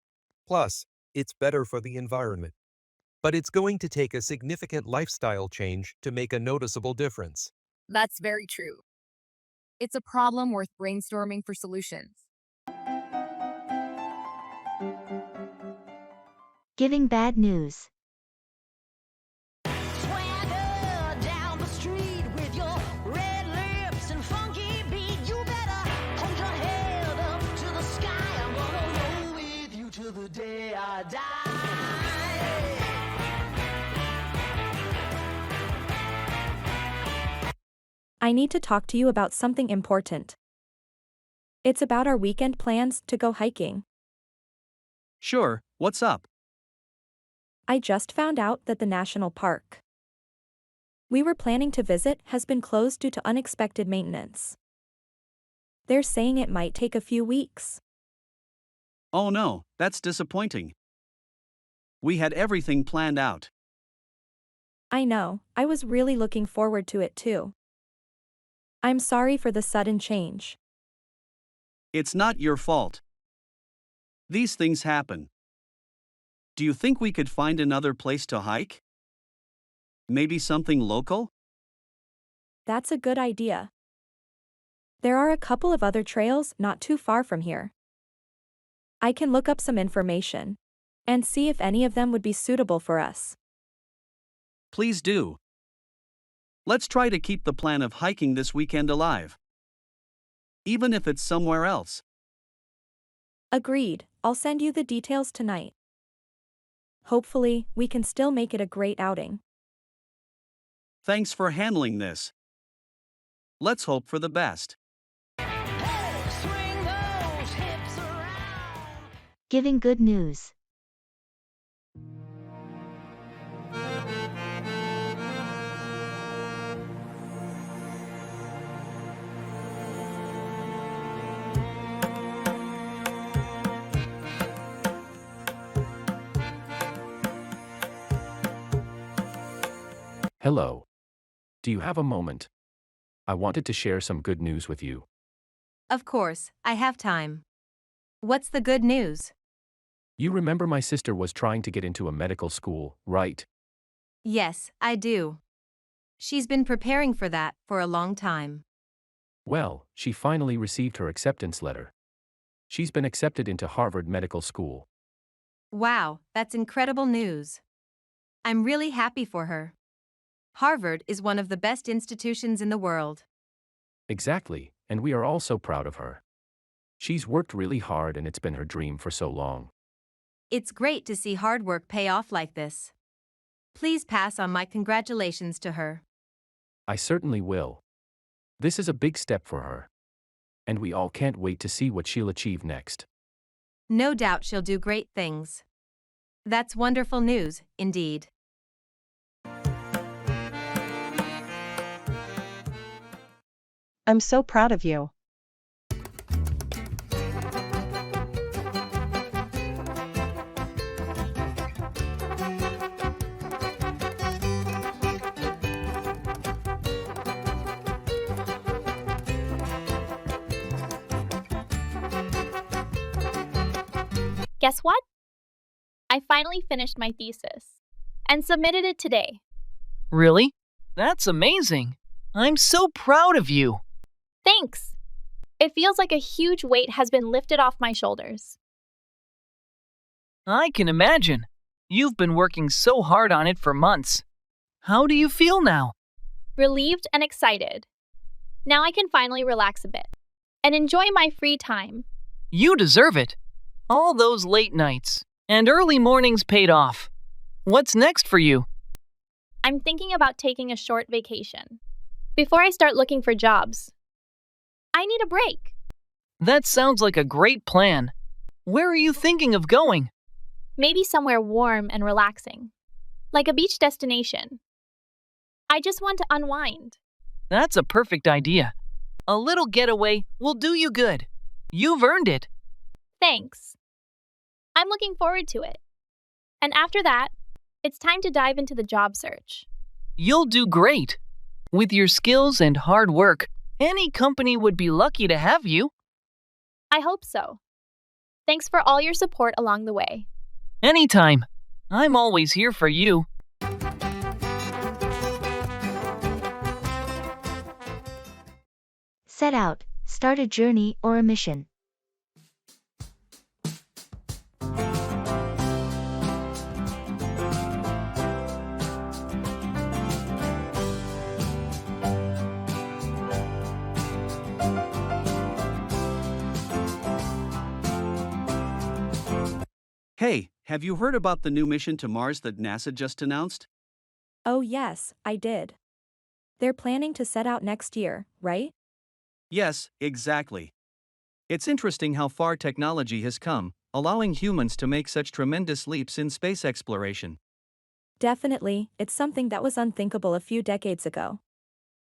Plus, it's better for the environment. But it's going to take a significant lifestyle change to make a noticeable difference. That's very true. It's a problem worth brainstorming for solutions. Giving bad news. Swagger down the street with your red lips and funky beat. You better hold your head up to the sky. I'm gonna roll with you till the day I die. I need to talk to you about something important. It's about our weekend plans to go hiking. Sure, what's up? I just found out that the national park we were planning to visit has been closed due to unexpected maintenance. They're saying it might take a few weeks. Oh no, that's disappointing. We had everything planned out. I know, I was really looking forward to it too. I'm sorry for the sudden change. It's not your fault. These things happen. Do you think we could find another place to hike? Maybe something local? That's a good idea. There are a couple of other trails not too far from here. I can look up some information and see if any of them would be suitable for us. Please do. Let's try to keep the plan of hiking this weekend alive. Even if it's somewhere else. Agreed, I'll send you the details tonight. Hopefully, we can still make it a great outing. Thanks for handling this. Let's hope for the best. Giving good news. Hello. Do you have a moment? I wanted to share some good news with you. Of course, I have time. What's the good news? You remember my sister was trying to get into a medical school, right? Yes, I do. She's been preparing for that for a long time. Well, she finally received her acceptance letter. She's been accepted into Harvard Medical School. Wow, that's incredible news. I'm really happy for her. Harvard is one of the best institutions in the world. Exactly, and we are all so proud of her. She's worked really hard and it's been her dream for so long. It's great to see hard work pay off like this. Please pass on my congratulations to her. I certainly will. This is a big step for her. And we all can't wait to see what she'll achieve next. No doubt she'll do great things. That's wonderful news, indeed. I'm so proud of you. Guess what? I finally finished my thesis and submitted it today. Really? That's amazing. I'm so proud of you. Thanks. It feels like a huge weight has been lifted off my shoulders. I can imagine. You've been working so hard on it for months. How do you feel now? Relieved and excited. Now I can finally relax a bit and enjoy my free time. You deserve it. All those late nights and early mornings paid off. What's next for you? I'm thinking about taking a short vacation before I start looking for jobs. I need a break. That sounds like a great plan. Where are you thinking of going? Maybe somewhere warm and relaxing, like a beach destination. I just want to unwind. That's a perfect idea. A little getaway will do you good. You've earned it. Thanks. I'm looking forward to it. And after that, it's time to dive into the job search. You'll do great. With your skills and hard work, any company would be lucky to have you. I hope so. Thanks for all your support along the way. Anytime. I'm always here for you. Set out, start a journey or a mission. Hey, have you heard about the new mission to Mars that NASA just announced? Oh yes, I did. They're planning to set out next year, right? Yes, exactly. It's interesting how far technology has come, allowing humans to make such tremendous leaps in space exploration. Definitely, it's something that was unthinkable a few decades ago.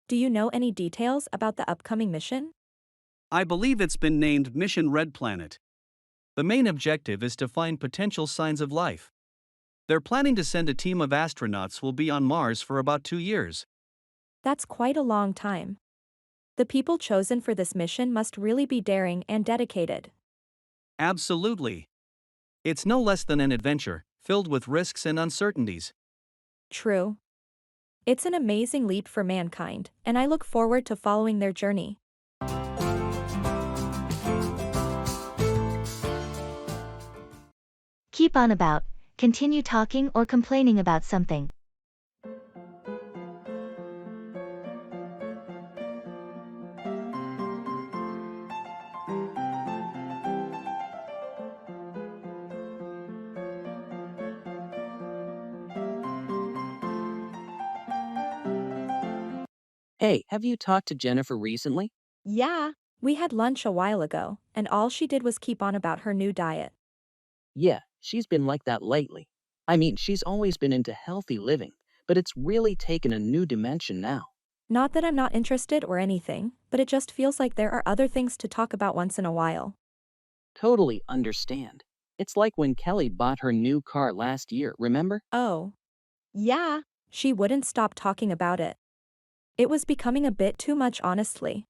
Do you know any details about the upcoming mission? I believe it's been named Mission Red Planet. The main objective is to find potential signs of life. They're planning to send a team of astronauts who will be on Mars for about 2 years. That's quite a long time. The people chosen for this mission must really be daring and dedicated. Absolutely. It's no less than an adventure, filled with risks and uncertainties. True. It's an amazing leap for mankind, and I look forward to following their journey. Keep on about, continue talking or complaining about something. Hey, have you talked to Jennifer recently? Yeah, we had lunch a while ago, and all she did was keep on about her new diet. Yeah, she's been like that lately. I mean, she's always been into healthy living, but it's really taken a new dimension now. Not that I'm not interested or anything, but it just feels like there are other things to talk about once in a while. Totally understand. It's like when Kelly bought her new car last year, remember? Oh. Yeah. She wouldn't stop talking about it. It was becoming a bit too much, honestly.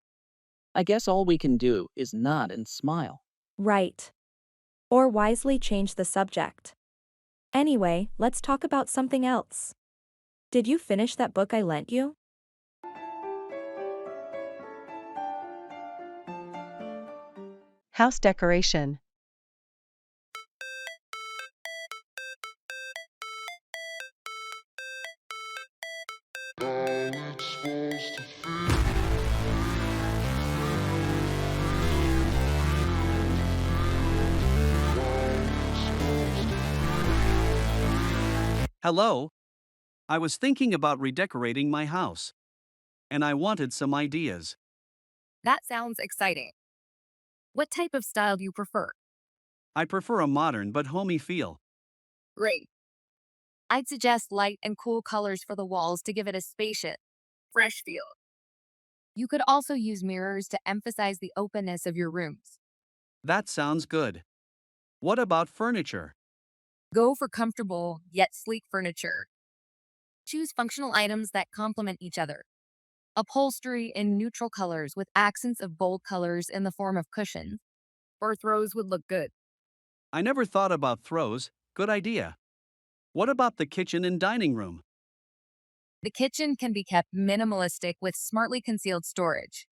I guess all we can do is nod and smile. Right. Or wisely change the subject. Anyway, let's talk about something else. Did you finish that book I lent you? House decoration. Hello? I was thinking about redecorating my house. And I wanted some ideas. That sounds exciting. What type of style do you prefer? I prefer a modern but homey feel. Great. I'd suggest light and cool colors for the walls to give it a spacious, fresh feel. You could also use mirrors to emphasize the openness of your rooms. That sounds good. What about furniture? Go for comfortable yet sleek furniture. Choose functional items that complement each other. Upholstery in neutral colors with accents of bold colors in the form of cushions or throws would look good. I never thought about throws. Good idea. What about the kitchen and dining room? The kitchen can be kept minimalistic with smartly concealed storage.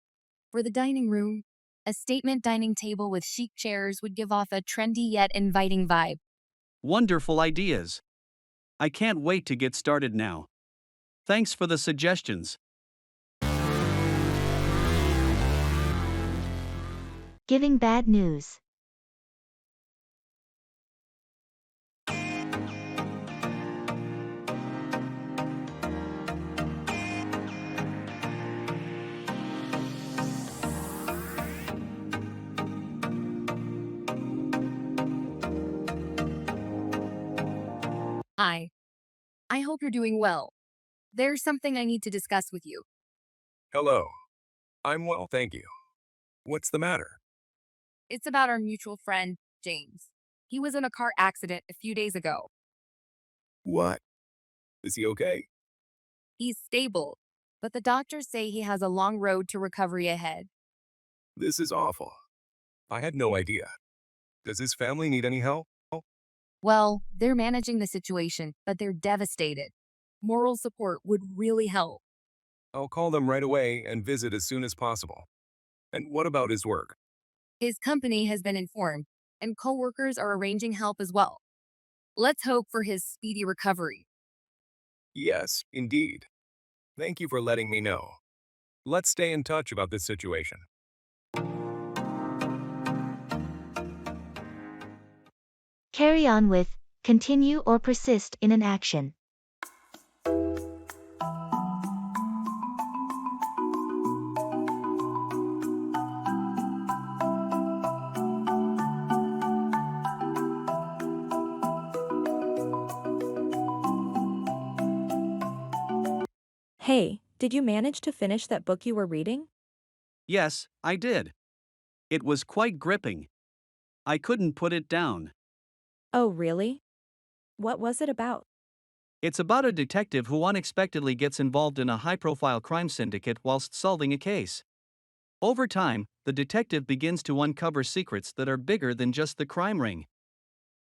For the dining room, a statement dining table with chic chairs would give off a trendy yet inviting vibe. Wonderful ideas. I can't wait to get started now. Thanks for the suggestions. Giving bad news. Hi. I hope you're doing well. There's something I need to discuss with you. Hello. I'm well, thank you. What's the matter? It's about our mutual friend, James. He was in a car accident a few days ago. What? Is he okay? He's stable, but the doctors say he has a long road to recovery ahead. This is awful. I had no idea. Does his family need any help? Well, they're managing the situation, but they're devastated. Moral support would really help. I'll call them right away and visit as soon as possible. And what about his work? His company has been informed, and coworkers are arranging help as well. Let's hope for his speedy recovery. Yes, indeed. Thank you for letting me know. Let's stay in touch about this situation. Carry on with, continue or persist in an action. Hey, did you manage to finish that book you were reading? Yes, I did. It was quite gripping. I couldn't put it down. Oh, really? What was it about? It's about a detective who unexpectedly gets involved in a high-profile crime syndicate whilst solving a case. Over time, the detective begins to uncover secrets that are bigger than just the crime ring.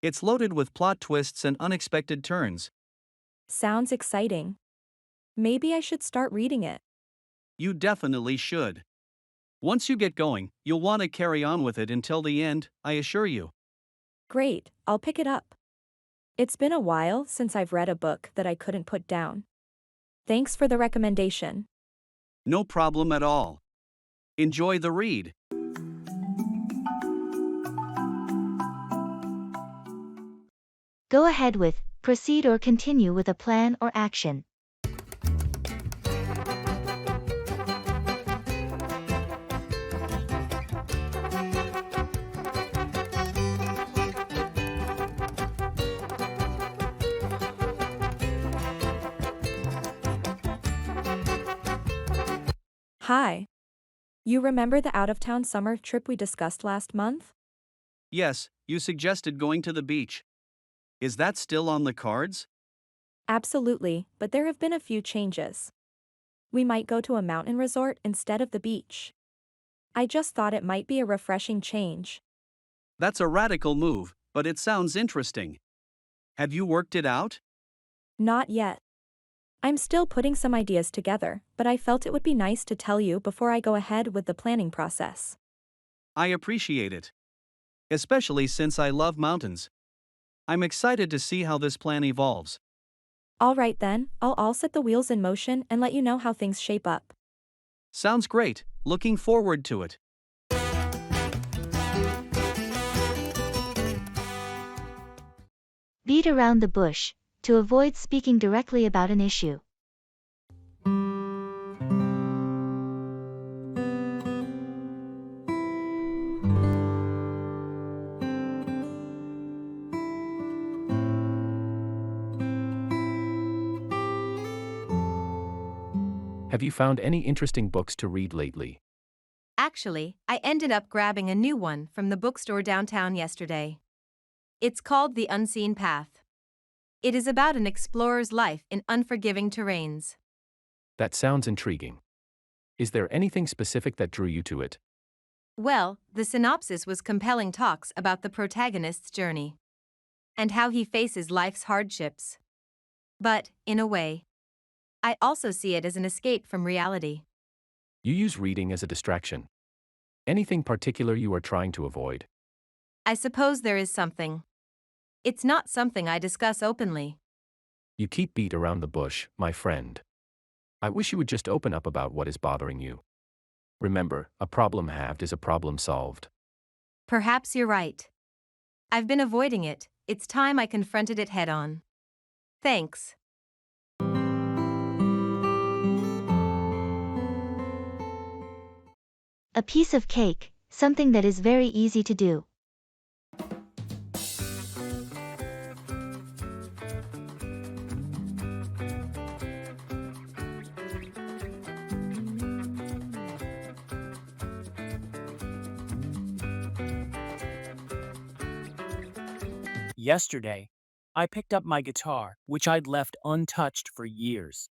It's loaded with plot twists and unexpected turns. Sounds exciting. Maybe I should start reading it. You definitely should. Once you get going, you'll want to carry on with it until the end, I assure you. Great, I'll pick it up. It's been a while since I've read a book that I couldn't put down. Thanks for the recommendation. No problem at all. Enjoy the read. Go ahead with, proceed or continue with a plan or action. Hi. You remember the out-of-town summer trip we discussed last month? Yes, you suggested going to the beach. Is that still on the cards? Absolutely, but there have been a few changes. We might go to a mountain resort instead of the beach. I just thought it might be a refreshing change. That's a radical move, but it sounds interesting. Have you worked it out? Not yet. I'm still putting some ideas together, but I felt it would be nice to tell you before I go ahead with the planning process. I appreciate it. Especially since I love mountains. I'm excited to see how this plan evolves. All right then, I'll set the wheels in motion and let you know how things shape up. Sounds great, looking forward to it. Beat around the bush, to avoid speaking directly about an issue. Have you found any interesting books to read lately? Actually, I ended up grabbing a new one from the bookstore downtown yesterday. It's called The Unseen Path. It is about an explorer's life in unforgiving terrains. That sounds intriguing. Is there anything specific that drew you to it? Well, the synopsis was compelling talks about the protagonist's journey and how he faces life's hardships. But, in a way, I also see it as an escape from reality. You use reading as a distraction. Anything particular you are trying to avoid? I suppose there is something. It's not something I discuss openly. You keep beat around the bush, my friend. I wish you would just open up about what is bothering you. Remember, a problem halved is a problem solved. Perhaps you're right. I've been avoiding it. It's time I confronted it head on. Thanks. A piece of cake, something that is very easy to do. Yesterday, I picked up my guitar, which I'd left untouched for years.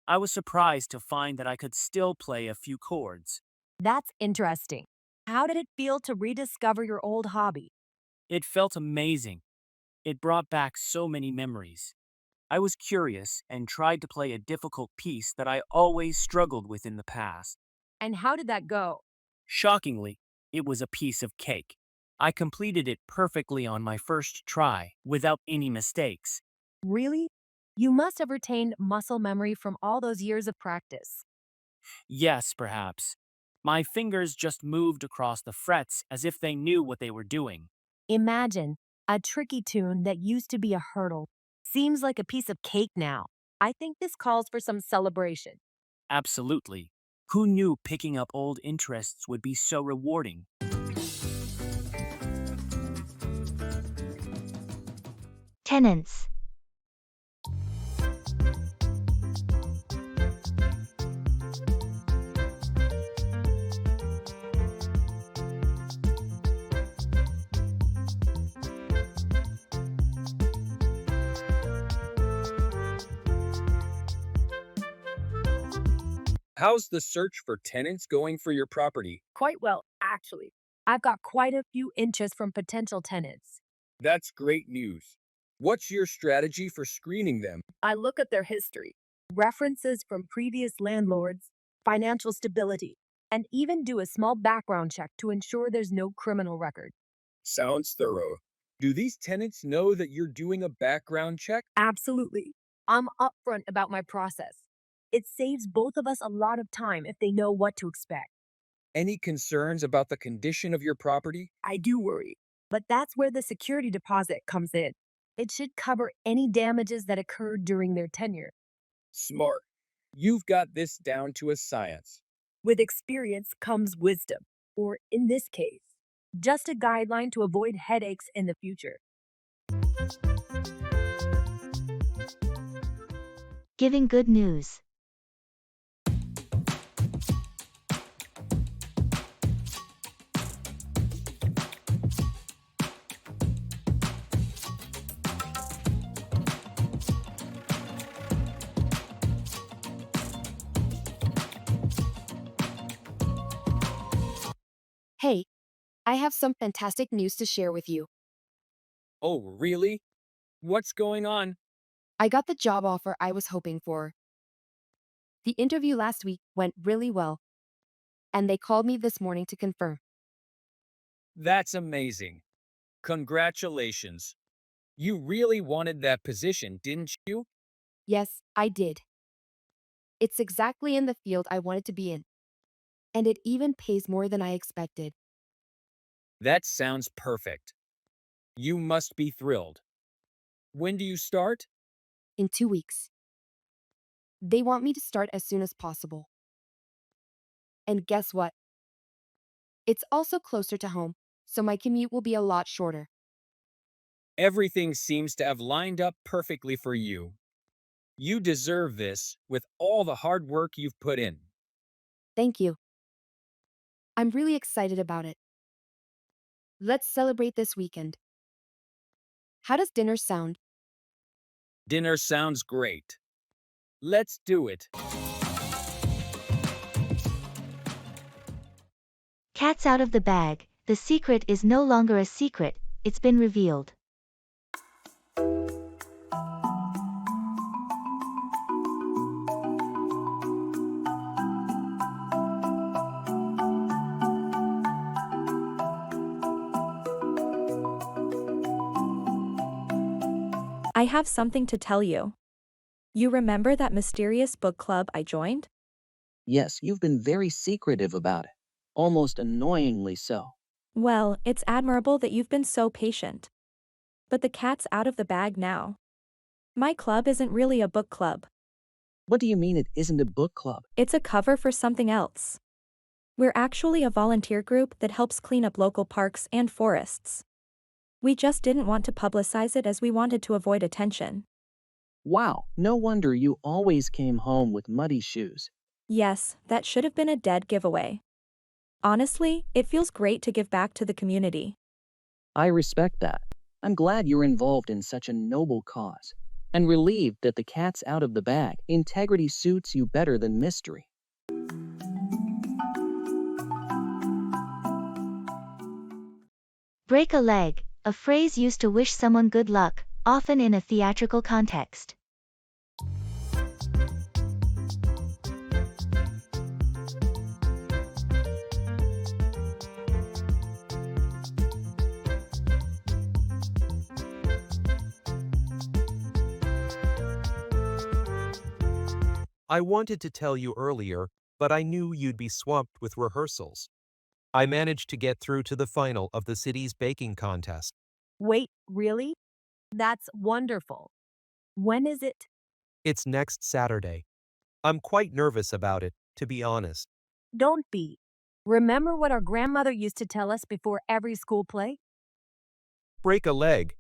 I was surprised to find that I could still play a few chords. That's interesting. How did it feel to rediscover your old hobby? It felt amazing. It brought back so many memories. I was curious and tried to play a difficult piece that I always struggled with in the past. And how did that go? Shockingly, it was a piece of cake. I completed it perfectly on my first try, without any mistakes. Really? You must have retained muscle memory from all those years of practice. Yes, perhaps. My fingers just moved across the frets as if they knew what they were doing. Imagine a tricky tune that used to be a hurdle. Seems like a piece of cake now. I think this calls for some celebration. Absolutely. Who knew picking up old interests would be so rewarding? Tenants. How's the search for tenants going for your property? Quite well, actually. I've got quite a few interest from potential tenants. That's great news. What's your strategy for screening them? I look at their history, references from previous landlords, financial stability, and even do a small background check to ensure there's no criminal record. Sounds thorough. Do these tenants know that you're doing a background check? Absolutely. I'm upfront about my process. It saves both of us a lot of time if they know what to expect. Any concerns about the condition of your property? I do worry, but that's where the security deposit comes in. It should cover any damages that occurred during their tenure. Smart. You've got this down to a science. With experience comes wisdom, or in this case, just a guideline to avoid headaches in the future. Giving good news. Hey, I have some fantastic news to share with you. Oh, really? What's going on? I got the job offer I was hoping for. The interview last week went really well, and they called me this morning to confirm. That's amazing. Congratulations. You really wanted that position, didn't you? Yes, I did. It's exactly in the field I wanted to be in, and it even pays more than I expected. That sounds perfect. You must be thrilled. When do you start? In 2 weeks. They want me to start as soon as possible. And guess what? It's also closer to home, so my commute will be a lot shorter. Everything seems to have lined up perfectly for you. You deserve this with all the hard work you've put in. Thank you. I'm really excited about it. Let's celebrate this weekend. How does dinner sound? Dinner sounds great. Let's do it. Cat's out of the bag, the secret is no longer a secret, it's been revealed. I have something to tell you. You remember that mysterious book club I joined? Yes, you've been very secretive about it. Almost annoyingly so. Well, it's admirable that you've been so patient. But the cat's out of the bag now. My club isn't really a book club. What do you mean it isn't a book club? It's a cover for something else. We're actually a volunteer group that helps clean up local parks and forests. We just didn't want to publicize it as we wanted to avoid attention. Wow, no wonder you always came home with muddy shoes. Yes, that should have been a dead giveaway. Honestly, it feels great to give back to the community. I respect that. I'm glad you're involved in such a noble cause. And relieved that the cat's out of the bag. Integrity suits you better than mystery. Break a leg, a phrase used to wish someone good luck, often in a theatrical context. I wanted to tell you earlier, but I knew you'd be swamped with rehearsals. I managed to get through to the final of the city's baking contest. Wait, really? That's wonderful. When is it? It's next Saturday. I'm quite nervous about it, to be honest. Don't be. Remember what our grandmother used to tell us before every school play? Break a leg.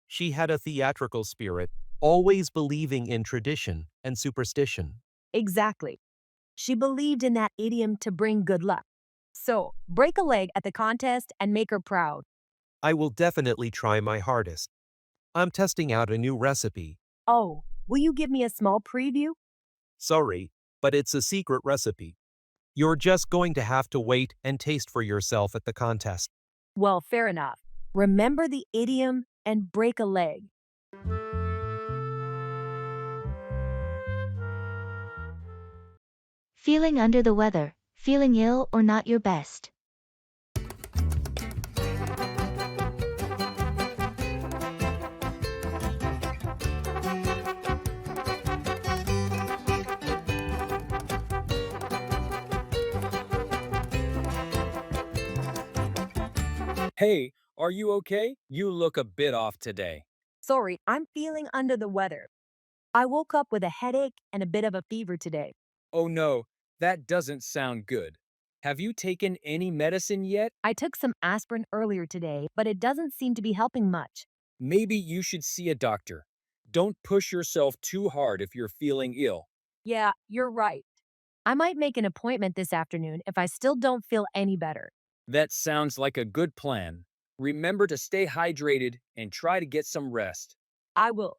She had a theatrical spirit, always believing in tradition and superstition. Exactly. She believed in that idiom to bring good luck. So, break a leg at the contest and make her proud. I will definitely try my hardest. I'm testing out a new recipe. Oh, will you give me a small preview? Sorry, but it's a secret recipe. You're just going to have to wait and taste for yourself at the contest. Well, fair enough. Remember the idiom and break a leg. Feeling under the weather, feeling ill or not your best. Hey, are you okay? You look a bit off today. Sorry, I'm feeling under the weather. I woke up with a headache and a bit of a fever today. Oh no, that doesn't sound good. Have you taken any medicine yet? I took some aspirin earlier today, but it doesn't seem to be helping much. Maybe you should see a doctor. Don't push yourself too hard if you're feeling ill. Yeah, you're right. I might make an appointment this afternoon if I still don't feel any better. That sounds like a good plan. Remember to stay hydrated and try to get some rest. I will.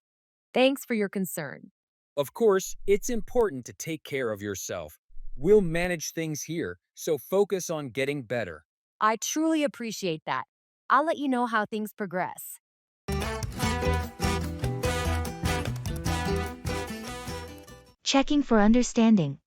Thanks for your concern. Of course, it's important to take care of yourself. We'll manage things here, so focus on getting better. I truly appreciate that. I'll let you know how things progress. Checking for understanding.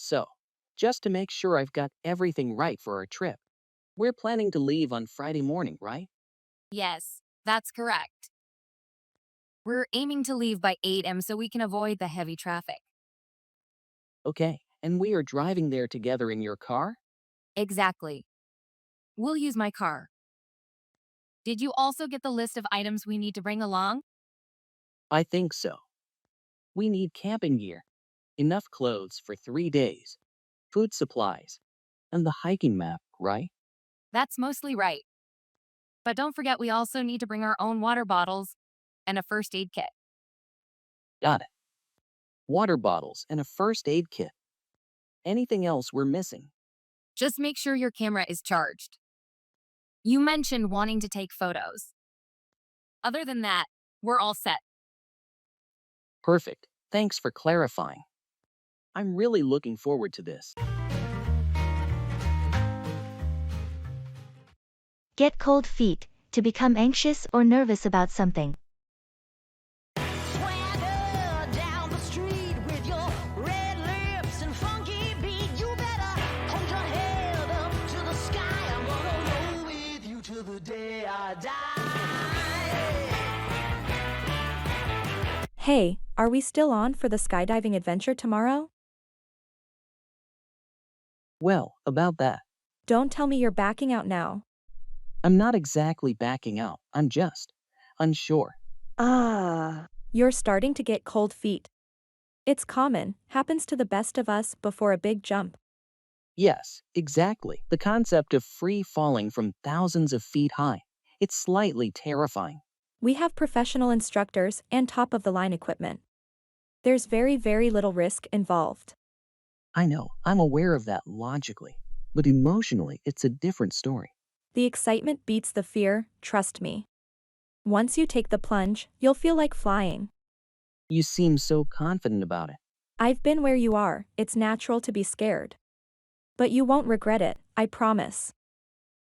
So, just to make sure I've got everything right for our trip, we're planning to leave on Friday morning, right? Yes, that's correct. We're aiming to leave by 8 a.m. so we can avoid the heavy traffic. Okay, and we are driving there together in your car? Exactly. We'll use my car. Did you also get the list of items we need to bring along? I think so. We need camping gear, enough clothes for 3 days, food supplies, and the hiking map, right? That's mostly right. But don't forget we also need to bring our own water bottles and a first aid kit. Got it. Water bottles and a first aid kit. Anything else we're missing? Just make sure your camera is charged. You mentioned wanting to take photos. Other than that, we're all set. Perfect. Thanks for clarifying. I'm really looking forward to this. Get cold feet to become anxious or nervous about something. Swagger down the street with your red lips and funky beat. You better hold your head up to the sky. I'm gonna roll with you till the day I die. Hey, are we still on for the skydiving adventure tomorrow? Well, about that. Don't tell me you're backing out now. I'm not exactly backing out, I'm just unsure. You're starting to get cold feet. It's common, happens to the best of us before a big jump. Yes, exactly. The concept of free falling from thousands of feet high. It's slightly terrifying. We have professional instructors and top-of-the-line equipment. There's very, very little risk involved. I know, I'm aware of that logically. But emotionally, it's a different story. The excitement beats the fear, trust me. Once you take the plunge, you'll feel like flying. You seem so confident about it. I've been where you are, it's natural to be scared. But you won't regret it, I promise.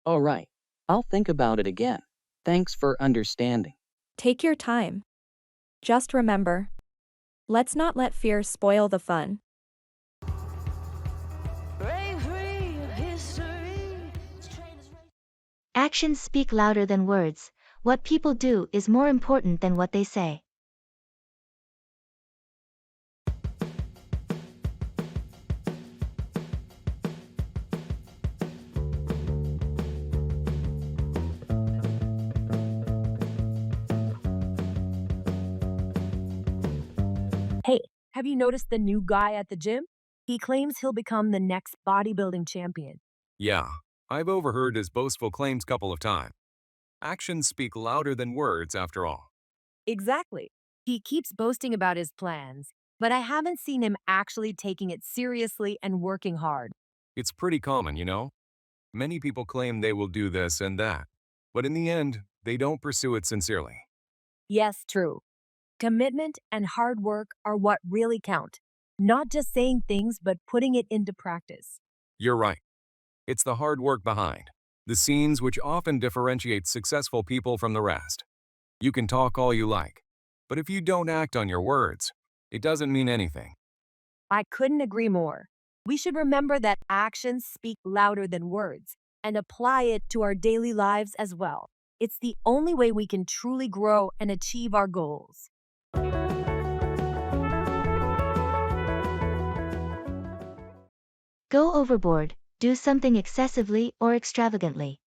All right, I'll think about it again. Thanks for understanding. Take your time. Just remember, let's not let fear spoil the fun. Actions speak louder than words. What people do is more important than what they say. Hey, have you noticed the new guy at the gym? He claims he'll become the next bodybuilding champion. Yeah, I've overheard his boastful claims couple of times. Actions speak louder than words, after all. Exactly. He keeps boasting about his plans, but I haven't seen him actually taking it seriously and working hard. It's pretty common, you know? Many people claim they will do this and that, but in the end, they don't pursue it sincerely. Yes, true. Commitment and hard work are what really count. Not just saying things, but putting it into practice. You're right. It's the hard work behind the scenes which often differentiate successful people from the rest. You can talk all you like, but if you don't act on your words, it doesn't mean anything. I couldn't agree more. We should remember that actions speak louder than words and apply it to our daily lives as well. It's the only way we can truly grow and achieve our goals. Go overboard, do something excessively or extravagantly.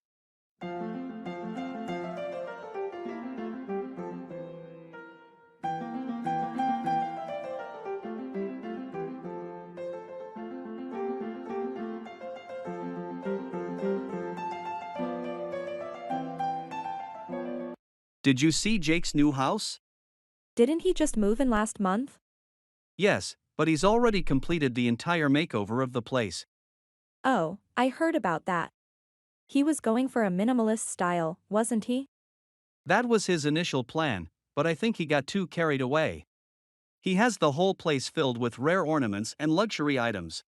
Did you see Jake's new house? Didn't he just move in last month? Yes, but he's already completed the entire makeover of the place. Oh, I heard about that. He was going for a minimalist style, wasn't he? That was his initial plan, but I think he got too carried away. He has the whole place filled with rare ornaments and luxury items.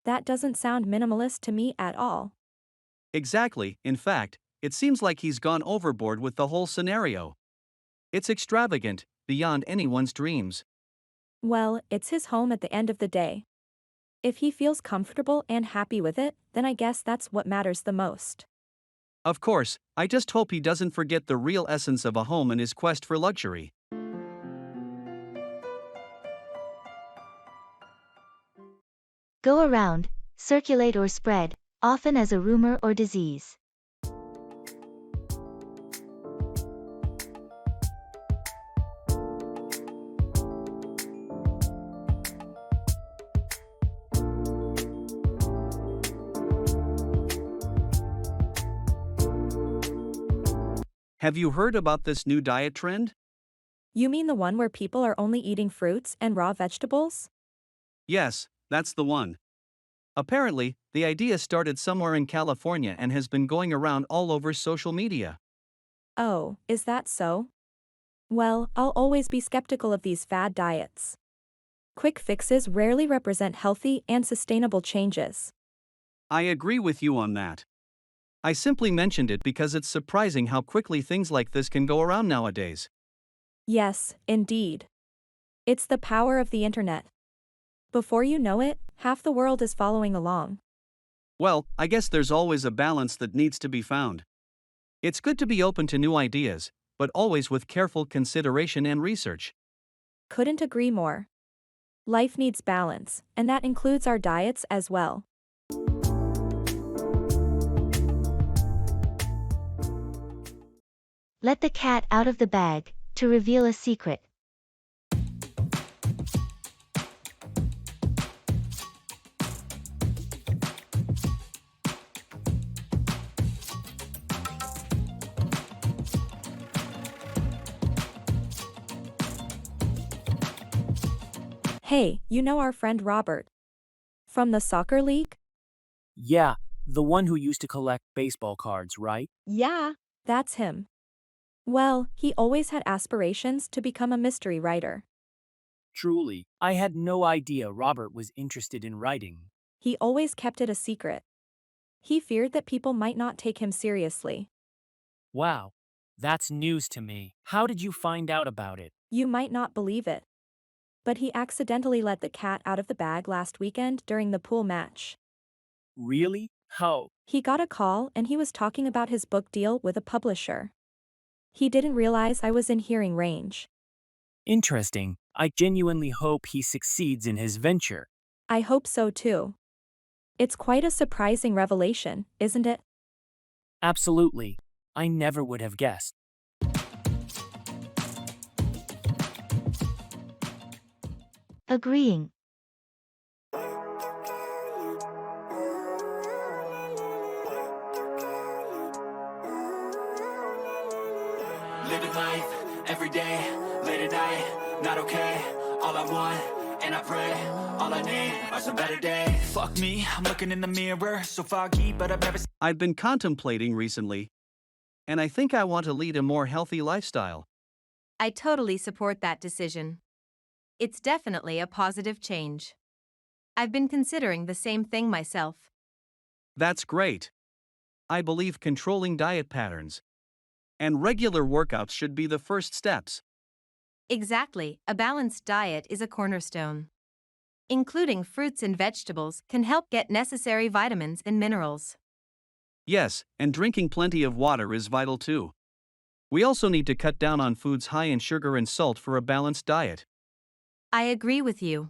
That doesn't sound minimalist to me at all. Exactly, in fact, it seems like he's gone overboard with the whole scenario. It's extravagant, beyond anyone's dreams. Well, it's his home at the end of the day. If he feels comfortable and happy with it, then I guess that's what matters the most. Of course, I just hope he doesn't forget the real essence of a home in his quest for luxury. Go around, circulate or spread, often as a rumor or disease. Have you heard about this new diet trend? You mean the one where people are only eating fruits and raw vegetables? Yes, that's the one. Apparently, the idea started somewhere in California and has been going around all over social media. Oh, is that so? Well, I'll always be skeptical of these fad diets. Quick fixes rarely represent healthy and sustainable changes. I agree with you on that. I simply mentioned it because it's surprising how quickly things like this can go around nowadays. Yes, indeed. It's the power of the internet. Before you know it, half the world is following along. Well, I guess there's always a balance that needs to be found. It's good to be open to new ideas, but always with careful consideration and research. Couldn't agree more. Life needs balance, and that includes our diets as well. Let the cat out of the bag, to reveal a secret. Hey, you know our friend Robert? From the soccer league? Yeah, the one who used to collect baseball cards, right? Yeah, that's him. Well, he always had aspirations to become a mystery writer. Truly, I had no idea Robert was interested in writing. He always kept it a secret. He feared that people might not take him seriously. Wow, that's news to me. How did you find out about it? You might not believe it. But he accidentally let the cat out of the bag last weekend during the pool match. Really? How? He got a call and he was talking about his book deal with a publisher. He didn't realize I was in hearing range. Interesting. I genuinely hope he succeeds in his venture. I hope so too. It's quite a surprising revelation, isn't it? Absolutely. I never would have guessed. Agreeing. Living life, every day, late at night, not okay. All I want, and I pray, all I need are some better days. Fuck me, I'm looking in the mirror, so foggy, but I've never I've been contemplating recently, and I think I want to lead a more healthy lifestyle. I totally support that decision. It's definitely a positive change. I've been considering the same thing myself. That's great. I believe controlling diet patterns and regular workouts should be the first steps. Exactly, a balanced diet is a cornerstone. Including fruits and vegetables can help get necessary vitamins and minerals. Yes, and drinking plenty of water is vital too. We also need to cut down on foods high in sugar and salt for a balanced diet. I agree with you.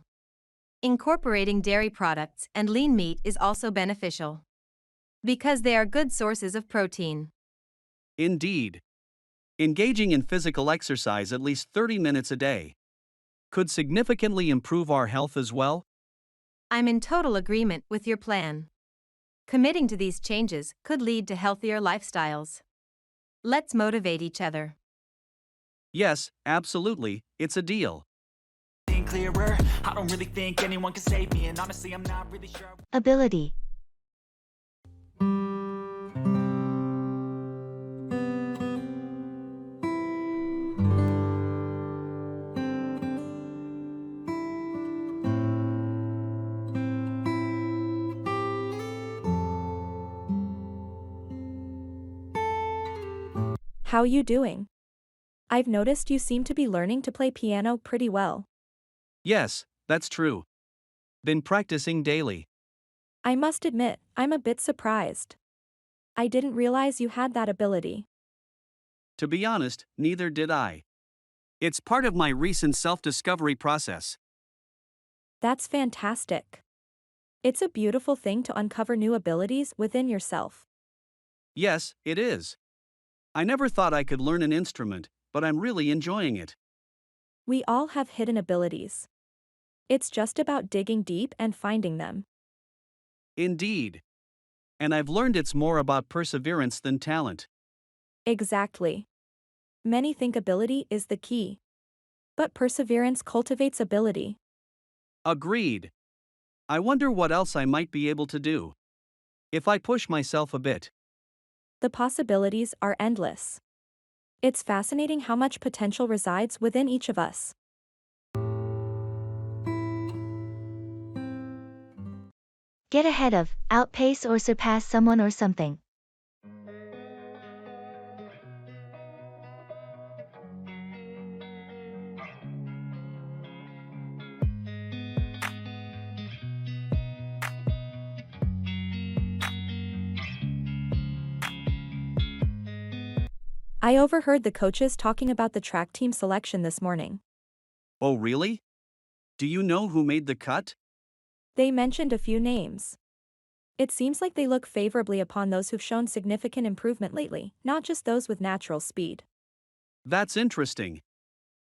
Incorporating dairy products and lean meat is also beneficial because they are good sources of protein. Indeed. Engaging in physical exercise at least 30 minutes a day could significantly improve our health as well. I'm in total agreement with your plan. Committing to these changes could lead to healthier lifestyles. Let's motivate each other. Yes, absolutely, it's a deal. clearer. I don't really think anyone can save me, and honestly, I'm not really sure. Ability. How you doing? I've noticed you seem to be learning to play piano pretty well. Yes, that's true. Been practicing daily. I must admit, I'm a bit surprised. I didn't realize you had that ability. To be honest, neither did I. It's part of my recent self-discovery process. That's fantastic. It's a beautiful thing to uncover new abilities within yourself. Yes, it is. I never thought I could learn an instrument, but I'm really enjoying it. We all have hidden abilities. It's just about digging deep and finding them. Indeed. And I've learned it's more about perseverance than talent. Exactly. Many think ability is the key. But perseverance cultivates ability. Agreed. I wonder what else I might be able to do. If I push myself a bit. The possibilities are endless. It's fascinating how much potential resides within each of us. Get ahead of, outpace or surpass someone or something. I overheard the coaches talking about the track team selection this morning. Oh, really? Do you know who made the cut? They mentioned a few names. It seems like they look favorably upon those who've shown significant improvement lately, not just those with natural speed. That's interesting.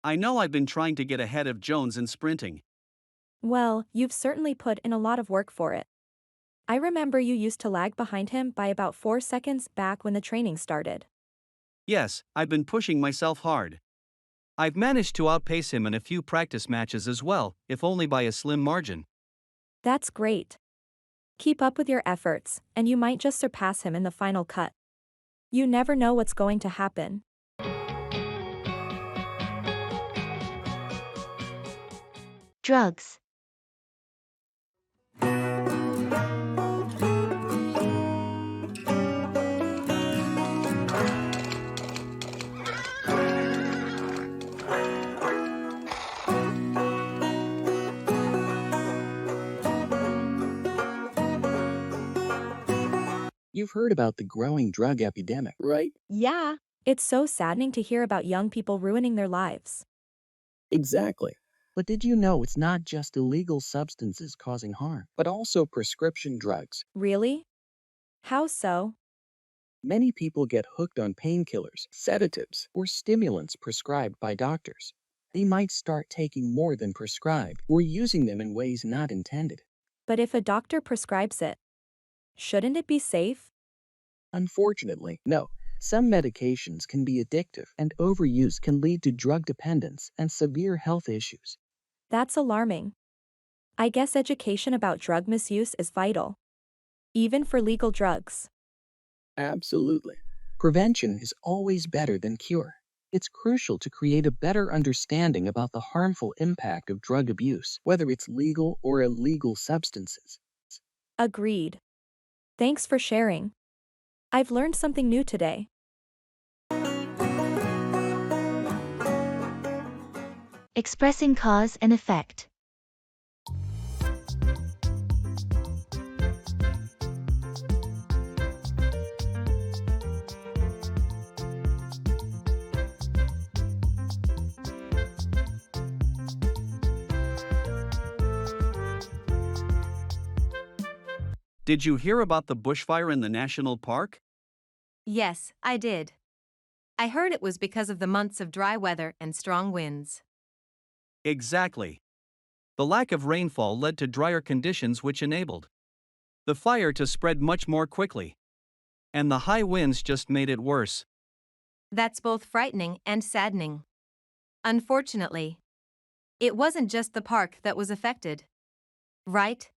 I know I've been trying to get ahead of Jones in sprinting. Well, you've certainly put in a lot of work for it. I remember you used to lag behind him by about 4 seconds back when the training started. Yes, I've been pushing myself hard. I've managed to outpace him in a few practice matches as well, if only by a slim margin. That's great. Keep up with your efforts, and you might just surpass him in the final cut. You never know what's going to happen. Drugs. You've heard about the growing drug epidemic, right? Yeah. It's so saddening to hear about young people ruining their lives. Exactly. But did you know it's not just illegal substances causing harm, but also prescription drugs? Really? How so? Many people get hooked on painkillers, sedatives, or stimulants prescribed by doctors. They might start taking more than prescribed or using them in ways not intended. But if a doctor prescribes it, shouldn't it be safe? Unfortunately, no. Some medications can be addictive, and overuse can lead to drug dependence and severe health issues. That's alarming. I guess education about drug misuse is vital. Even for legal drugs. Absolutely. Prevention is always better than cure. It's crucial to create a better understanding about the harmful impact of drug abuse, whether it's legal or illegal substances. Agreed. Thanks for sharing. I've learned something new today. Expressing cause and effect. Did you hear about the bushfire in the national park? Yes, I did. I heard it was because of the months of dry weather and strong winds. Exactly. The lack of rainfall led to drier conditions, which enabled the fire to spread much more quickly. And the high winds just made it worse. That's both frightening and saddening. Unfortunately, it wasn't just the park that was affected. Right?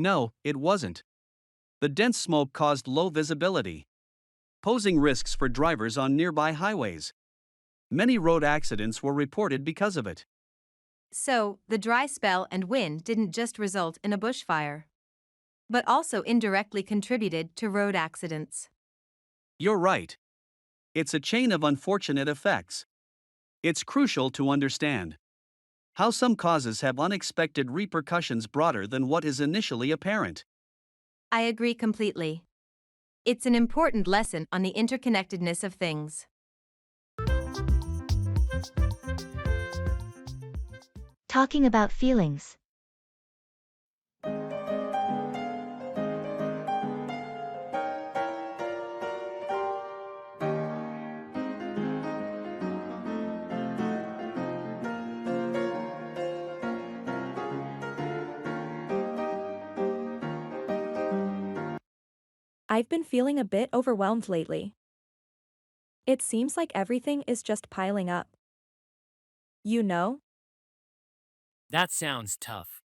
No, it wasn't. The dense smoke caused low visibility, posing risks for drivers on nearby highways. Many road accidents were reported because of it. So, the dry spell and wind didn't just result in a bushfire, but also indirectly contributed to road accidents. You're right. It's a chain of unfortunate effects. It's crucial to understand how some causes have unexpected repercussions broader than what is initially apparent. I agree completely. It's an important lesson on the interconnectedness of things. Talking about feelings. I've been feeling a bit overwhelmed lately. It seems like everything is just piling up. You know? That sounds tough.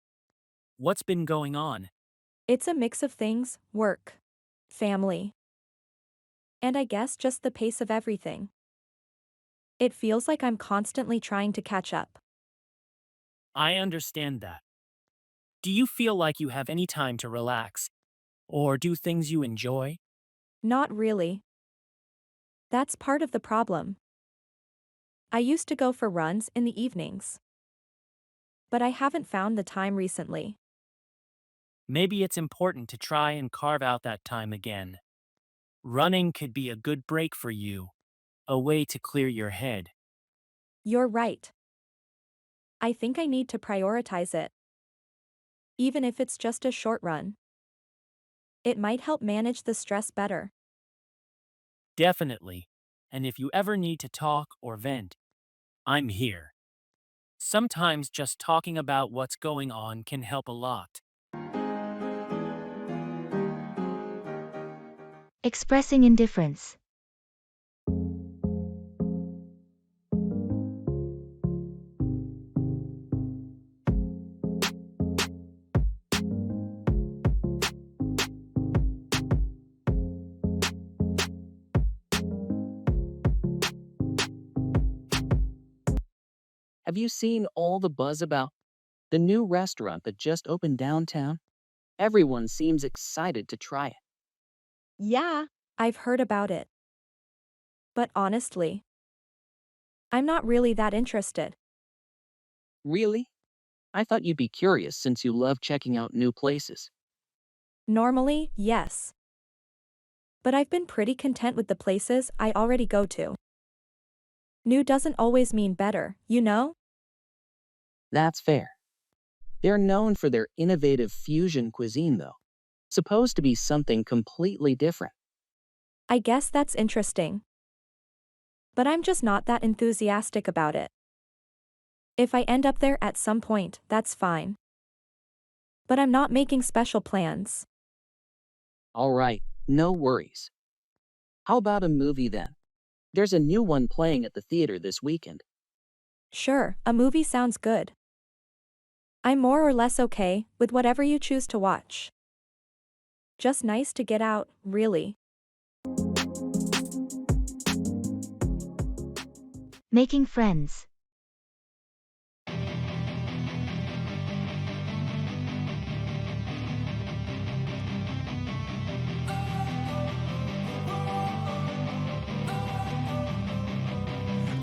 What's been going on? It's a mix of things: work, family, and I guess just the pace of everything. It feels like I'm constantly trying to catch up. I understand that. Do you feel like you have any time to relax or do things you enjoy? Not really. That's part of the problem. I used to go for runs in the evenings, but I haven't found the time recently. Maybe it's important to try and carve out that time again. Running could be a good break for you, a way to clear your head. You're right. I think I need to prioritize it. Even if it's just a short run. It might help manage the stress better. Definitely. And if you ever need to talk or vent, I'm here. Sometimes just talking about what's going on can help a lot. Expressing indifference. Have you seen all the buzz about the new restaurant that just opened downtown? Everyone seems excited to try it. Yeah, I've heard about it. But honestly, I'm not really that interested. Really? I thought you'd be curious since you love checking out new places. Normally, yes. But I've been pretty content with the places I already go to. New doesn't always mean better, you know? That's fair. They're known for their innovative fusion cuisine, though. Supposed to be something completely different. I guess that's interesting. But I'm just not that enthusiastic about it. If I end up there at some point, that's fine. But I'm not making special plans. All right, no worries. How about a movie then? There's a new one playing at the theater this weekend. Sure, a movie sounds good. I'm more or less okay with whatever you choose to watch. Just nice to get out, really. Making friends.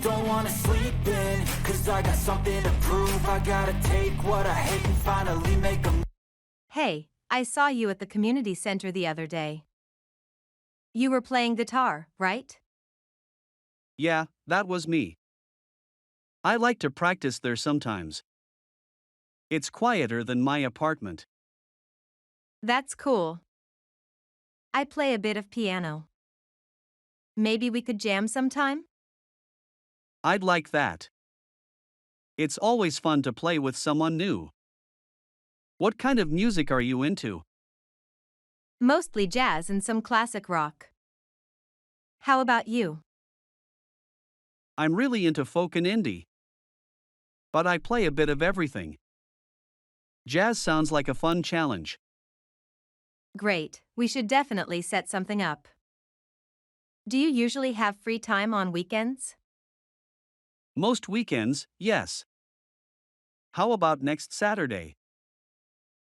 Don't wanna sleep in, cause I got something to prove. I gotta take what I hate and finally make a Hey, I saw you at the community center the other day. You were playing guitar, right? Yeah, that was me. I like to practice there sometimes. It's quieter than my apartment. That's cool. I play a bit of piano. Maybe we could jam sometime? I'd like that. It's always fun to play with someone new. What kind of music are you into? Mostly jazz and some classic rock. How about you? I'm really into folk and indie. But I play a bit of everything. Jazz sounds like a fun challenge. Great, we should definitely set something up. Do you usually have free time on weekends? Most weekends, yes. How about next Saturday?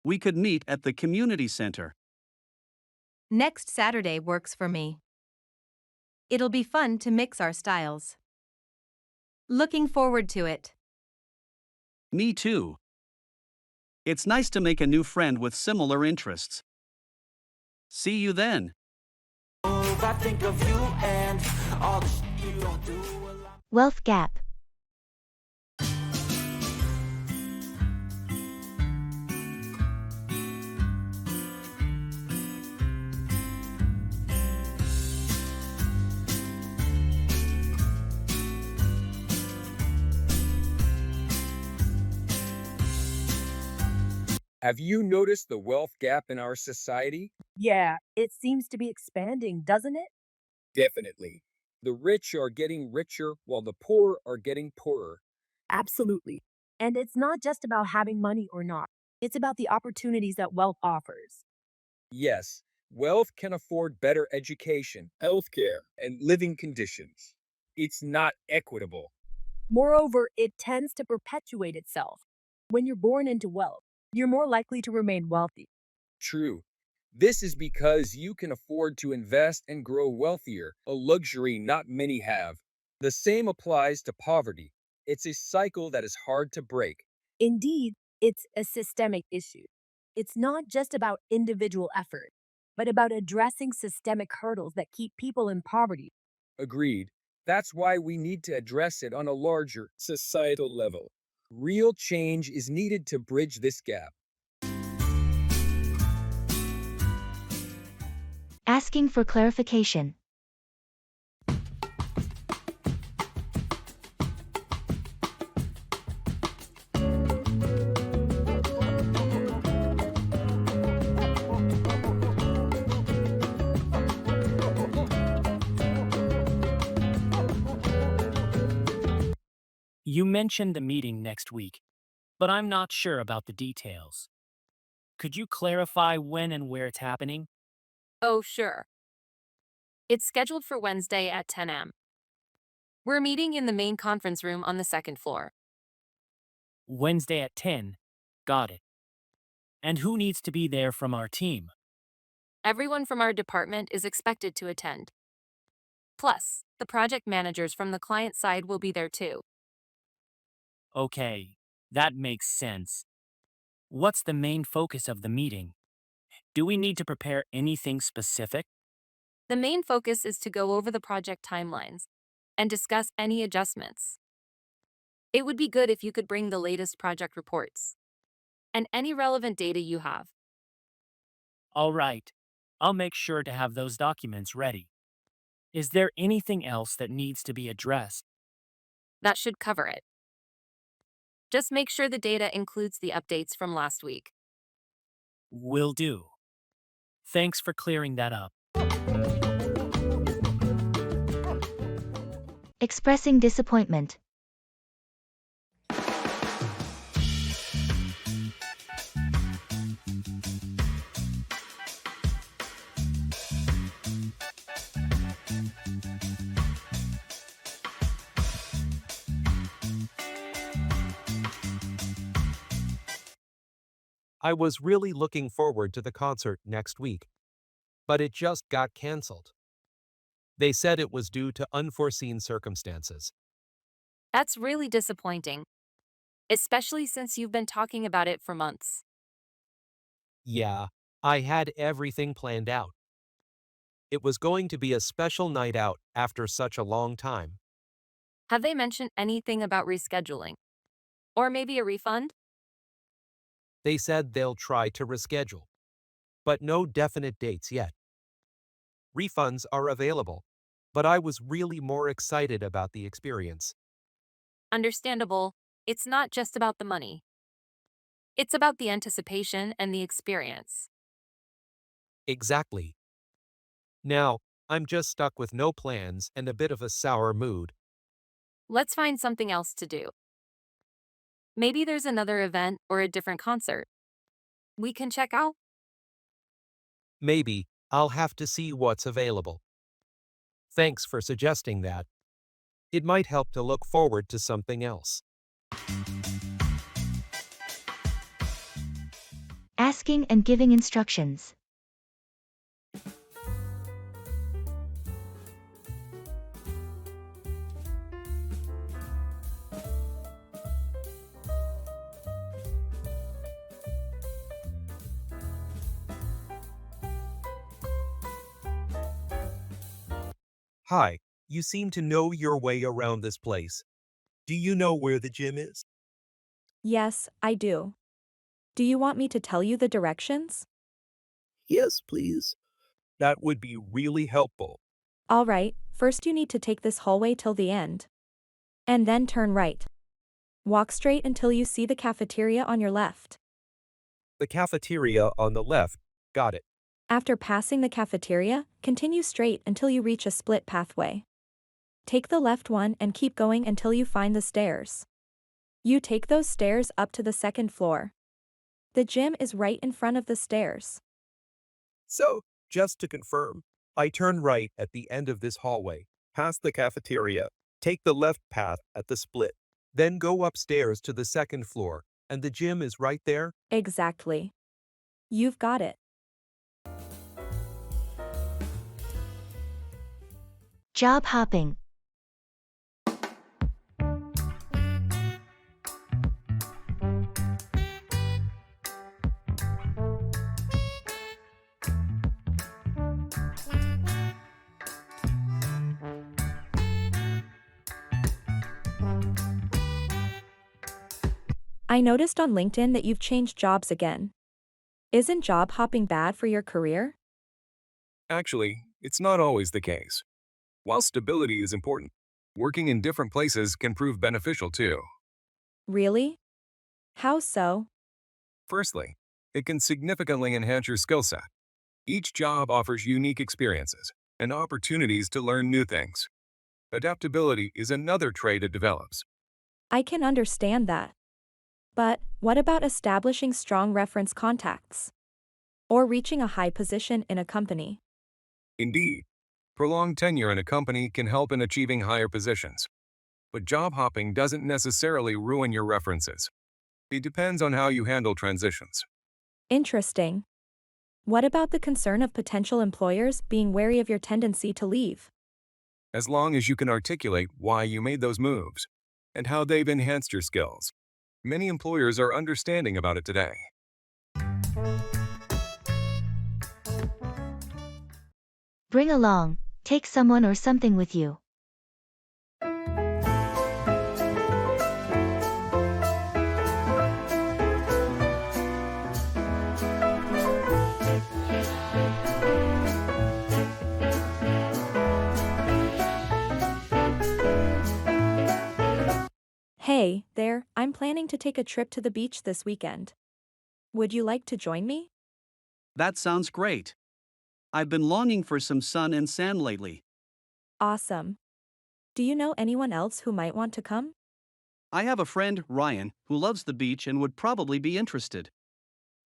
We could meet at the community center. Next Saturday works for me. It'll be fun to mix our styles. Looking forward to it. Me too. It's nice to make a new friend with similar interests. See you then. I think of you and all the shit you don't do. Wealth gap. Have you noticed the wealth gap in our society? Yeah, it seems to be expanding, doesn't it? Definitely. The rich are getting richer while the poor are getting poorer. Absolutely. And it's not just about having money or not. It's about the opportunities that wealth offers. Yes, wealth can afford better education, healthcare, and living conditions. It's not equitable. Moreover, it tends to perpetuate itself. When you're born into wealth, you're more likely to remain wealthy. True. This is because you can afford to invest and grow wealthier, a luxury not many have. The same applies to poverty. It's a cycle that is hard to break. Indeed, it's a systemic issue. It's not just about individual effort, but about addressing systemic hurdles that keep people in poverty. Agreed. That's why we need to address it on a larger societal level. Real change is needed to bridge this gap. Asking for clarification. You mentioned the meeting next week, but I'm not sure about the details. Could you clarify when and where it's happening? Oh, sure. It's scheduled for Wednesday at 10 a.m. We're meeting in the main conference room on the second floor. Wednesday at 10. Got it. And who needs to be there from our team? Everyone from our department is expected to attend. Plus, the project managers from the client side will be there too. Okay, that makes sense. What's the main focus of the meeting? Do we need to prepare anything specific? The main focus is to go over the project timelines and discuss any adjustments. It would be good if you could bring the latest project reports and any relevant data you have. All right, I'll make sure to have those documents ready. Is there anything else that needs to be addressed? That should cover it. Just make sure the data includes the updates from last week. Will do. Thanks for clearing that up. Expressing disappointment. I was really looking forward to the concert next week, but it just got canceled. They said it was due to unforeseen circumstances. That's really disappointing, especially since you've been talking about it for months. Yeah, I had everything planned out. It was going to be a special night out after such a long time. Have they mentioned anything about rescheduling? Or maybe a refund? They said they'll try to reschedule, but no definite dates yet. Refunds are available, but I was really more excited about the experience. Understandable, it's not just about the money. It's about the anticipation and the experience. Exactly. Now, I'm just stuck with no plans and a bit of a sour mood. Let's find something else to do. Maybe there's another event or a different concert we can check out. Maybe, I'll have to see what's available. Thanks for suggesting that. It might help to look forward to something else. Asking and giving instructions. Hi, you seem to know your way around this place. Do you know where the gym is? Yes, I do. Do you want me to tell you the directions? Yes, please. That would be really helpful. All right, first you need to take this hallway till the end. And then turn right. Walk straight until you see the cafeteria on your left. The cafeteria on the left. Got it. After passing the cafeteria, continue straight until you reach a split pathway. Take the left one and keep going until you find the stairs. You take those stairs up to the second floor. The gym is right in front of the stairs. So, just to confirm, I turn right at the end of this hallway, past the cafeteria, take the left path at the split, then go upstairs to the second floor, and the gym is right there? Exactly. You've got it. Job hopping. I noticed on LinkedIn that you've changed jobs again. Isn't job hopping bad for your career? Actually, it's not always the case. While stability is important, working in different places can prove beneficial too. Really? How so? Firstly, it can significantly enhance your skill set. Each job offers unique experiences and opportunities to learn new things. Adaptability is another trait it develops. I can understand that. But what about establishing strong reference contacts? Or reaching a high position in a company? Indeed, prolonged tenure in a company can help in achieving higher positions. But job hopping doesn't necessarily ruin your references. It depends on how you handle transitions. Interesting. What about the concern of potential employers being wary of your tendency to leave? As long as you can articulate why you made those moves and how they've enhanced your skills, many employers are understanding about it today. Bring along, take someone or something with you. Hey, there, I'm planning to take a trip to the beach this weekend. Would you like to join me? That sounds great. I've been longing for some sun and sand lately. Awesome. Do you know anyone else who might want to come? I have a friend, Ryan, who loves the beach and would probably be interested.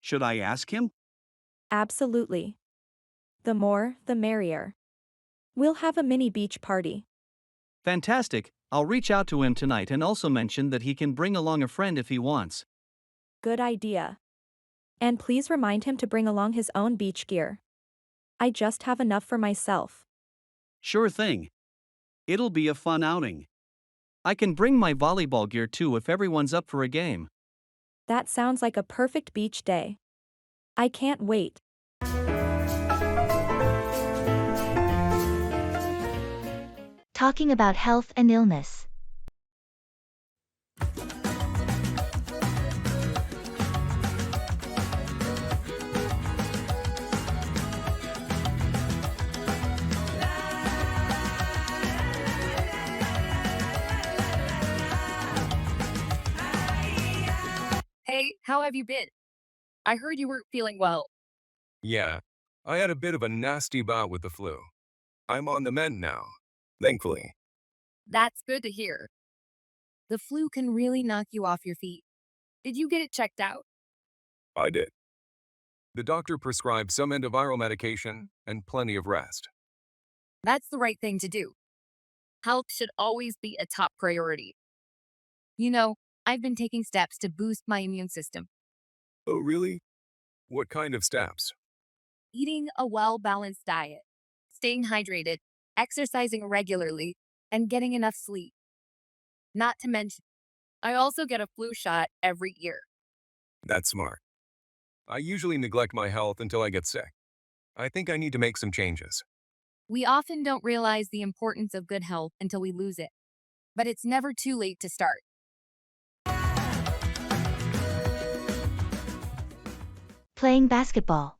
Should I ask him? Absolutely. The more, the merrier. We'll have a mini beach party. Fantastic. I'll reach out to him tonight and also mention that he can bring along a friend if he wants. Good idea. And please remind him to bring along his own beach gear. I just have enough for myself. Sure thing. It'll be a fun outing. I can bring my volleyball gear too if everyone's up for a game. That sounds like a perfect beach day. I can't wait. Talking about health and illness. Hey, how have you been? I heard you weren't feeling well. Yeah, I had a bit of a nasty bout with the flu. I'm on the mend now, thankfully. That's good to hear. The flu can really knock you off your feet. Did you get it checked out? I did. The doctor prescribed some antiviral medication and plenty of rest. That's the right thing to do. Health should always be a top priority. You know, I've been taking steps to boost my immune system. Oh, really? What kind of steps? Eating a well-balanced diet, staying hydrated, exercising regularly, and getting enough sleep. Not to mention, I also get a flu shot every year. That's smart. I usually neglect my health until I get sick. I think I need to make some changes. We often don't realize the importance of good health until we lose it. But it's never too late to start. Playing basketball.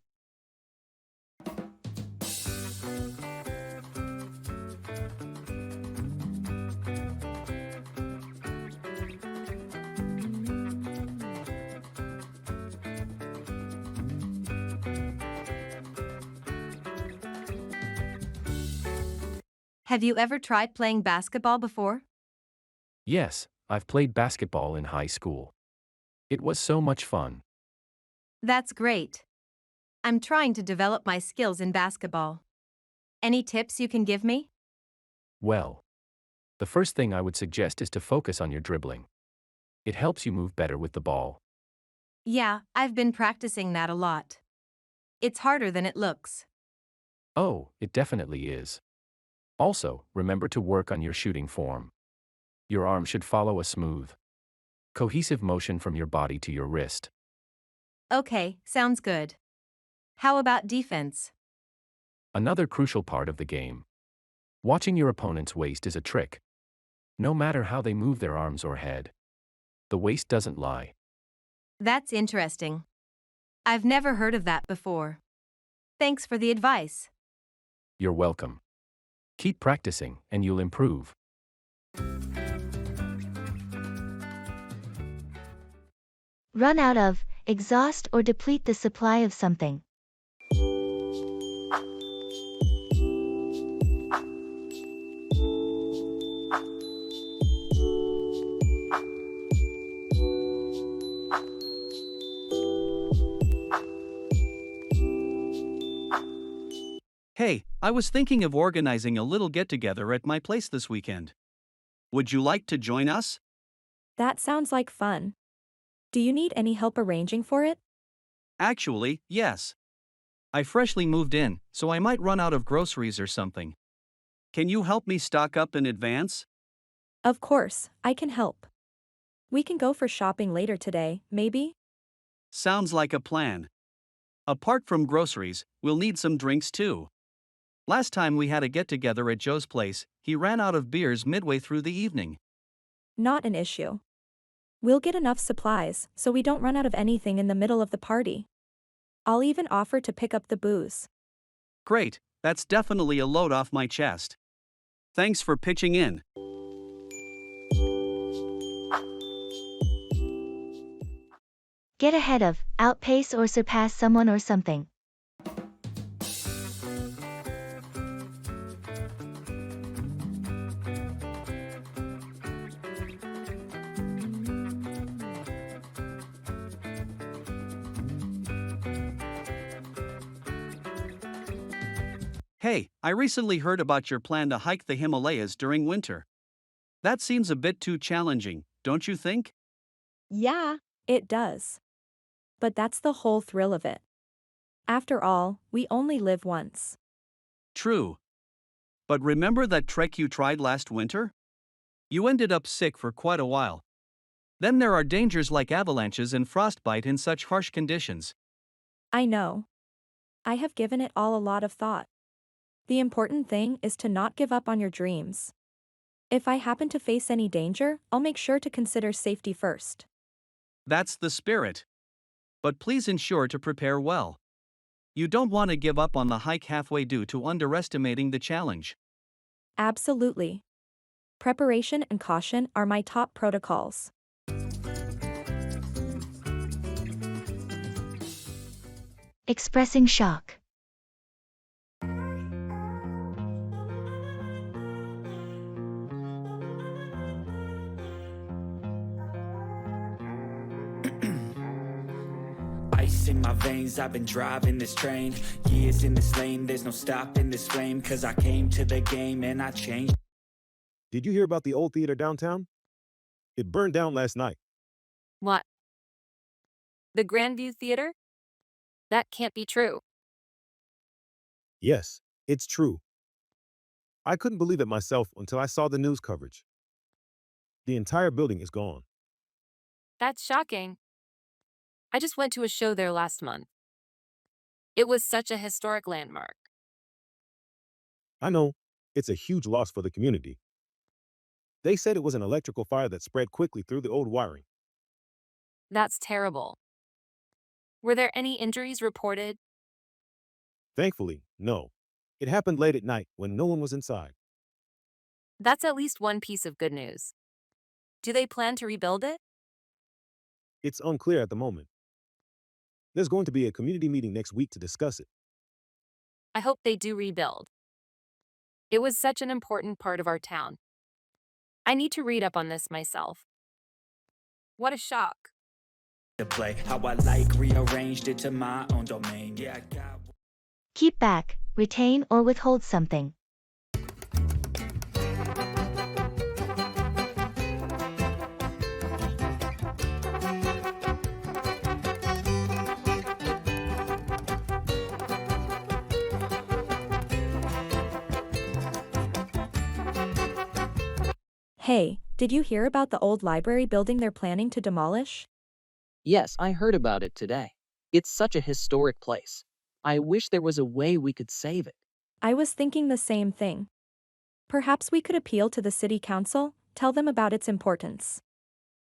Have you ever tried playing basketball before? Yes, I've played basketball in high school. It was so much fun. That's great. I'm trying to develop my skills in basketball. Any tips you can give me? Well, the first thing I would suggest is to focus on your dribbling. It helps you move better with the ball. Yeah, I've been practicing that a lot. It's harder than it looks. Oh, it definitely is. Also, remember to work on your shooting form. Your arm should follow a smooth, cohesive motion from your body to your wrist. Okay, sounds good. How about defense? Another crucial part of the game. Watching your opponent's waist is a trick. No matter how they move their arms or head, the waist doesn't lie. That's interesting. I've never heard of that before. Thanks for the advice. You're welcome. Keep practicing, and you'll improve. Run out of, exhaust or deplete the supply of something. Hey, I was thinking of organizing a little get-together at my place this weekend. Would you like to join us? That sounds like fun. Do you need any help arranging for it? Actually, yes. I freshly moved in, so I might run out of groceries or something. Can you help me stock up in advance? Of course, I can help. We can go for shopping later today, maybe? Sounds like a plan. Apart from groceries, we'll need some drinks too. Last time we had a get-together at Joe's place, he ran out of beers midway through the evening. Not an issue. We'll get enough supplies so we don't run out of anything in the middle of the party. I'll even offer to pick up the booze. Great, that's definitely a load off my chest. Thanks for pitching in. Get ahead of, outpace or surpass someone or something. Hey, I recently heard about your plan to hike the Himalayas during winter. That seems a bit too challenging, don't you think? Yeah, it does. But that's the whole thrill of it. After all, we only live once. True. But remember that trek you tried last winter? You ended up sick for quite a while. Then there are dangers like avalanches and frostbite in such harsh conditions. I know. I have given it all a lot of thought. The important thing is to not give up on your dreams. If I happen to face any danger, I'll make sure to consider safety first. That's the spirit. But please ensure to prepare well. You don't want to give up on the hike halfway due to underestimating the challenge. Absolutely. Preparation and caution are my top protocols. Expressing shock. Ice in my veins, I've been driving this train. Years in this lane, there's no stopping this flame. Cause I came to the game and I changed. Did you hear about the old theater downtown? It burned down last night. What? The Grandview Theater? That can't be true. Yes, it's true. I couldn't believe it myself until I saw the news coverage. The entire building is gone. That's shocking. I just went to a show there last month. It was such a historic landmark. I know, it's a huge loss for the community. They said it was an electrical fire that spread quickly through the old wiring. That's terrible. Were there any injuries reported? Thankfully, no. It happened late at night when no one was inside. That's at least one piece of good news. Do they plan to rebuild it? It's unclear at the moment. There's going to be a community meeting next week to discuss it. I hope they do rebuild. It was such an important part of our town. I need to read up on this myself. What a shock. To play how I like, rearranged it to my own domain. Yeah, I got. Keep back, retain or withhold something. Hey, did you hear about the old library building they're planning to demolish? Yes, I heard about it today. It's such a historic place. I wish there was a way we could save it. I was thinking the same thing. Perhaps we could appeal to the city council, tell them about its importance.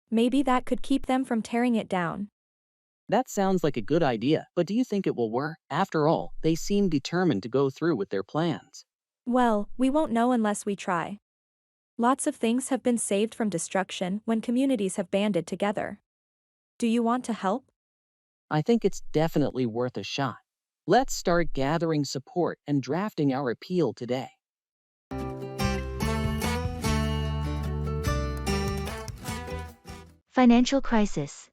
Maybe that could keep them from tearing it down. That sounds like a good idea, but do you think it will work? After all, they seem determined to go through with their plans. Well, we won't know unless we try. Lots of things have been saved from destruction when communities have banded together. Do you want to help? I think it's definitely worth a shot. Let's start gathering support and drafting our appeal today. Financial crisis.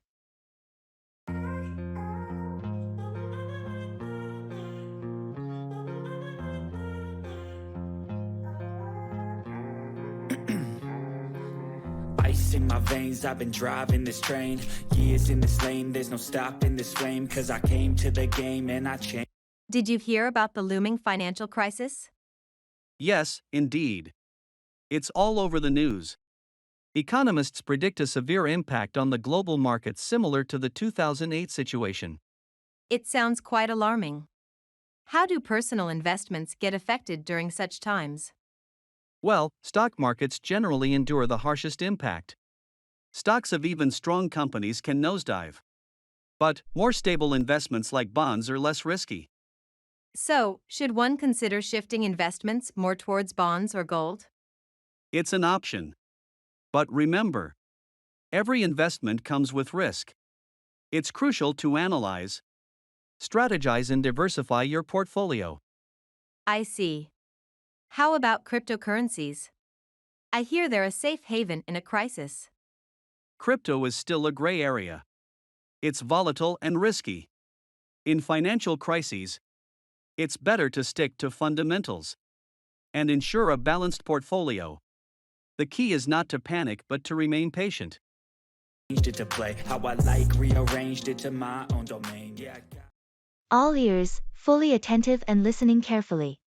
Ice in my veins, I've been driving this train. Years in this lane, there's no stopping this flame. Cause I came to the game and I changed. Did you hear about the looming financial crisis? Yes, indeed. It's all over the news. Economists predict a severe impact on the global markets similar to the 2008 situation. It sounds quite alarming. How do personal investments get affected during such times? Well, stock markets generally endure the harshest impact. Stocks of even strong companies can nosedive. But more stable investments like bonds are less risky. So, should one consider shifting investments more towards bonds or gold? It's an option. But remember, every investment comes with risk. It's crucial to analyze, strategize, and diversify your portfolio. I see. How about cryptocurrencies? I hear they're a safe haven in a crisis. Crypto is still a gray area. It's volatile and risky. In financial crises, it's better to stick to fundamentals and ensure a balanced portfolio. The key is not to panic but to remain patient. It to play how I like, rearranged it to my own domain. Yeah, I got. All ears, fully attentive and listening carefully.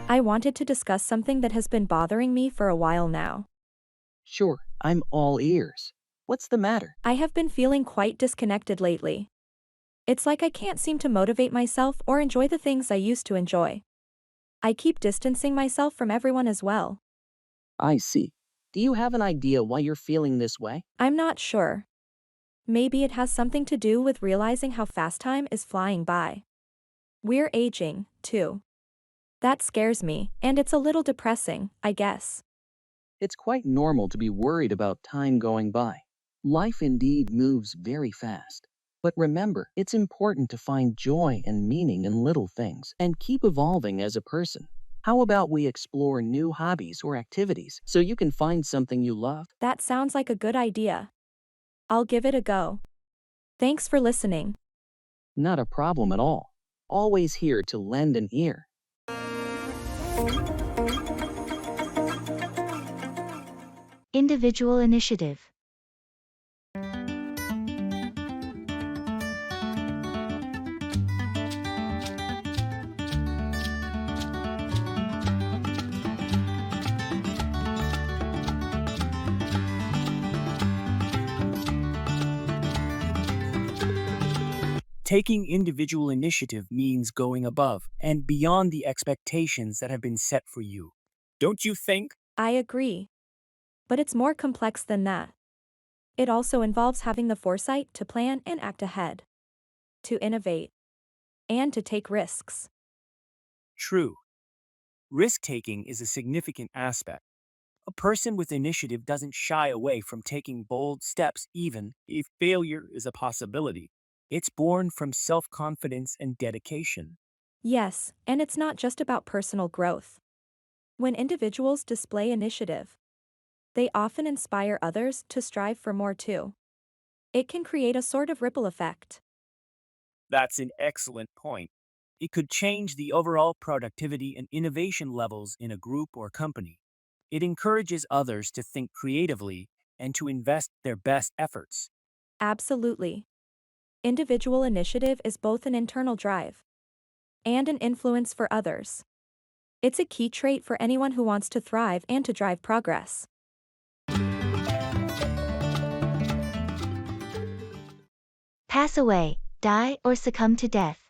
I wanted to discuss something that has been bothering me for a while now. Sure, I'm all ears. What's the matter? I have been feeling quite disconnected lately. It's like I can't seem to motivate myself or enjoy the things I used to enjoy. I keep distancing myself from everyone as well. I see. Do you have an idea why you're feeling this way? I'm not sure. Maybe it has something to do with realizing how fast time is flying by. We're aging, too. That scares me, and it's a little depressing, I guess. It's quite normal to be worried about time going by. Life indeed moves very fast. But remember, it's important to find joy and meaning in little things and keep evolving as a person. How about we explore new hobbies or activities so you can find something you love? That sounds like a good idea. I'll give it a go. Thanks for listening. Not a problem at all. Always here to lend an ear. Individual initiative. Taking individual initiative means going above and beyond the expectations that have been set for you. Don't you think? I agree. But it's more complex than that. It also involves having the foresight to plan and act ahead, to innovate, and to take risks. True. Risk-taking is a significant aspect. A person with initiative doesn't shy away from taking bold steps even if failure is a possibility. It's born from self-confidence and dedication. Yes, and it's not just about personal growth. When individuals display initiative, they often inspire others to strive for more too. It can create a sort of ripple effect. That's an excellent point. It could change the overall productivity and innovation levels in a group or company. It encourages others to think creatively and to invest their best efforts. Absolutely. Individual initiative is both an internal drive and an influence for others. It's a key trait for anyone who wants to thrive and to drive progress. Pass away, die, or succumb to death.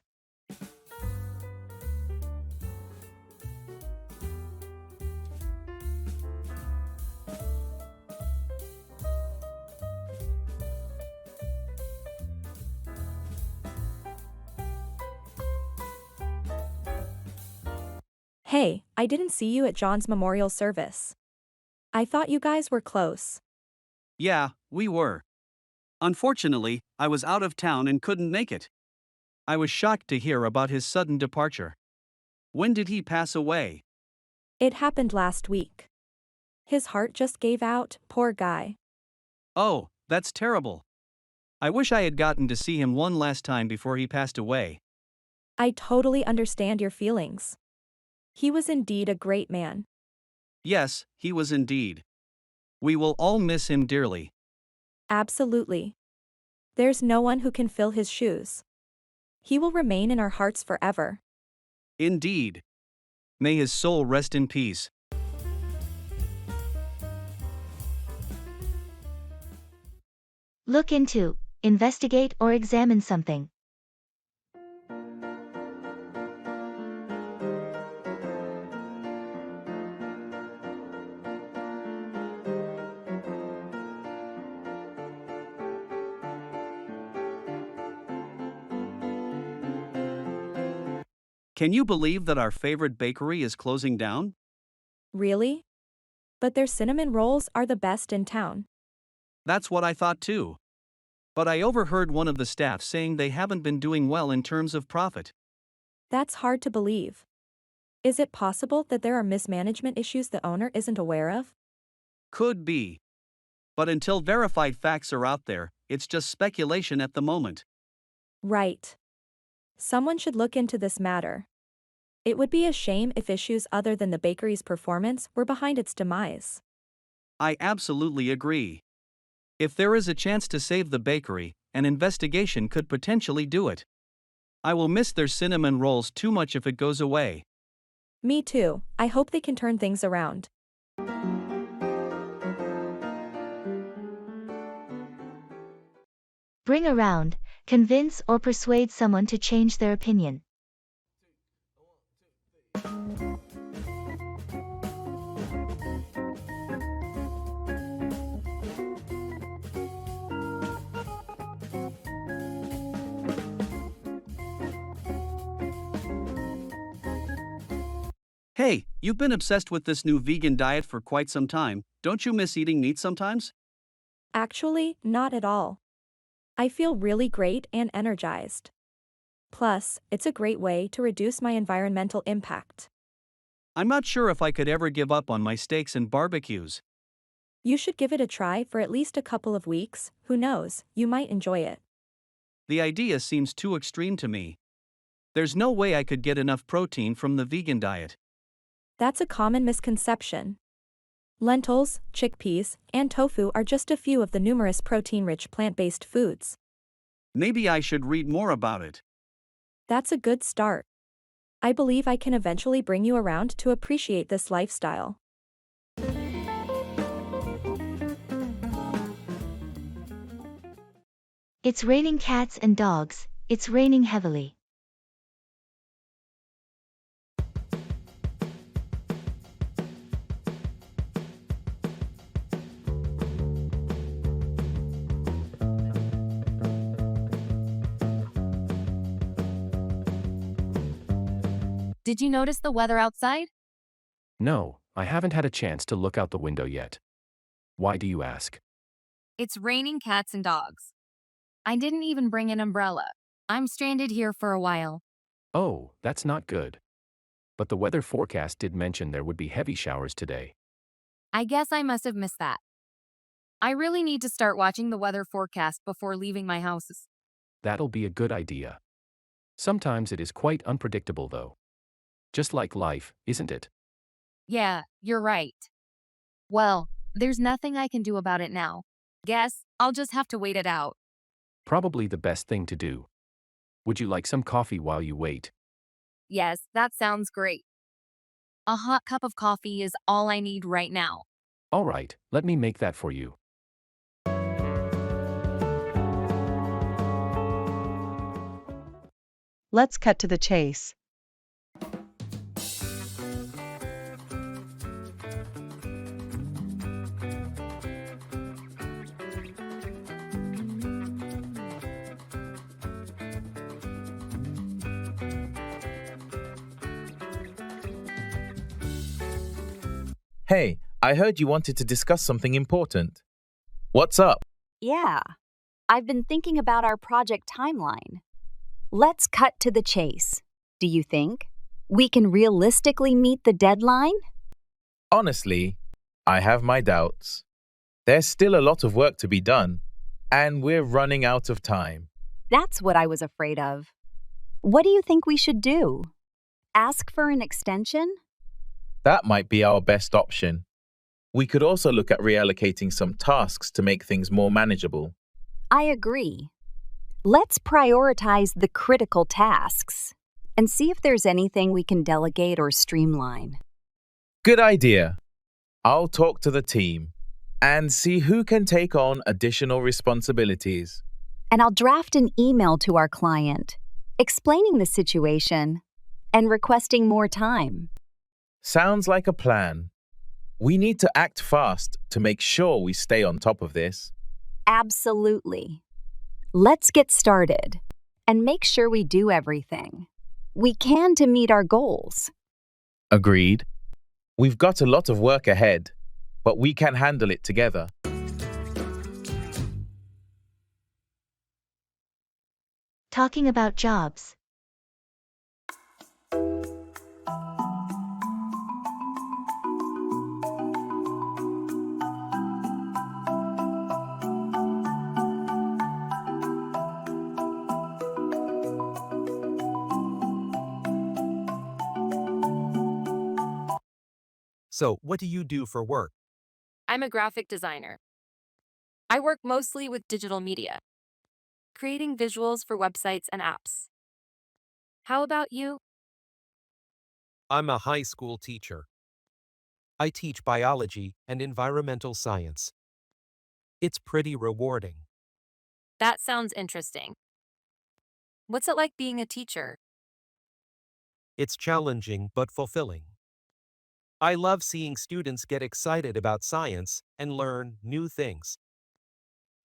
Hey, I didn't see you at John's memorial service. I thought you guys were close. Yeah, we were. Unfortunately, I was out of town and couldn't make it. I was shocked to hear about his sudden departure. When did he pass away? It happened last week. His heart just gave out, poor guy. Oh, that's terrible. I wish I had gotten to see him one last time before he passed away. I totally understand your feelings. He was indeed a great man. Yes, he was indeed. We will all miss him dearly. Absolutely. There's no one who can fill his shoes. He will remain in our hearts forever. Indeed. May his soul rest in peace. Look into, investigate, or examine something. Can you believe that our favorite bakery is closing down? Really? But their cinnamon rolls are the best in town. That's what I thought too. But I overheard one of the staff saying they haven't been doing well in terms of profit. That's hard to believe. Is it possible that there are mismanagement issues the owner isn't aware of? Could be. But until verified facts are out there, it's just speculation at the moment. Right. Someone should look into this matter. It would be a shame if issues other than the bakery's performance were behind its demise. I absolutely agree. If there is a chance to save the bakery, an investigation could potentially do it. I will miss their cinnamon rolls too much if it goes away. Me too. I hope they can turn things around. Bring around, convince or persuade someone to change their opinion. Hey, you've been obsessed with this new vegan diet for quite some time. Don't you miss eating meat sometimes? Actually, not at all. I feel really great and energized. Plus, it's a great way to reduce my environmental impact. I'm not sure if I could ever give up on my steaks and barbecues. You should give it a try for at least a couple of weeks. Who knows, you might enjoy it. The idea seems too extreme to me. There's no way I could get enough protein from the vegan diet. That's a common misconception. Lentils, chickpeas, and tofu are just a few of the numerous protein-rich plant-based foods. Maybe I should read more about it. That's a good start. I believe I can eventually bring you around to appreciate this lifestyle. It's raining cats and dogs, it's raining heavily. Did you notice the weather outside? No, I haven't had a chance to look out the window yet. Why do you ask? It's raining cats and dogs. I didn't even bring an umbrella. I'm stranded here for a while. Oh, that's not good. But the weather forecast did mention there would be heavy showers today. I guess I must have missed that. I really need to start watching the weather forecast before leaving my house. That'll be a good idea. Sometimes it is quite unpredictable though. Just like life, isn't it? Yeah, you're right. Well, there's nothing I can do about it now. Guess I'll just have to wait it out. Probably the best thing to do. Would you like some coffee while you wait? Yes, that sounds great. A hot cup of coffee is all I need right now. All right, let me make that for you. Let's cut to the chase. Hey, I heard you wanted to discuss something important. What's up? Yeah, I've been thinking about our project timeline. Let's cut to the chase. Do you think we can realistically meet the deadline? Honestly, I have my doubts. There's still a lot of work to be done, and we're running out of time. That's what I was afraid of. What do you think we should do? Ask for an extension? That might be our best option. We could also look at reallocating some tasks to make things more manageable. I agree. Let's prioritize the critical tasks and see if there's anything we can delegate or streamline. Good idea. I'll talk to the team and see who can take on additional responsibilities. And I'll draft an email to our client, explaining the situation and requesting more time. Sounds like a plan. We need to act fast to make sure we stay on top of this. Absolutely. Let's get started and make sure we do everything we can to meet our goals. Agreed. We've got a lot of work ahead, but we can handle it together. Talking about jobs. So, what do you do for work? I'm a graphic designer. I work mostly with digital media, creating visuals for websites and apps. How about you? I'm a high school teacher. I teach biology and environmental science. It's pretty rewarding. That sounds interesting. What's it like being a teacher? It's challenging but fulfilling. I love seeing students get excited about science and learn new things.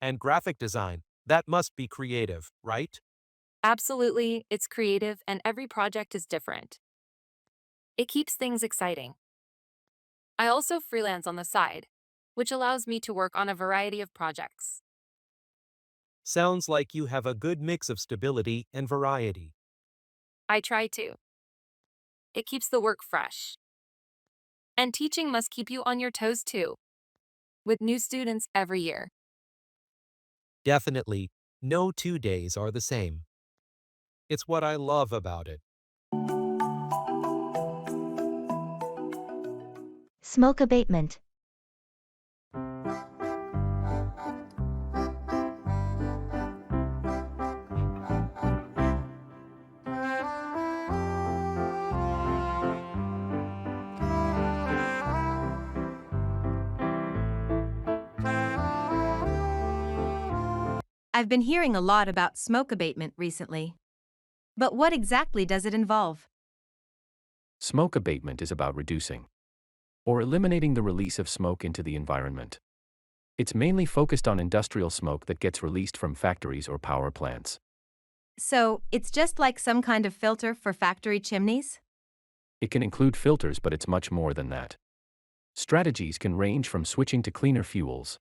And graphic design, that must be creative, right? Absolutely, it's creative and every project is different. It keeps things exciting. I also freelance on the side, which allows me to work on a variety of projects. Sounds like you have a good mix of stability and variety. I try to. It keeps the work fresh. And teaching must keep you on your toes too, with new students every year. Definitely, no 2 days are the same. It's what I love about it. Smoke abatement. I've been hearing a lot about smoke abatement recently. But what exactly does it involve? Smoke abatement is about reducing or eliminating the release of smoke into the environment. It's mainly focused on industrial smoke that gets released from factories or power plants. So, it's just like some kind of filter for factory chimneys? It can include filters, but it's much more than that. Strategies can range from switching to cleaner fuels,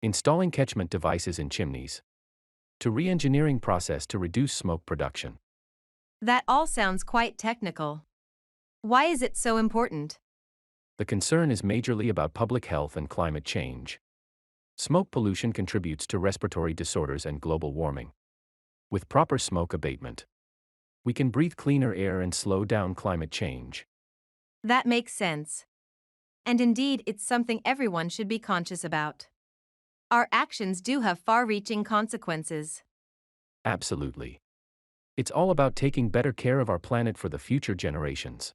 installing catchment devices in chimneys, to re-engineering process to reduce smoke production. That all sounds quite technical. Why is it so important? The concern is majorly about public health and climate change. Smoke pollution contributes to respiratory disorders and global warming. With proper smoke abatement, we can breathe cleaner air and slow down climate change. That makes sense. And indeed, it's something everyone should be conscious about. Our actions do have far-reaching consequences. Absolutely. It's all about taking better care of our planet for the future generations.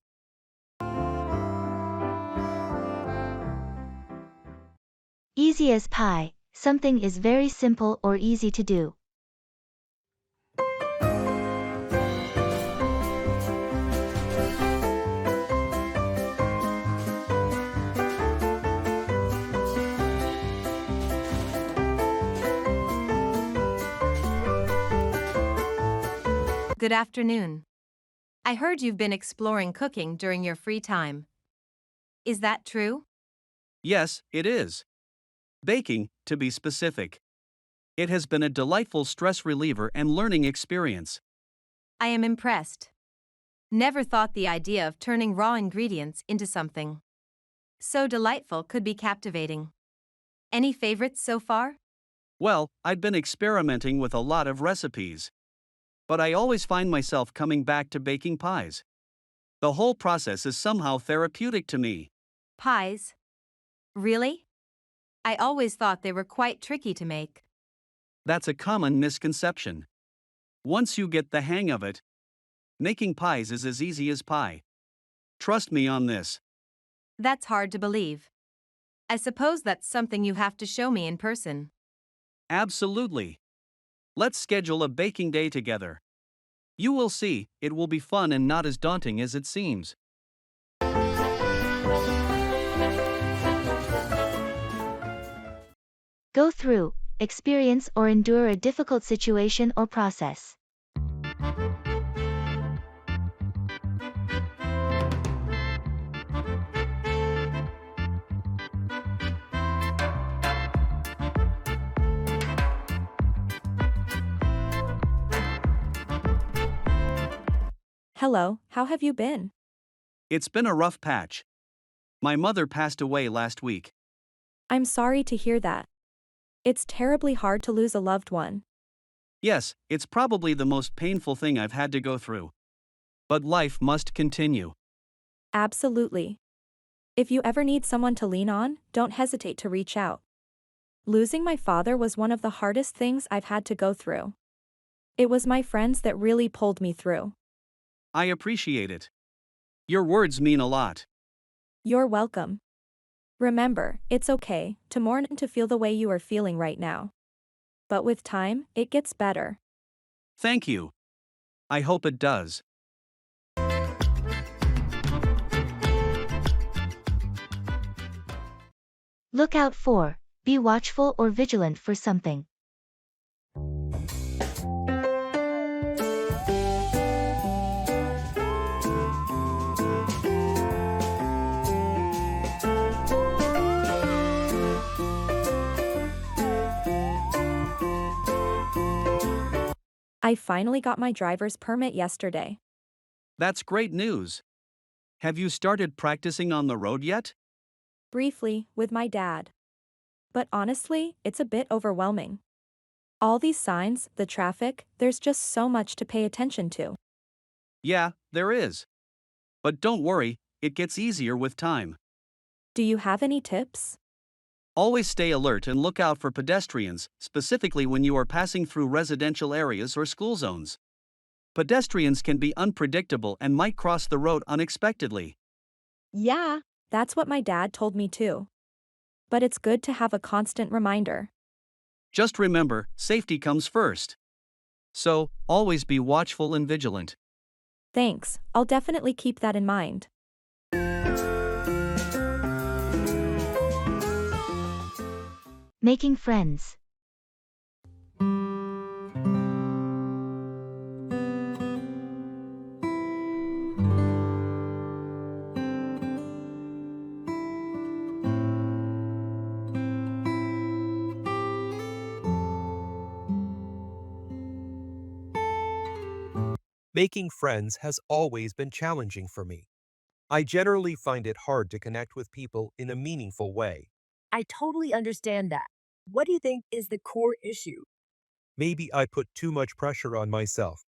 Easy as pie, something is very simple or easy to do. Good afternoon. I heard you've been exploring cooking during your free time. Is that true? Yes, it is. Baking, to be specific. It has been a delightful stress reliever and learning experience. I am impressed. Never thought the idea of turning raw ingredients into something so delightful could be captivating. Any favorites so far? Well, I've been experimenting with a lot of recipes. But I always find myself coming back to baking pies. The whole process is somehow therapeutic to me. Pies? Really? I always thought they were quite tricky to make. That's a common misconception. Once you get the hang of it, making pies is as easy as pie. Trust me on this. That's hard to believe. I suppose that's something you have to show me in person. Absolutely. Let's schedule a baking day together. You will see, it will be fun and not as daunting as it seems. Go through, experience or endure a difficult situation or process. Hello, how have you been? It's been a rough patch. My mother passed away last week. I'm sorry to hear that. It's terribly hard to lose a loved one. Yes, it's probably the most painful thing I've had to go through. But life must continue. Absolutely. If you ever need someone to lean on, don't hesitate to reach out. Losing my father was one of the hardest things I've had to go through. It was my friends that really pulled me through. I appreciate it. Your words mean a lot. You're welcome. Remember, it's okay to mourn and to feel the way you are feeling right now. But with time, it gets better. Thank you. I hope it does. Look out for, be watchful or vigilant for something. I finally got my driver's permit yesterday. That's great news. Have you started practicing on the road yet? Briefly, with my dad. But honestly, it's a bit overwhelming. All these signs, the traffic, there's just so much to pay attention to. Yeah, there is. But don't worry, it gets easier with time. Do you have any tips? Always stay alert and look out for pedestrians, specifically when you are passing through residential areas or school zones. Pedestrians can be unpredictable and might cross the road unexpectedly. Yeah, that's what my dad told me too. But it's good to have a constant reminder. Just remember, safety comes first. So, always be watchful and vigilant. Thanks, I'll definitely keep that in mind. Making friends. Making friends has always been challenging for me. I generally find it hard to connect with people in a meaningful way. I totally understand that. What do you think is the core issue? Maybe I put too much pressure on myself.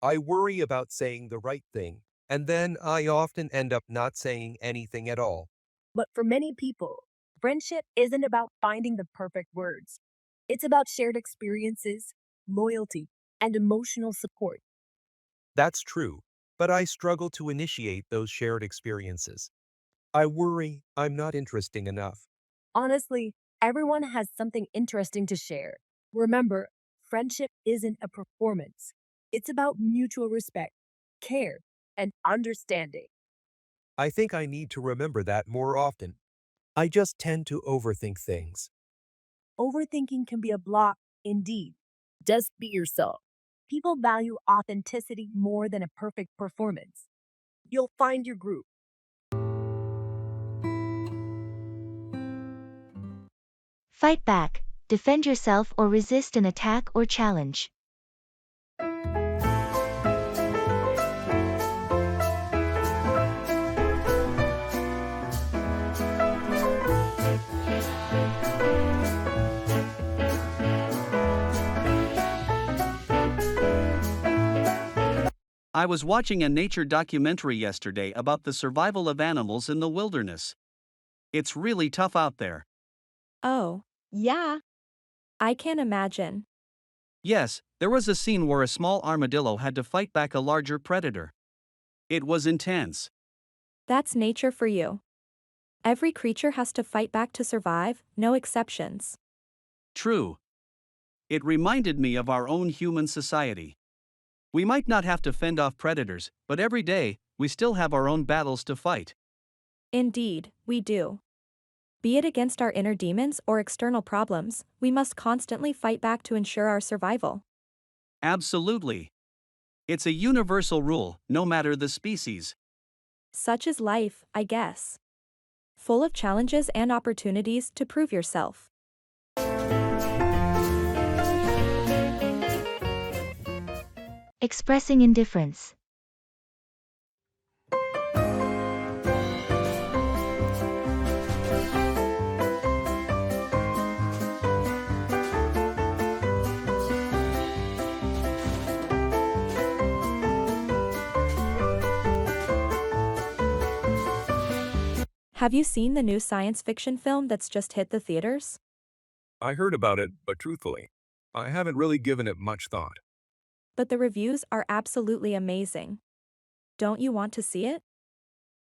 I worry about saying the right thing, and then I often end up not saying anything at all. But for many people, friendship isn't about finding the perfect words. It's about shared experiences, loyalty, and emotional support. That's true, but I struggle to initiate those shared experiences. I worry I'm not interesting enough. Honestly, everyone has something interesting to share. Remember, friendship isn't a performance, it's about mutual respect, care, and understanding. I think I need to remember that more often. I just tend to overthink things. Overthinking can be a block, indeed. Just be yourself. People value authenticity more than a perfect performance. You'll find your group. Fight back, defend yourself or resist an attack or challenge. I was watching a nature documentary yesterday about the survival of animals in the wilderness. It's really tough out there. Oh, yeah. I can imagine. Yes, there was a scene where a small armadillo had to fight back a larger predator. It was intense. That's nature for you. Every creature has to fight back to survive, no exceptions. True. It reminded me of our own human society. We might not have to fend off predators, but every day, we still have our own battles to fight. Indeed, we do. Be it against our inner demons or external problems, we must constantly fight back to ensure our survival. Absolutely. It's a universal rule, no matter the species. Such is life, I guess. Full of challenges and opportunities to prove yourself. Expressing indifference. Have you seen the new science fiction film that's just hit the theaters? I heard about it, but truthfully, I haven't really given it much thought. But the reviews are absolutely amazing. Don't you want to see it?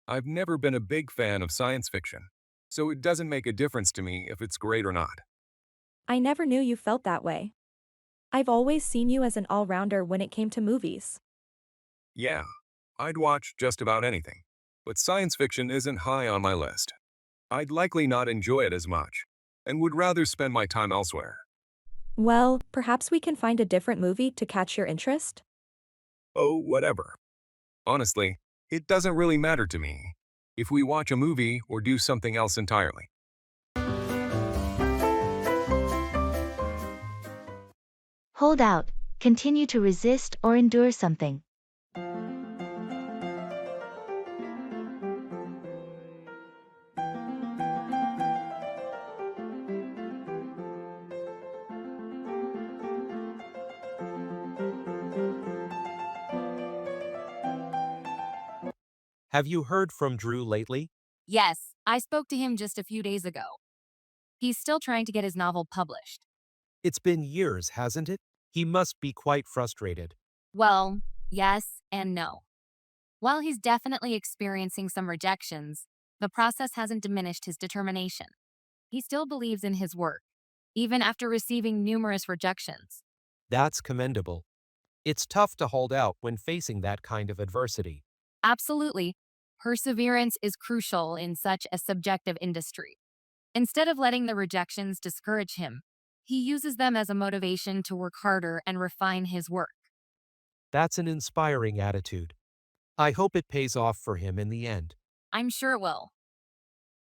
I've never been a big fan of science fiction, so it doesn't make a difference to me if it's great or not. I never knew you felt that way. I've always seen you as an all-rounder when it came to movies. Yeah, I'd watch just about anything, but science fiction isn't high on my list. I'd likely not enjoy it as much, and would rather spend my time elsewhere. Well, perhaps we can find a different movie to catch your interest? Oh, whatever. Honestly, it doesn't really matter to me if we watch a movie or do something else entirely. Hold out, continue to resist or endure something. Have you heard from Drew lately? Yes, I spoke to him just a few days ago. He's still trying to get his novel published. It's been years, hasn't it? He must be quite frustrated. Well, yes and no. While he's definitely experiencing some rejections, the process hasn't diminished his determination. He still believes in his work, even after receiving numerous rejections. That's commendable. It's tough to hold out when facing that kind of adversity. Absolutely. Perseverance is crucial in such a subjective industry. Instead of letting the rejections discourage him, he uses them as a motivation to work harder and refine his work. That's an inspiring attitude. I hope it pays off for him in the end. I'm sure it will.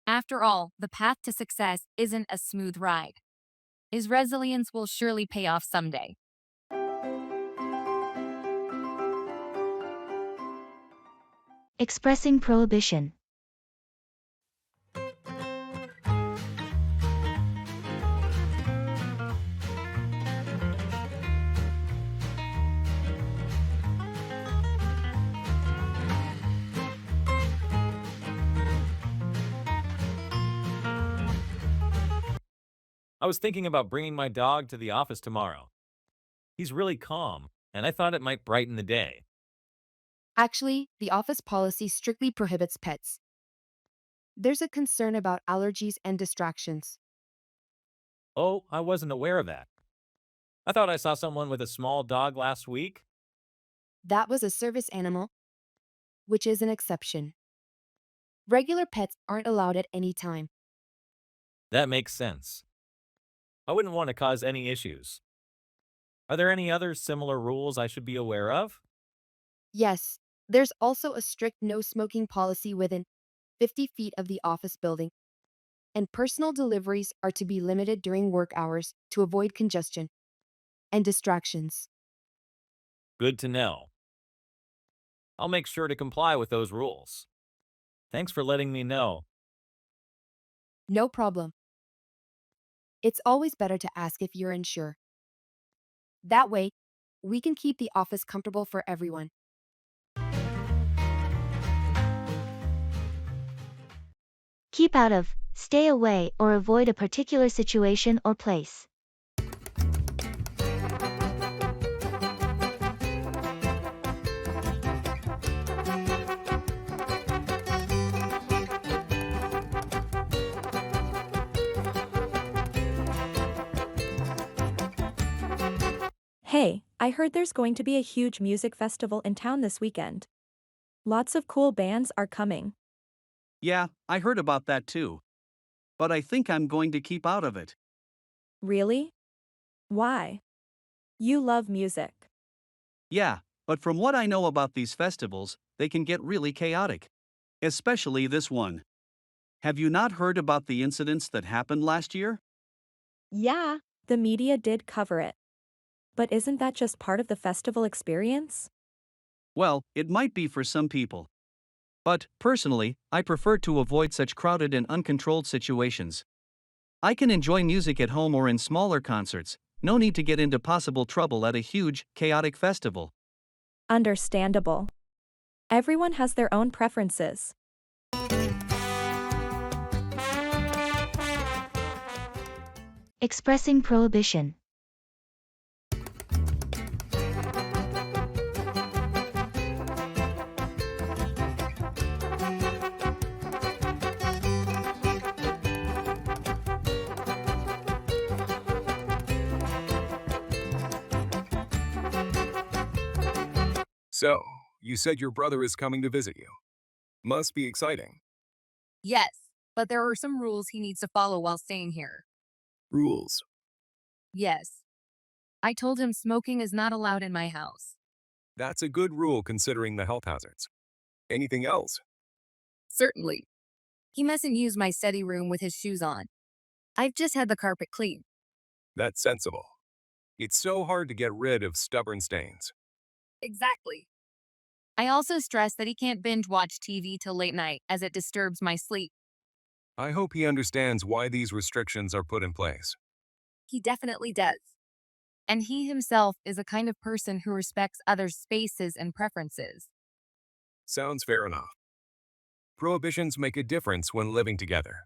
After all, the path to success isn't a smooth ride. His resilience will surely pay off someday. Expressing prohibition. I was thinking about bringing my dog to the office tomorrow. He's really calm, and I thought it might brighten the day. Actually, the office policy strictly prohibits pets. There's a concern about allergies and distractions. Oh, I wasn't aware of that. I thought I saw someone with a small dog last week. That was a service animal, which is an exception. Regular pets aren't allowed at any time. That makes sense. I wouldn't want to cause any issues. Are there any other similar rules I should be aware of? Yes, there's also a strict no smoking policy within 50 feet of the office building, and personal deliveries are to be limited during work hours to avoid congestion and distractions. Good to know. I'll make sure to comply with those rules. Thanks for letting me know. No problem. It's always better to ask if you're unsure. That way, we can keep the office comfortable for everyone. Keep out of, stay away, or avoid a particular situation or place. Hey, I heard there's going to be a huge music festival in town this weekend. Lots of cool bands are coming. Yeah, I heard about that too. But I think I'm going to keep out of it. Really? Why? You love music. Yeah, but from what I know about these festivals, they can get really chaotic. Especially this one. Have you not heard about the incidents that happened last year? Yeah, the media did cover it. But isn't that just part of the festival experience? Well, it might be for some people. But, personally, I prefer to avoid such crowded and uncontrolled situations. I can enjoy music at home or in smaller concerts, no need to get into possible trouble at a huge, chaotic festival. Understandable. Everyone has their own preferences. Expressing prohibition. So, you said your brother is coming to visit you. Must be exciting. Yes, but there are some rules he needs to follow while staying here. Rules. Yes. I told him smoking is not allowed in my house. That's a good rule considering the health hazards. Anything else? Certainly. He mustn't use my study room with his shoes on. I've just had the carpet cleaned. That's sensible. It's so hard to get rid of stubborn stains. Exactly. I also stress that he can't binge watch TV till late night as it disturbs my sleep. I hope he understands why these restrictions are put in place. He definitely does. And he himself is a kind of person who respects others' spaces and preferences. Sounds fair enough. Prohibitions make a difference when living together.